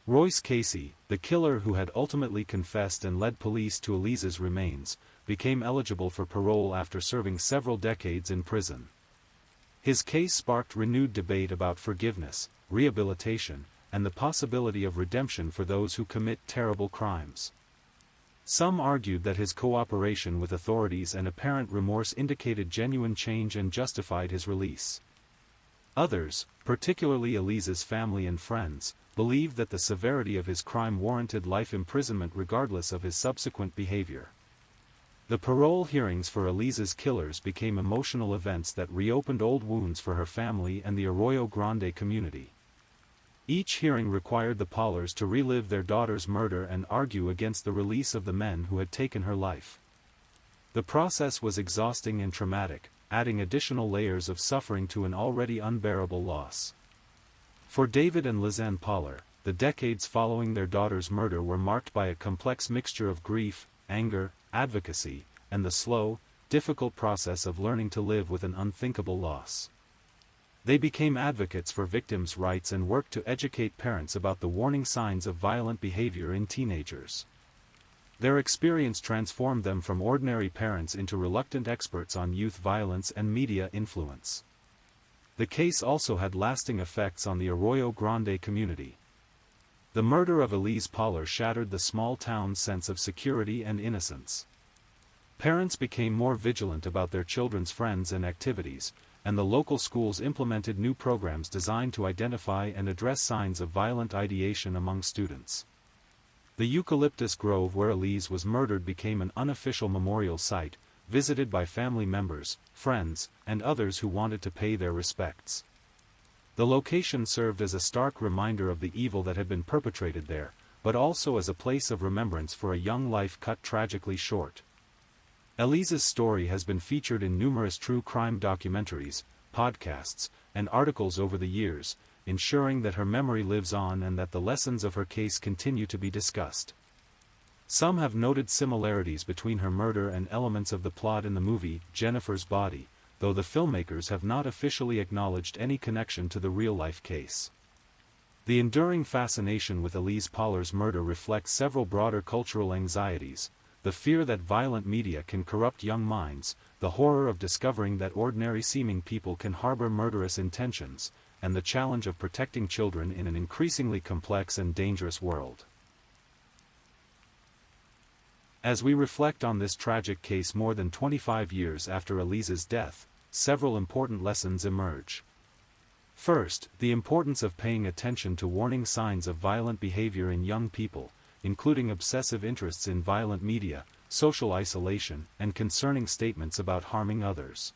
Royce Casey, the killer who had ultimately confessed and led police to Elise's remains, became eligible for parole after serving several decades in prison. His case sparked renewed debate about forgiveness, rehabilitation, and the possibility of redemption for those who commit terrible crimes. Some argued that his cooperation with authorities and apparent remorse indicated genuine change and justified his release. Others, particularly Elise's family and friends, believed that the severity of his crime warranted life imprisonment regardless of his subsequent behavior. The parole hearings for Elise's killers became emotional events that reopened old wounds for her family and the Arroyo Grande community. Each hearing required the Pollers to relive their daughter's murder and argue against the release of the men who had taken her life. The process was exhausting and traumatic, adding additional layers of suffering to an already unbearable loss. For David and Lizanne Poller, the decades following their daughter's murder were marked by a complex mixture of grief, anger, advocacy, and the slow, difficult process of learning to live with an unthinkable loss. They became advocates for victims' rights and worked to educate parents about the warning signs of violent behavior in teenagers. Their experience transformed them from ordinary parents into reluctant experts on youth violence and media influence. The case also had lasting effects on the Arroyo Grande community. The murder of Elise Poller shattered the small town's sense of security and innocence. Parents became more vigilant about their children's friends and activities, and the local schools implemented new programs designed to identify and address signs of violent ideation among students. The eucalyptus grove where Elise was murdered became an unofficial memorial site, visited by family members, friends, and others who wanted to pay their respects. The location served as a stark reminder of the evil that had been perpetrated there, but also as a place of remembrance for a young life cut tragically short. Elise's story has been featured in numerous true crime documentaries, podcasts, and articles over the years, ensuring that her memory lives on and that the lessons of her case continue to be discussed. Some have noted similarities between her murder and elements of the plot in the movie Jennifer's Body, though the filmmakers have not officially acknowledged any connection to the real-life case. The enduring fascination with Elise Poller's murder reflects several broader cultural anxieties: the fear that violent media can corrupt young minds, the horror of discovering that ordinary-seeming people can harbor murderous intentions, and the challenge of protecting children in an increasingly complex and dangerous world. As we reflect on this tragic case more than 25 years after Elise's death, several important lessons emerge. First, the importance of paying attention to warning signs of violent behavior in young people, including obsessive interests in violent media, social isolation, and concerning statements about harming others.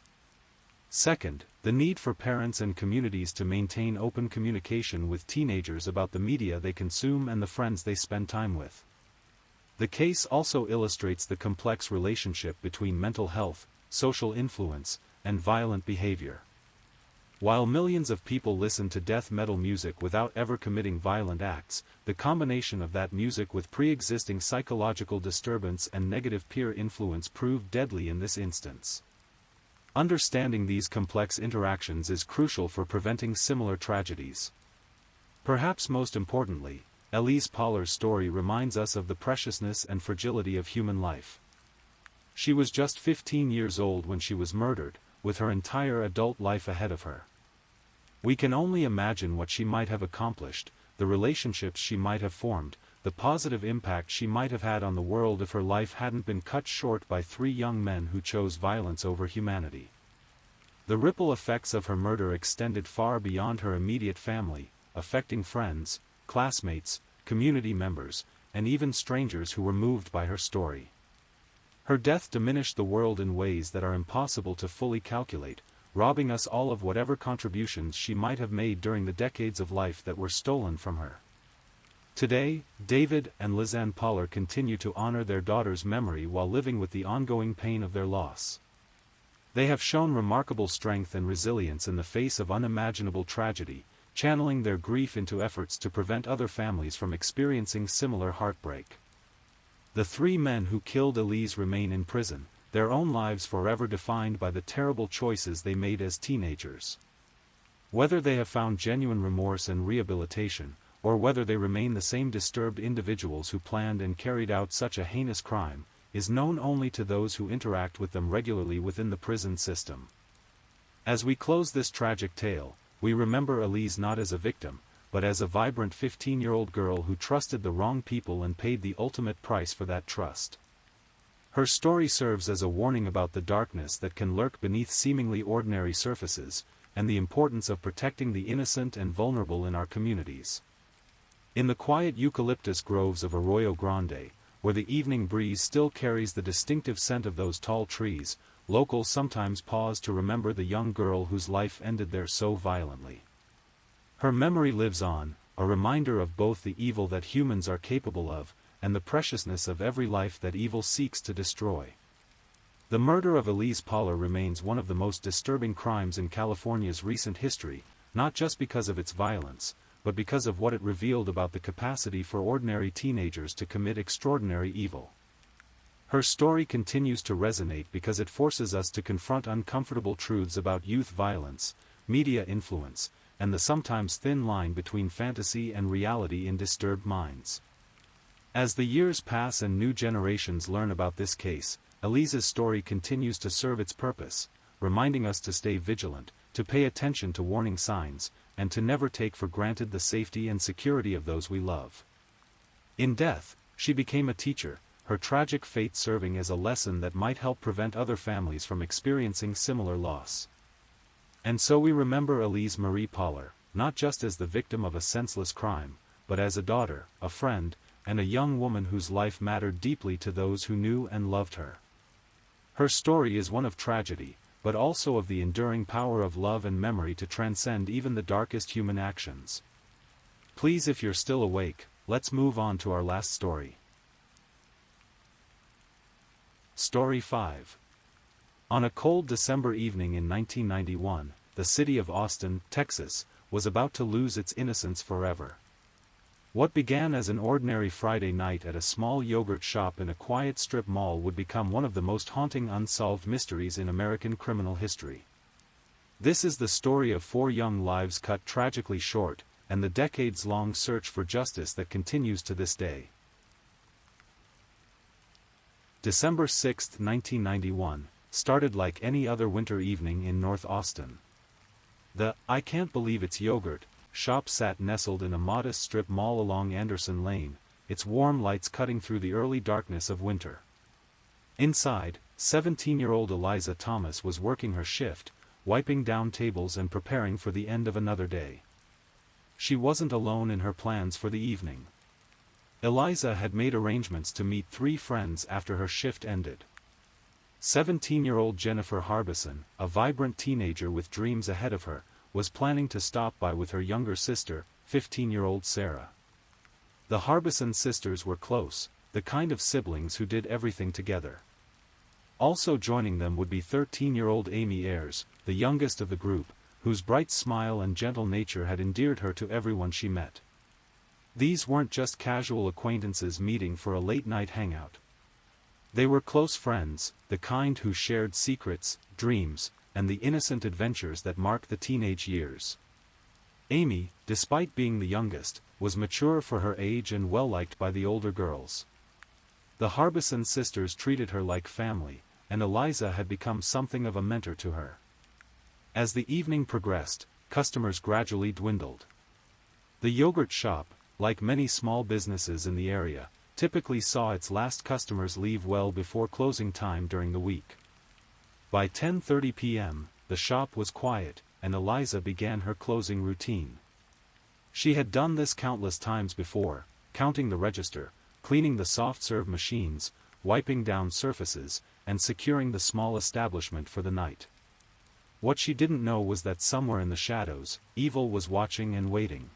Second, the need for parents and communities to maintain open communication with teenagers about the media they consume and the friends they spend time with. The case also illustrates the complex relationship between mental health, social influence, and violent behavior. While millions of people listen to death metal music without ever committing violent acts, the combination of that music with pre-existing psychological disturbance and negative peer influence proved deadly in this instance. Understanding these complex interactions is crucial for preventing similar tragedies. Perhaps most importantly, Elise Poller's story reminds us of the preciousness and fragility of human life. She was just 15 years old when she was murdered, with her entire adult life ahead of her. We can only imagine what she might have accomplished, the relationships she might have formed, the positive impact she might have had on the world if her life hadn't been cut short by 3 young men who chose violence over humanity. The ripple effects of her murder extended far beyond her immediate family, affecting friends, classmates, community members, and even strangers who were moved by her story. Her death diminished the world in ways that are impossible to fully calculate, robbing us all of whatever contributions she might have made during the decades of life that were stolen from her. Today, David and Lizanne Poller continue to honor their daughter's memory while living with the ongoing pain of their loss. They have shown remarkable strength and resilience in the face of unimaginable tragedy, channeling their grief into efforts to prevent other families from experiencing similar heartbreak. The 3 men who killed Elise remain in prison, their own lives forever defined by the terrible choices they made as teenagers. Whether they have found genuine remorse and rehabilitation, or whether they remain the same disturbed individuals who planned and carried out such a heinous crime, is known only to those who interact with them regularly within the prison system. As we close this tragic tale, we remember Elise not as a victim, but as a vibrant 15-year-old girl who trusted the wrong people and paid the ultimate price for that trust. Her story serves as a warning about the darkness that can lurk beneath seemingly ordinary surfaces, and the importance of protecting the innocent and vulnerable in our communities. In the quiet eucalyptus groves of Arroyo Grande, where the evening breeze still carries the distinctive scent of those tall trees, locals sometimes pause to remember the young girl whose life ended there so violently. Her memory lives on, a reminder of both the evil that humans are capable of, and the preciousness of every life that evil seeks to destroy. The murder of Elise Poller remains one of the most disturbing crimes in California's recent history, not just because of its violence, but because of what it revealed about the capacity for ordinary teenagers to commit extraordinary evil. Her story continues to resonate because it forces us to confront uncomfortable truths about youth violence, media influence, and the sometimes thin line between fantasy and reality in disturbed minds. As the years pass and new generations learn about this case, Eliza's story continues to serve its purpose, reminding us to stay vigilant, to pay attention to warning signs, and to never take for granted the safety and security of those we love. In death, she became a teacher, her tragic fate serving as a lesson that might help prevent other families from experiencing similar loss. And so we remember Elise Marie Poller, not just as the victim of a senseless crime, but as a daughter, a friend, and a young woman whose life mattered deeply to those who knew and loved her. Her story is one of tragedy, but also of the enduring power of love and memory to transcend even the darkest human actions. Please, if you're still awake, let's move on to our last story. Story 5. On a cold December evening in 1991, the city of Austin, Texas, was about to lose its innocence forever. What began as an ordinary Friday night at a small yogurt shop in a quiet strip mall would become one of the most haunting unsolved mysteries in American criminal history. This is the story of 4 young lives cut tragically short, and the decades-long search for justice that continues to this day. December 6, 1991, started like any other winter evening in North Austin. The "I can't believe it's yogurt" shop sat nestled in a modest strip mall along Anderson Lane, its warm lights cutting through the early darkness of winter. Inside, 17-year-old Eliza Thomas was working her shift, wiping down tables and preparing for the end of another day. She wasn't alone in her plans for the evening. Eliza had made arrangements to meet 3 friends after her shift ended. 17-year-old Jennifer Harbison, a vibrant teenager with dreams ahead of her, was planning to stop by with her younger sister, 15-year-old Sarah. The Harbison sisters were close, the kind of siblings who did everything together. Also joining them would be 13-year-old Amy Ayers, the youngest of the group, whose bright smile and gentle nature had endeared her to everyone she met. These weren't just casual acquaintances meeting for a late-night hangout. They were close friends, the kind who shared secrets, dreams, and the innocent adventures that mark the teenage years. Amy, despite being the youngest, was mature for her age and well-liked by the older girls. The Harbison sisters treated her like family, and Eliza had become something of a mentor to her. As the evening progressed, customers gradually dwindled. The yogurt shop, like many small businesses in the area, typically saw its last customers leave well before closing time during the week. By 10:30 p.m., the shop was quiet, and Eliza began her closing routine. She had done this countless times before, counting the register, cleaning the soft-serve machines, wiping down surfaces, and securing the small establishment for the night. What she didn't know was that somewhere in the shadows, evil was watching and waiting.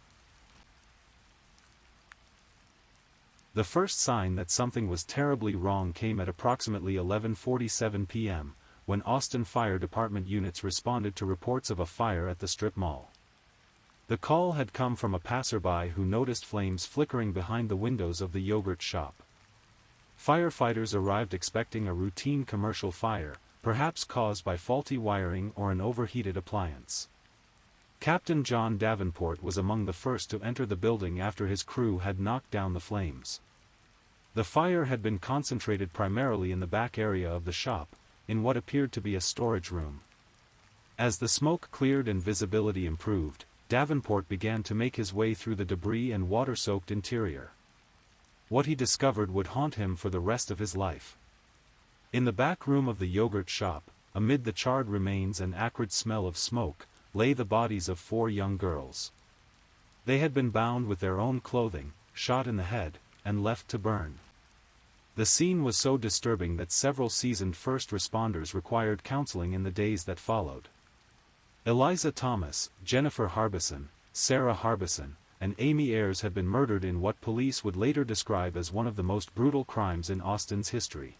The first sign that something was terribly wrong came at approximately 11:47 p.m., when Austin Fire Department units responded to reports of a fire at the strip mall. The call had come from a passerby who noticed flames flickering behind the windows of the yogurt shop. Firefighters arrived expecting a routine commercial fire, perhaps caused by faulty wiring or an overheated appliance. Captain John Davenport was among the first to enter the building after his crew had knocked down the flames. The fire had been concentrated primarily in the back area of the shop, in what appeared to be a storage room. As the smoke cleared and visibility improved, Davenport began to make his way through the debris and water-soaked interior. What he discovered would haunt him for the rest of his life. In the back room of the yogurt shop, amid the charred remains and acrid smell of smoke, lay the bodies of 4 young girls. They had been bound with their own clothing, shot in the head, and left to burn. The scene was so disturbing that several seasoned first responders required counseling in the days that followed. Eliza Thomas, Jennifer Harbison, Sarah Harbison, and Amy Ayers had been murdered in what police would later describe as one of the most brutal crimes in Austin's history.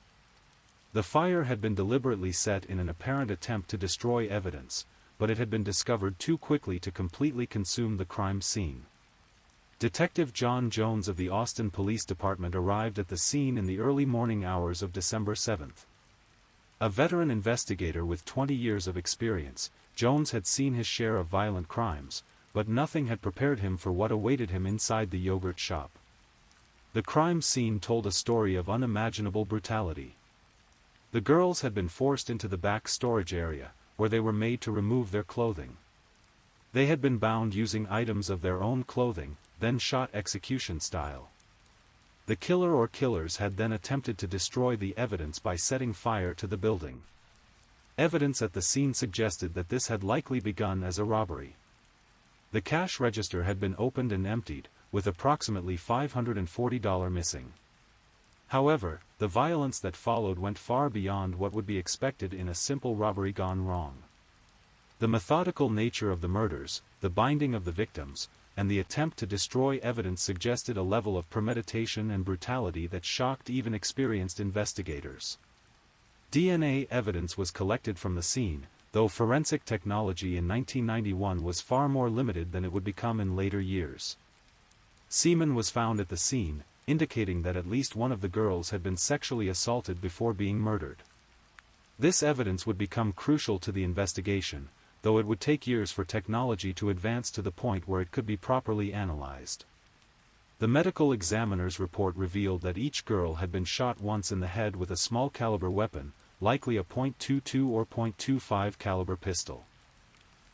The fire had been deliberately set in an apparent attempt to destroy evidence, but it had been discovered too quickly to completely consume the crime scene. Detective John Jones of the Austin Police Department arrived at the scene in the early morning hours of December 7th. A veteran investigator with 20 years of experience, Jones had seen his share of violent crimes, but nothing had prepared him for what awaited him inside the yogurt shop. The crime scene told a story of unimaginable brutality. The girls had been forced into the back storage area, where they were made to remove their clothing. They had been bound using items of their own clothing, then shot execution style. The killer or killers had then attempted to destroy the evidence by setting fire to the building. Evidence at the scene suggested that this had likely begun as a robbery. The cash register had been opened and emptied, with approximately $540 missing. However, the violence that followed went far beyond what would be expected in a simple robbery gone wrong. The methodical nature of the murders, the binding of the victims, and the attempt to destroy evidence suggested a level of premeditation and brutality that shocked even experienced investigators. DNA evidence was collected from the scene, though forensic technology in 1991 was far more limited than it would become in later years. Semen was found at the scene, indicating that at least one of the girls had been sexually assaulted before being murdered. This evidence would become crucial to the investigation, though it would take years for technology to advance to the point where it could be properly analyzed. The medical examiner's report revealed that each girl had been shot once in the head with a small caliber weapon, likely a .22 or .25 caliber pistol.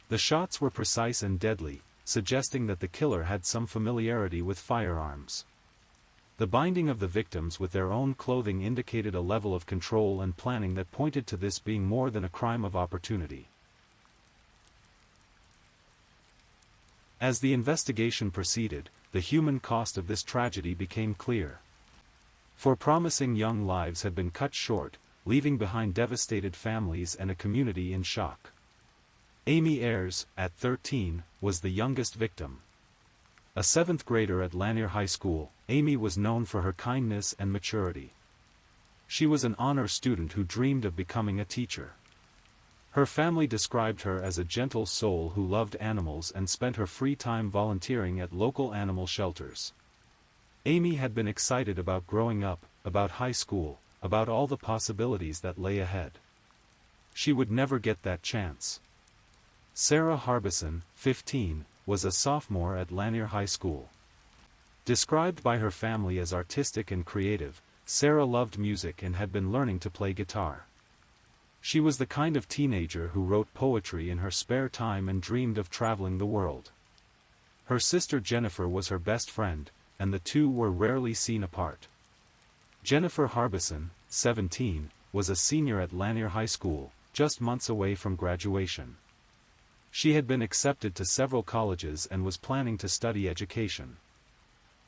The shots were precise and deadly, suggesting that the killer had some familiarity with firearms. The binding of the victims with their own clothing indicated a level of control and planning that pointed to this being more than a crime of opportunity. As the investigation proceeded, the human cost of this tragedy became clear. Four promising young lives had been cut short, leaving behind devastated families and a community in shock. Amy Ayres, at 13, was the youngest victim. A seventh grader at Lanier High School, Amy was known for her kindness and maturity. She was an honor student who dreamed of becoming a teacher. Her family described her as a gentle soul who loved animals and spent her free time volunteering at local animal shelters. Amy had been excited about growing up, about high school, about all the possibilities that lay ahead. She would never get that chance. Sarah Harbison, 15, was a sophomore at Lanier High School. Described by her family as artistic and creative, Sarah loved music and had been learning to play guitar. She was the kind of teenager who wrote poetry in her spare time and dreamed of traveling the world. Her sister Jennifer was her best friend, and the two were rarely seen apart. Jennifer Harbison, 17, was a senior at Lanier High School, just months away from graduation. She had been accepted to several colleges and was planning to study education.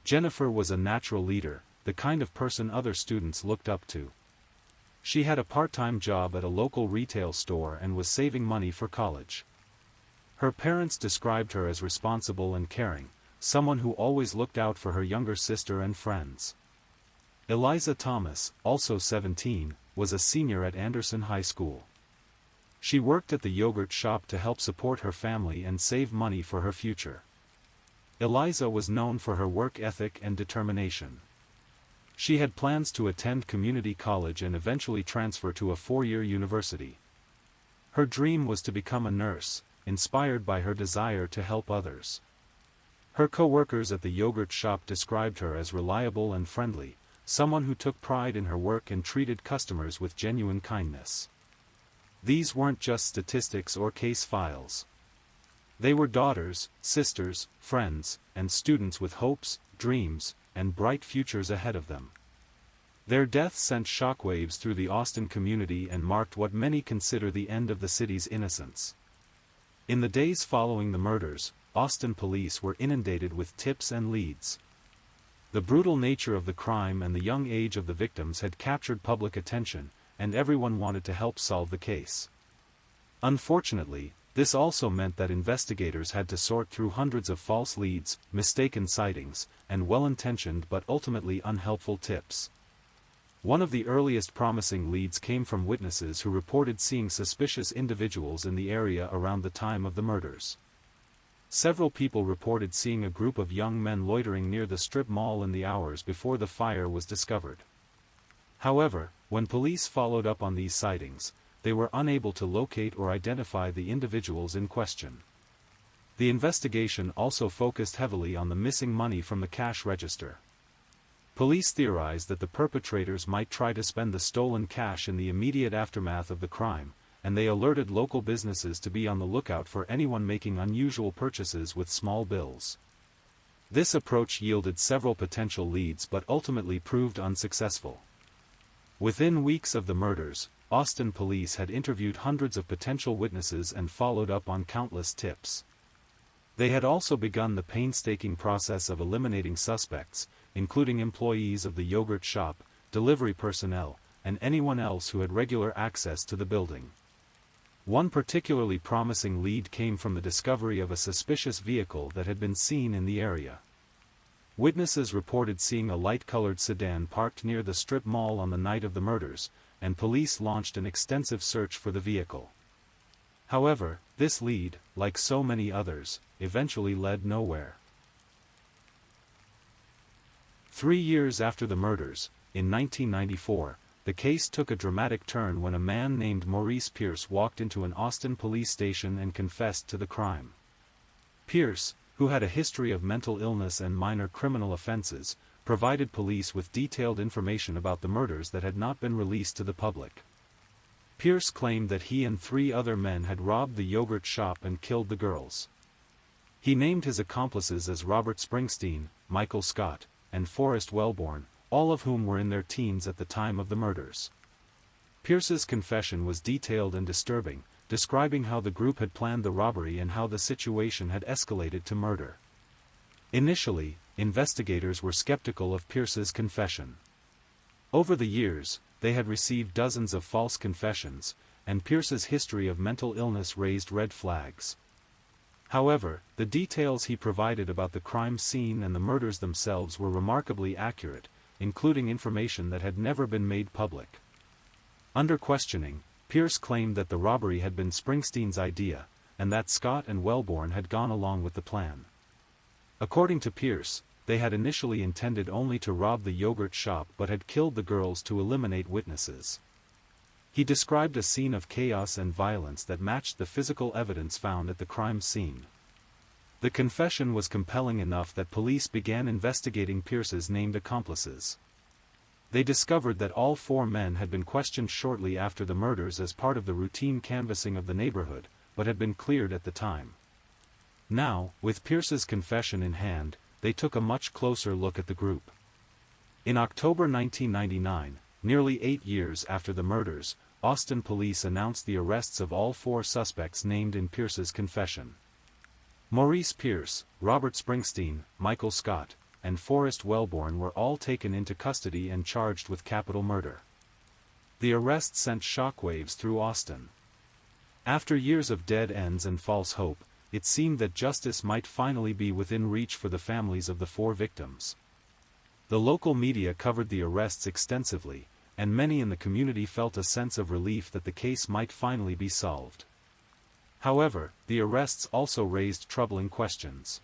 Jennifer was a natural leader, the kind of person other students looked up to. She had a part-time job at a local retail store and was saving money for college. Her parents described her as responsible and caring, someone who always looked out for her younger sister and friends. Eliza Thomas, also 17, was a senior at Anderson High School. She worked at the yogurt shop to help support her family and save money for her future. Eliza was known for her work ethic and determination. She had plans to attend community college and eventually transfer to a four-year university. Her dream was to become a nurse, inspired by her desire to help others. Her co-workers at the yogurt shop described her as reliable and friendly, someone who took pride in her work and treated customers with genuine kindness. These weren't just statistics or case files. They were daughters, sisters, friends, and students with hopes, dreams, and bright futures ahead of them. Their deaths sent shockwaves through the Austin community and marked what many consider the end of the city's innocence. In the days following the murders, Austin police were inundated with tips and leads. The brutal nature of the crime and the young age of the victims had captured public attention, and everyone wanted to help solve the case. Unfortunately, this also meant that investigators had to sort through hundreds of false leads, mistaken sightings, and well-intentioned but ultimately unhelpful tips. One of the earliest promising leads came from witnesses who reported seeing suspicious individuals in the area around the time of the murders. Several people reported seeing a group of young men loitering near the strip mall in the hours before the fire was discovered. However, When police followed up on these sightings, they were unable to locate or identify the individuals in question. The investigation also focused heavily on the missing money from the cash register. Police theorized that the perpetrators might try to spend the stolen cash in the immediate aftermath of the crime, and they alerted local businesses to be on the lookout for anyone making unusual purchases with small bills. This approach yielded several potential leads but ultimately proved unsuccessful. Within weeks of the murders, Austin police had interviewed hundreds of potential witnesses and followed up on countless tips. They had also begun the painstaking process of eliminating suspects, including employees of the yogurt shop, delivery personnel, and anyone else who had regular access to the building. One particularly promising lead came from the discovery of a suspicious vehicle that had been seen in the area. Witnesses reported seeing a light-colored sedan parked near the strip mall on the night of the murders, and police launched an extensive search for the vehicle. However, this lead, like so many others, eventually led nowhere. 3 years after the murders, in 1994, the case took a dramatic turn when a man named Maurice Pierce walked into an Austin police station and confessed to the crime. Pierce, who had a history of mental illness and minor criminal offenses, provided police with detailed information about the murders that had not been released to the public. Pierce claimed that he and 3 other men had robbed the yogurt shop and killed the girls. He named his accomplices as Robert Springsteen, Michael Scott, and Forrest Wellborn, all of whom were in their teens at the time of the murders. Pierce's confession was detailed and disturbing, describing how the group had planned the robbery and how the situation had escalated to murder. Initially, investigators were skeptical of Pierce's confession. Over the years, they had received dozens of false confessions, and Pierce's history of mental illness raised red flags. However, the details he provided about the crime scene and the murders themselves were remarkably accurate, including information that had never been made public. Under questioning, Pierce claimed that the robbery had been Springsteen's idea, and that Scott and Wellborn had gone along with the plan. According to Pierce, they had initially intended only to rob the yogurt shop but had killed the girls to eliminate witnesses. He described a scene of chaos and violence that matched the physical evidence found at the crime scene. The confession was compelling enough that police began investigating Pierce's named accomplices. They discovered that all 4 men had been questioned shortly after the murders as part of the routine canvassing of the neighborhood, but had been cleared at the time. Now, with Pierce's confession in hand, they took a much closer look at the group. In October 1999, nearly 8 years after the murders, Austin police announced the arrests of all 4 suspects named in Pierce's confession. Maurice Pierce, Robert Springsteen, Michael Scott, and Forrest Wellborn were all taken into custody and charged with capital murder. The arrest sent shockwaves through Austin. After years of dead ends and false hope, it seemed that justice might finally be within reach for the families of the 4 victims. The local media covered the arrests extensively, and many in the community felt a sense of relief that the case might finally be solved. However, the arrests also raised troubling questions.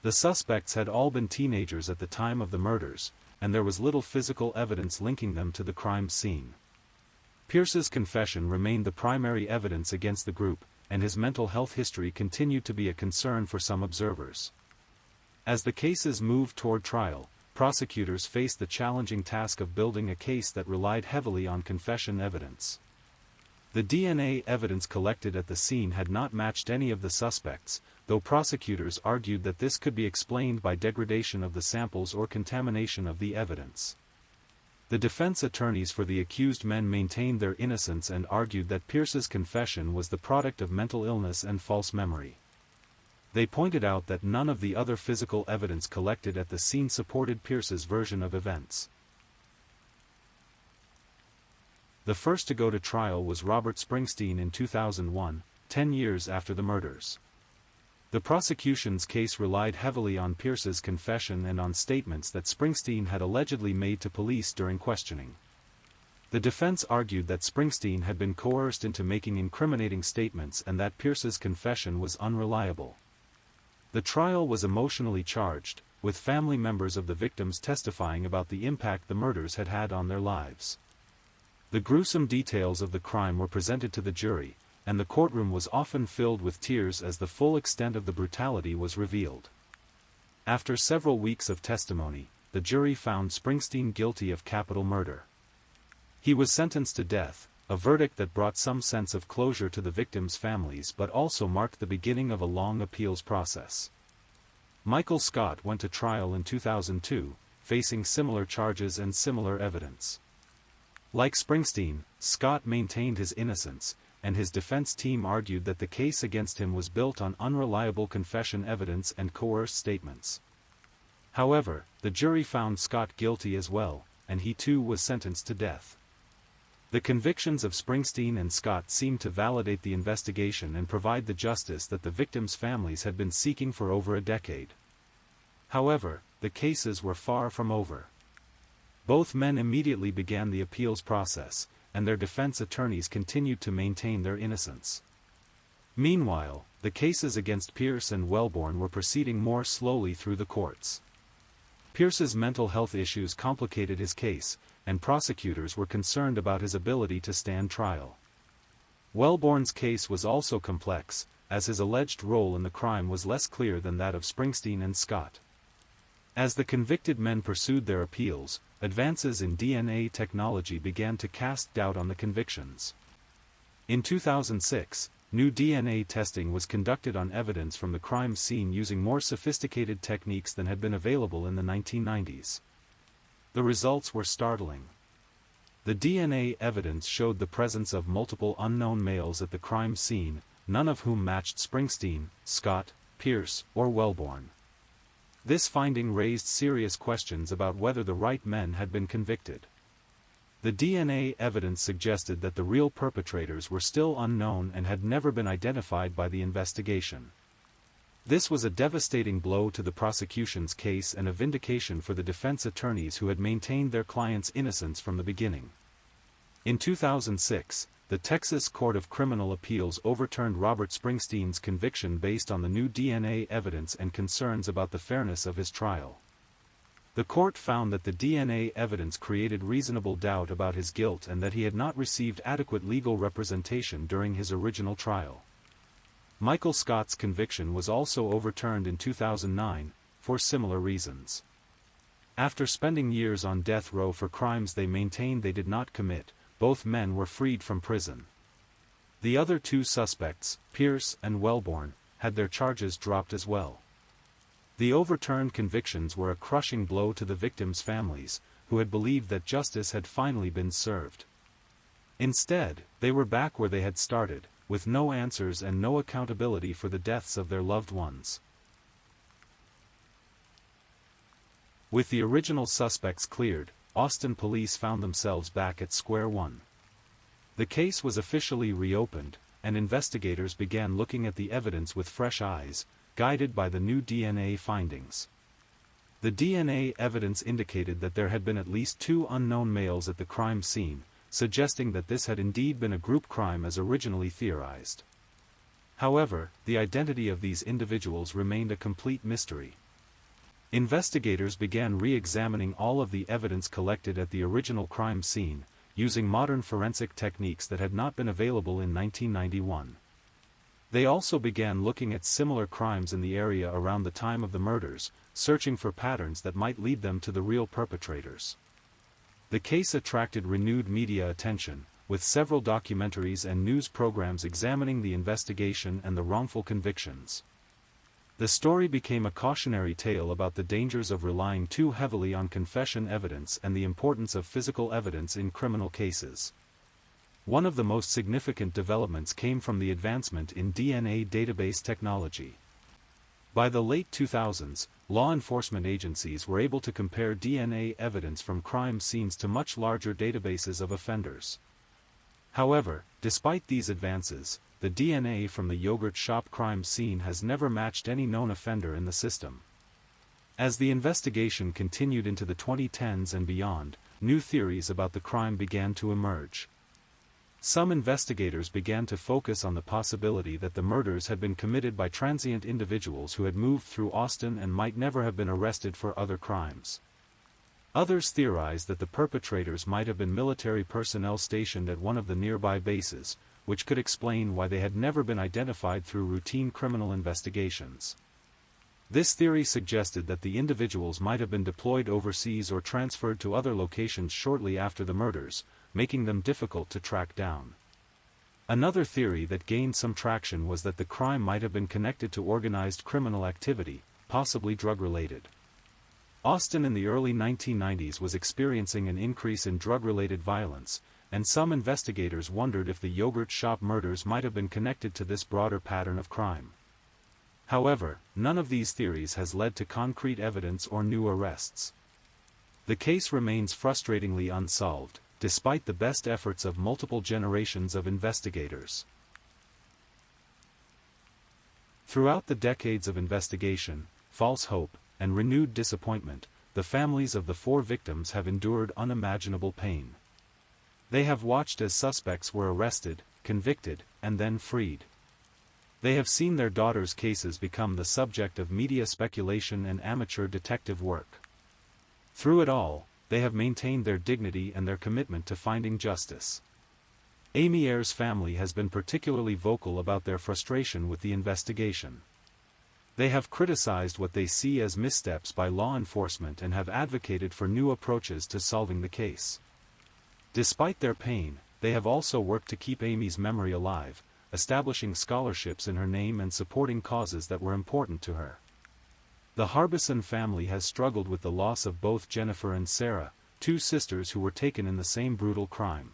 The suspects had all been teenagers at the time of the murders, and there was little physical evidence linking them to the crime scene. Pierce's confession remained the primary evidence against the group, and his mental health history continued to be a concern for some observers. As the cases moved toward trial, prosecutors faced the challenging task of building a case that relied heavily on confession evidence. The DNA evidence collected at the scene had not matched any of the suspects, though prosecutors argued that this could be explained by degradation of the samples or contamination of the evidence. The defense attorneys for the accused men maintained their innocence and argued that Pierce's confession was the product of mental illness and false memory. They pointed out that none of the other physical evidence collected at the scene supported Pierce's version of events. The first to go to trial was Robert Springsteen in 2001, 10 years after the murders. The prosecution's case relied heavily on Pierce's confession and on statements that Springsteen had allegedly made to police during questioning. The defense argued that Springsteen had been coerced into making incriminating statements and that Pierce's confession was unreliable. The trial was emotionally charged, with family members of the victims testifying about the impact the murders had had on their lives. The gruesome details of the crime were presented to the jury, and the courtroom was often filled with tears as the full extent of the brutality was revealed. After several weeks of testimony, the jury found Springsteen guilty of capital murder. He was sentenced to death, a verdict that brought some sense of closure to the victims' families but also marked the beginning of a long appeals process. Michael Scott went to trial in 2002, facing similar charges and similar evidence. Like Springsteen, Scott maintained his innocence, and his defense team argued that the case against him was built on unreliable confession evidence and coerced statements. However, the jury found Scott guilty as well, and he too was sentenced to death. The convictions of Springsteen and Scott seemed to validate the investigation and provide the justice that the victims' families had been seeking for over a decade. However, the cases were far from over. Both men immediately began the appeals process, and their defense attorneys continued to maintain their innocence. Meanwhile, the cases against Pierce and Wellborn were proceeding more slowly through the courts. Pierce's mental health issues complicated his case, and prosecutors were concerned about his ability to stand trial. Wellborn's case was also complex, as his alleged role in the crime was less clear than that of Springsteen and Scott. As the convicted men pursued their appeals, advances in DNA technology began to cast doubt on the convictions. In 2006, new DNA testing was conducted on evidence from the crime scene using more sophisticated techniques than had been available in the 1990s. The results were startling. The DNA evidence showed the presence of multiple unknown males at the crime scene, none of whom matched Springsteen, Scott, Pierce, or Wellborn. This finding raised serious questions about whether the right men had been convicted. The DNA evidence suggested that the real perpetrators were still unknown and had never been identified by the investigation. This was a devastating blow to the prosecution's case and a vindication for the defense attorneys who had maintained their client's innocence from the beginning. In 2006, the Texas Court of Criminal Appeals overturned Robert Springsteen's conviction based on the new DNA evidence and concerns about the fairness of his trial. The court found that the DNA evidence created reasonable doubt about his guilt and that he had not received adequate legal representation during his original trial. Michael Scott's conviction was also overturned in 2009, for similar reasons. After spending years on death row for crimes they maintained they did not commit, both men were freed from prison. The other two suspects, Pierce and Wellborn, had their charges dropped as well. The overturned convictions were a crushing blow to the victims' families, who had believed that justice had finally been served. Instead, they were back where they had started, with no answers and no accountability for the deaths of their loved ones. With the original suspects cleared, Austin police found themselves back at square one. The case was officially reopened, and investigators began looking at the evidence with fresh eyes, guided by the new DNA findings. The DNA evidence indicated that there had been at least 2 unknown males at the crime scene, suggesting that this had indeed been a group crime as originally theorized. However, the identity of these individuals remained a complete mystery. Investigators began re-examining all of the evidence collected at the original crime scene, using modern forensic techniques that had not been available in 1991. They also began looking at similar crimes in the area around the time of the murders, searching for patterns that might lead them to the real perpetrators. The case attracted renewed media attention, with several documentaries and news programs examining the investigation and the wrongful convictions. The story became a cautionary tale about the dangers of relying too heavily on confession evidence and the importance of physical evidence in criminal cases. One of the most significant developments came from the advancement in DNA database technology. By the late 2000s, law enforcement agencies were able to compare DNA evidence from crime scenes to much larger databases of offenders. However, despite these advances, the DNA from the yogurt shop crime scene has never matched any known offender in the system. As the investigation continued into the 2010s and beyond, new theories about the crime began to emerge. Some investigators began to focus on the possibility that the murders had been committed by transient individuals who had moved through Austin and might never have been arrested for other crimes. Others theorize that the perpetrators might have been military personnel stationed at one of the nearby bases, which could explain why they had never been identified through routine criminal investigations. This theory suggested that the individuals might have been deployed overseas or transferred to other locations shortly after the murders, making them difficult to track down. Another theory that gained some traction was that the crime might have been connected to organized criminal activity, possibly drug-related. Austin in the early 1990s was experiencing an increase in drug-related violence, and some investigators wondered if the yogurt shop murders might have been connected to this broader pattern of crime. However, none of these theories has led to concrete evidence or new arrests. The case remains frustratingly unsolved, despite the best efforts of multiple generations of investigators. Throughout the decades of investigation, false hope, and renewed disappointment, the families of the 4 victims have endured unimaginable pain. They have watched as suspects were arrested, convicted, and then freed. They have seen their daughters' cases become the subject of media speculation and amateur detective work. Through it all, they have maintained their dignity and their commitment to finding justice. Amy Ayer's family has been particularly vocal about their frustration with the investigation. They have criticized what they see as missteps by law enforcement and have advocated for new approaches to solving the case. Despite their pain, they have also worked to keep Amy's memory alive, establishing scholarships in her name and supporting causes that were important to her. The Harbison family has struggled with the loss of both Jennifer and Sarah, 2 sisters who were taken in the same brutal crime.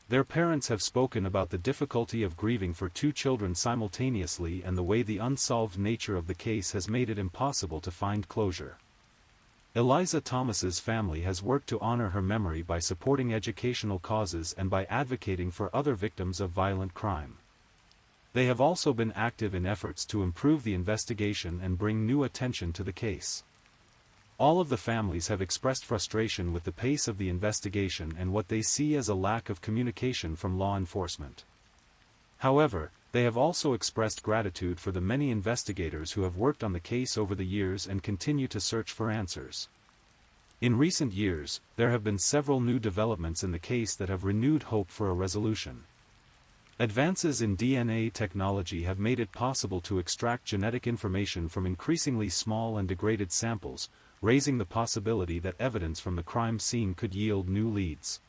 Their parents have spoken about the difficulty of grieving for 2 children simultaneously and the way the unsolved nature of the case has made it impossible to find closure. Eliza Thomas's family has worked to honor her memory by supporting educational causes and by advocating for other victims of violent crime. They have also been active in efforts to improve the investigation and bring new attention to the case. All of the families have expressed frustration with the pace of the investigation and what they see as a lack of communication from law enforcement. However, they have also expressed gratitude for the many investigators who have worked on the case over the years and continue to search for answers. In recent years, there have been several new developments in the case that have renewed hope for a resolution. Advances in DNA technology have made it possible to extract genetic information from increasingly small and degraded samples, raising the possibility that evidence from the crime scene could yield new leads.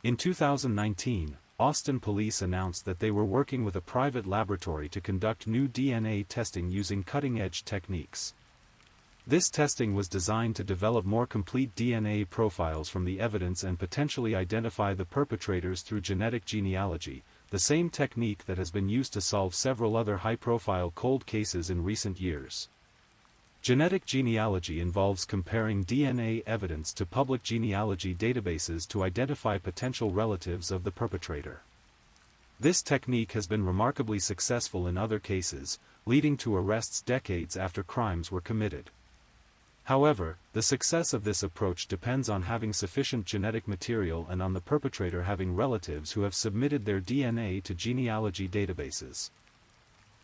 In 2019, Austin police announced that they were working with a private laboratory to conduct new DNA testing using cutting-edge techniques. This testing was designed to develop more complete DNA profiles from the evidence and potentially identify the perpetrators through genetic genealogy, the same technique that has been used to solve several other high-profile cold cases in recent years. Genetic genealogy involves comparing DNA evidence to public genealogy databases to identify potential relatives of the perpetrator. This technique has been remarkably successful in other cases, leading to arrests decades after crimes were committed. However, the success of this approach depends on having sufficient genetic material and on the perpetrator having relatives who have submitted their DNA to genealogy databases.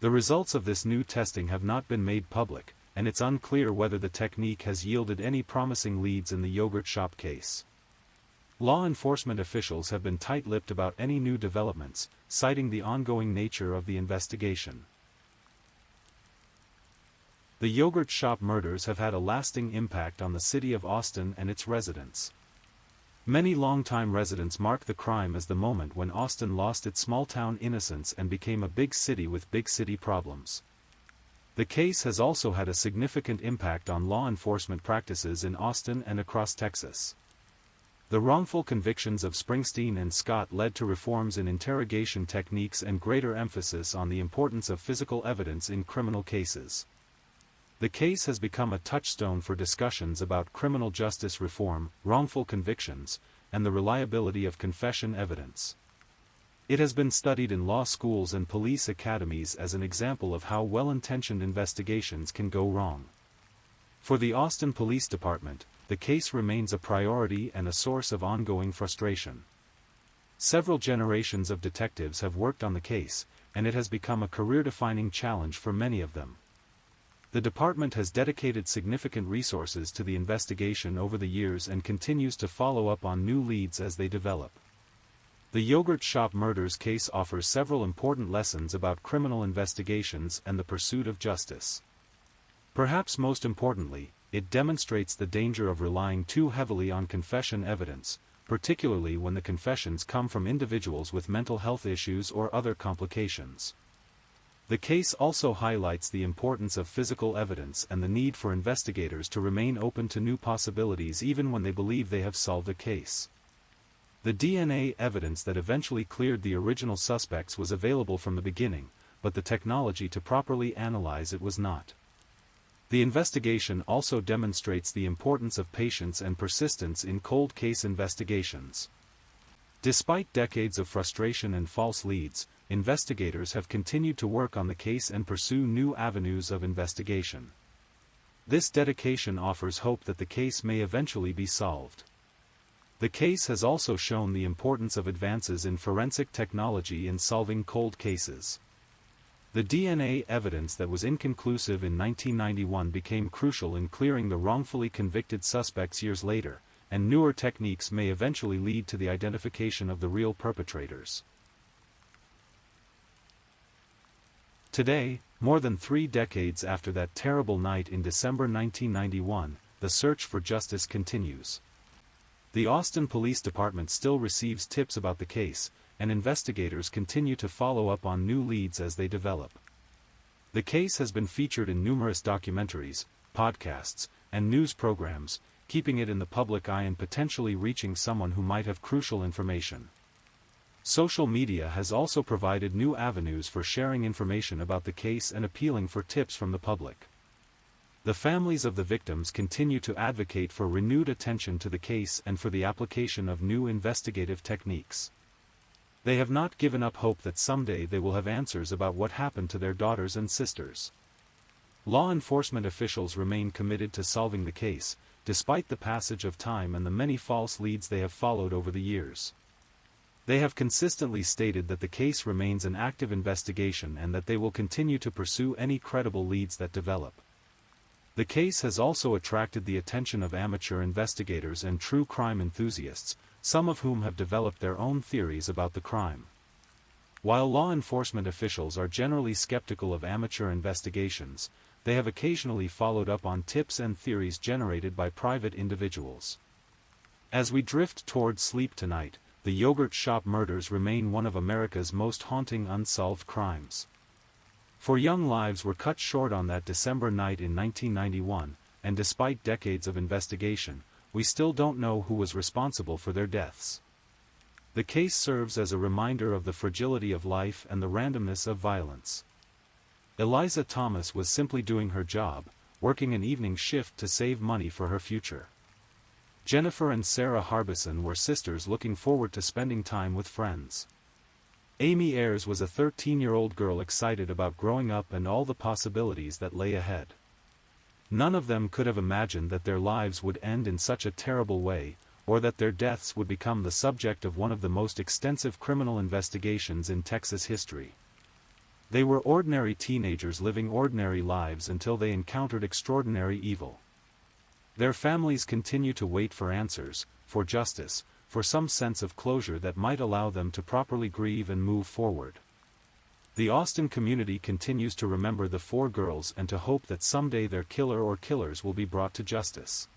The results of this new testing have not been made public, and it's unclear whether the technique has yielded any promising leads in the yogurt shop case. Law enforcement officials have been tight-lipped about any new developments, citing the ongoing nature of the investigation. The yogurt shop murders have had a lasting impact on the city of Austin and its residents. Many longtime residents mark the crime as the moment when Austin lost its small-town innocence and became a big city with big city problems. The case has also had a significant impact on law enforcement practices in Austin and across Texas. The wrongful convictions of Springsteen and Scott led to reforms in interrogation techniques and greater emphasis on the importance of physical evidence in criminal cases. The case has become a touchstone for discussions about criminal justice reform, wrongful convictions, and the reliability of confession evidence. It has been studied in law schools and police academies as an example of how well-intentioned investigations can go wrong. For the Austin Police Department, the case remains a priority and a source of ongoing frustration. Several generations of detectives have worked on the case, and it has become a career-defining challenge for many of them. The department has dedicated significant resources to the investigation over the years and continues to follow up on new leads as they develop. The yogurt shop murders case offers several important lessons about criminal investigations and the pursuit of justice. Perhaps most importantly, it demonstrates the danger of relying too heavily on confession evidence, particularly when the confessions come from individuals with mental health issues or other complications. The case also highlights the importance of physical evidence and the need for investigators to remain open to new possibilities even when they believe they have solved a case. The DNA evidence that eventually cleared the original suspects was available from the beginning, but the technology to properly analyze it was not. The investigation also demonstrates the importance of patience and persistence in cold case investigations. Despite decades of frustration and false leads, investigators have continued to work on the case and pursue new avenues of investigation. This dedication offers hope that the case may eventually be solved. The case has also shown the importance of advances in forensic technology in solving cold cases. The DNA evidence that was inconclusive in 1991 became crucial in clearing the wrongfully convicted suspects years later, and newer techniques may eventually lead to the identification of the real perpetrators. Today, more than 3 decades after that terrible night in December 1991, the search for justice continues. The Austin Police Department still receives tips about the case, and investigators continue to follow up on new leads as they develop. The case has been featured in numerous documentaries, podcasts, and news programs, keeping it in the public eye and potentially reaching someone who might have crucial information. Social media has also provided new avenues for sharing information about the case and appealing for tips from the public. The families of the victims continue to advocate for renewed attention to the case and for the application of new investigative techniques. They have not given up hope that someday they will have answers about what happened to their daughters and sisters. Law enforcement officials remain committed to solving the case, despite the passage of time and the many false leads they have followed over the years. They have consistently stated that the case remains an active investigation and that they will continue to pursue any credible leads that develop. The case has also attracted the attention of amateur investigators and true crime enthusiasts, some of whom have developed their own theories about the crime. While law enforcement officials are generally skeptical of amateur investigations, they have occasionally followed up on tips and theories generated by private individuals. As we drift towards sleep tonight, the yogurt shop murders remain one of America's most haunting unsolved crimes. For young lives were cut short on that December night in 1991, and despite decades of investigation, we still don't know who was responsible for their deaths. The case serves as a reminder of the fragility of life and the randomness of violence. Eliza Thomas was simply doing her job, working an evening shift to save money for her future. Jennifer and Sarah Harbison were sisters looking forward to spending time with friends. Amy Ayers was a 13-year-old girl excited about growing up and all the possibilities that lay ahead. None of them could have imagined that their lives would end in such a terrible way, or that their deaths would become the subject of one of the most extensive criminal investigations in Texas history. They were ordinary teenagers living ordinary lives until they encountered extraordinary evil. Their families continue to wait for answers, for justice, for some sense of closure that might allow them to properly grieve and move forward. The Austin community continues to remember the 4 girls and to hope that someday their killer or killers will be brought to justice.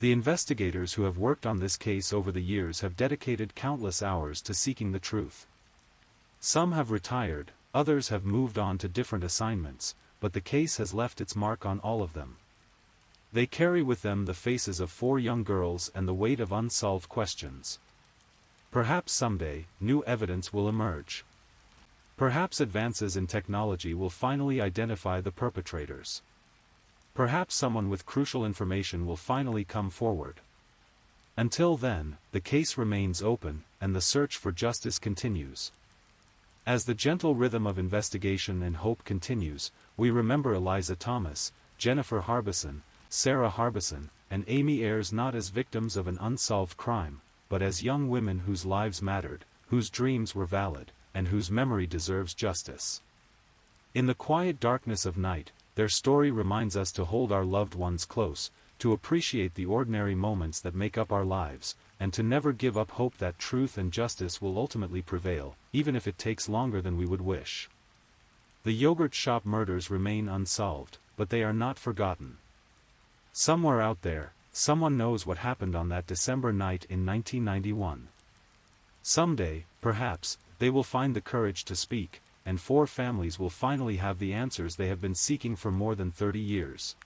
The investigators who have worked on this case over the years have dedicated countless hours to seeking the truth. Some have retired, others have moved on to different assignments, but the case has left its mark on all of them. They carry with them the faces of 4 young girls and the weight of unsolved questions. Perhaps someday, new evidence will emerge. Perhaps advances in technology will finally identify the perpetrators. Perhaps someone with crucial information will finally come forward. Until then, the case remains open, and the search for justice continues. As the gentle rhythm of investigation and hope continues, we remember Eliza Thomas, Jennifer Harbison, Sarah Harbison, and Amy Ayers not as victims of an unsolved crime, but as young women whose lives mattered, whose dreams were valid, and whose memory deserves justice. In the quiet darkness of night, their story reminds us to hold our loved ones close, to appreciate the ordinary moments that make up our lives, and to never give up hope that truth and justice will ultimately prevail, even if it takes longer than we would wish. The yogurt shop murders remain unsolved, but they are not forgotten. Somewhere out there, someone knows what happened on that December night in 1991. Someday, perhaps, they will find the courage to speak, and 4 families will finally have the answers they have been seeking for more than 30 years.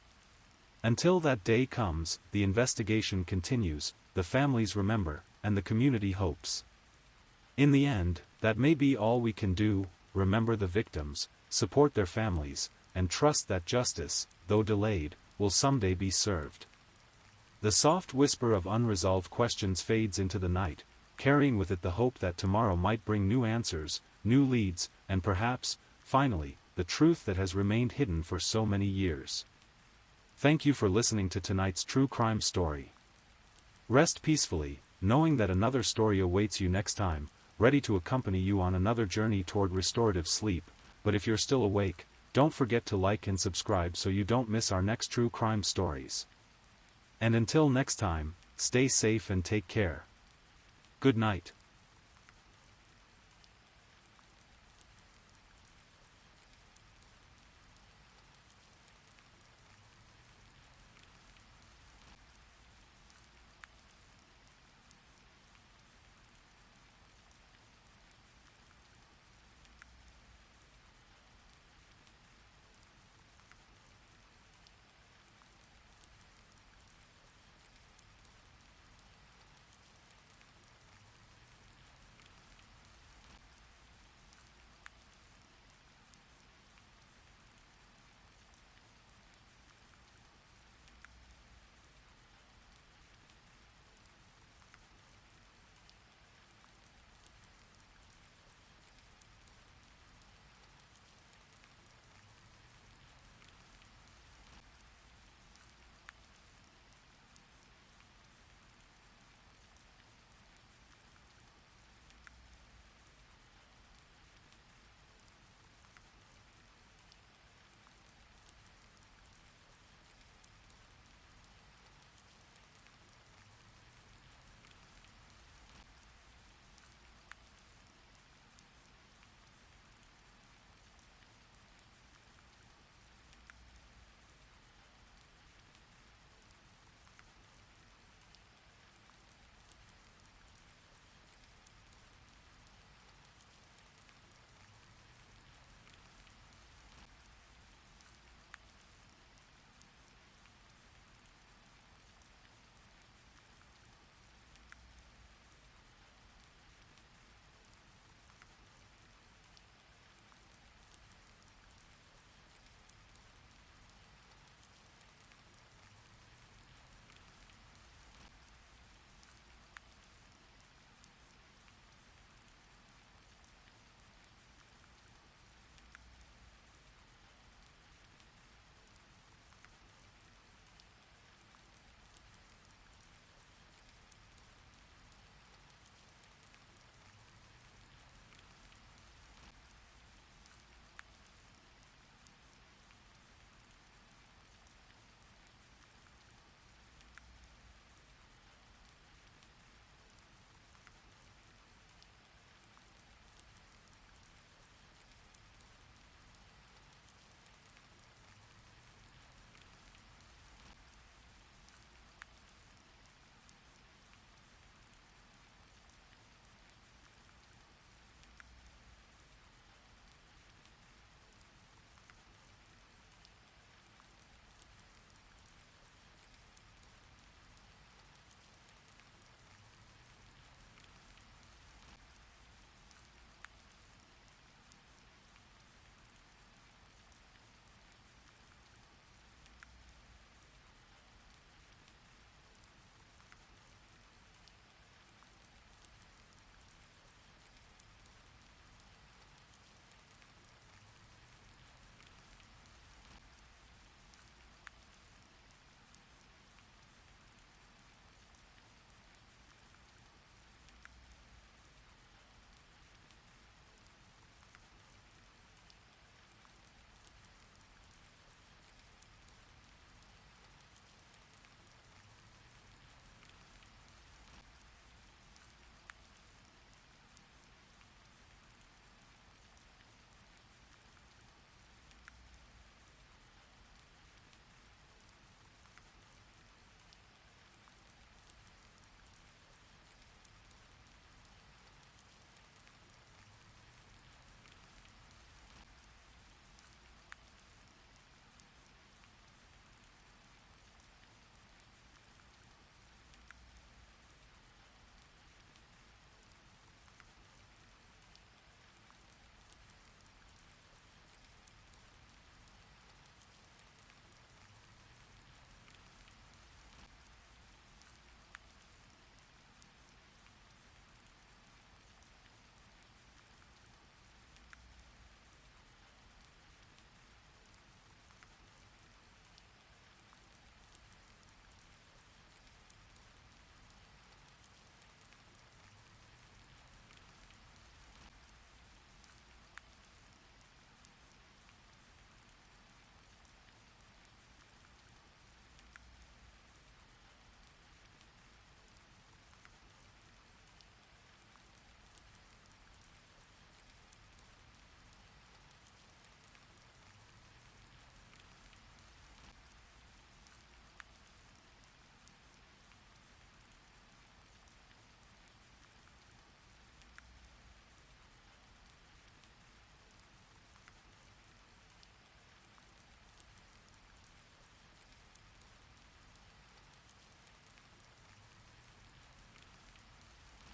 Until that day comes, the investigation continues, the families remember, and the community hopes. In the end, that may be all we can do: remember the victims, support their families, and trust that justice, though delayed, will someday be served. The soft whisper of unresolved questions fades into the night, carrying with it the hope that tomorrow might bring new answers, new leads, and perhaps, finally, the truth that has remained hidden for so many years. Thank you for listening to tonight's true crime story. Rest peacefully, knowing that another story awaits you next time, ready to accompany you on another journey toward restorative sleep. But if you're still awake, don't forget to like and subscribe so you don't miss our next true crime stories. And until next time, stay safe and take care. Good night.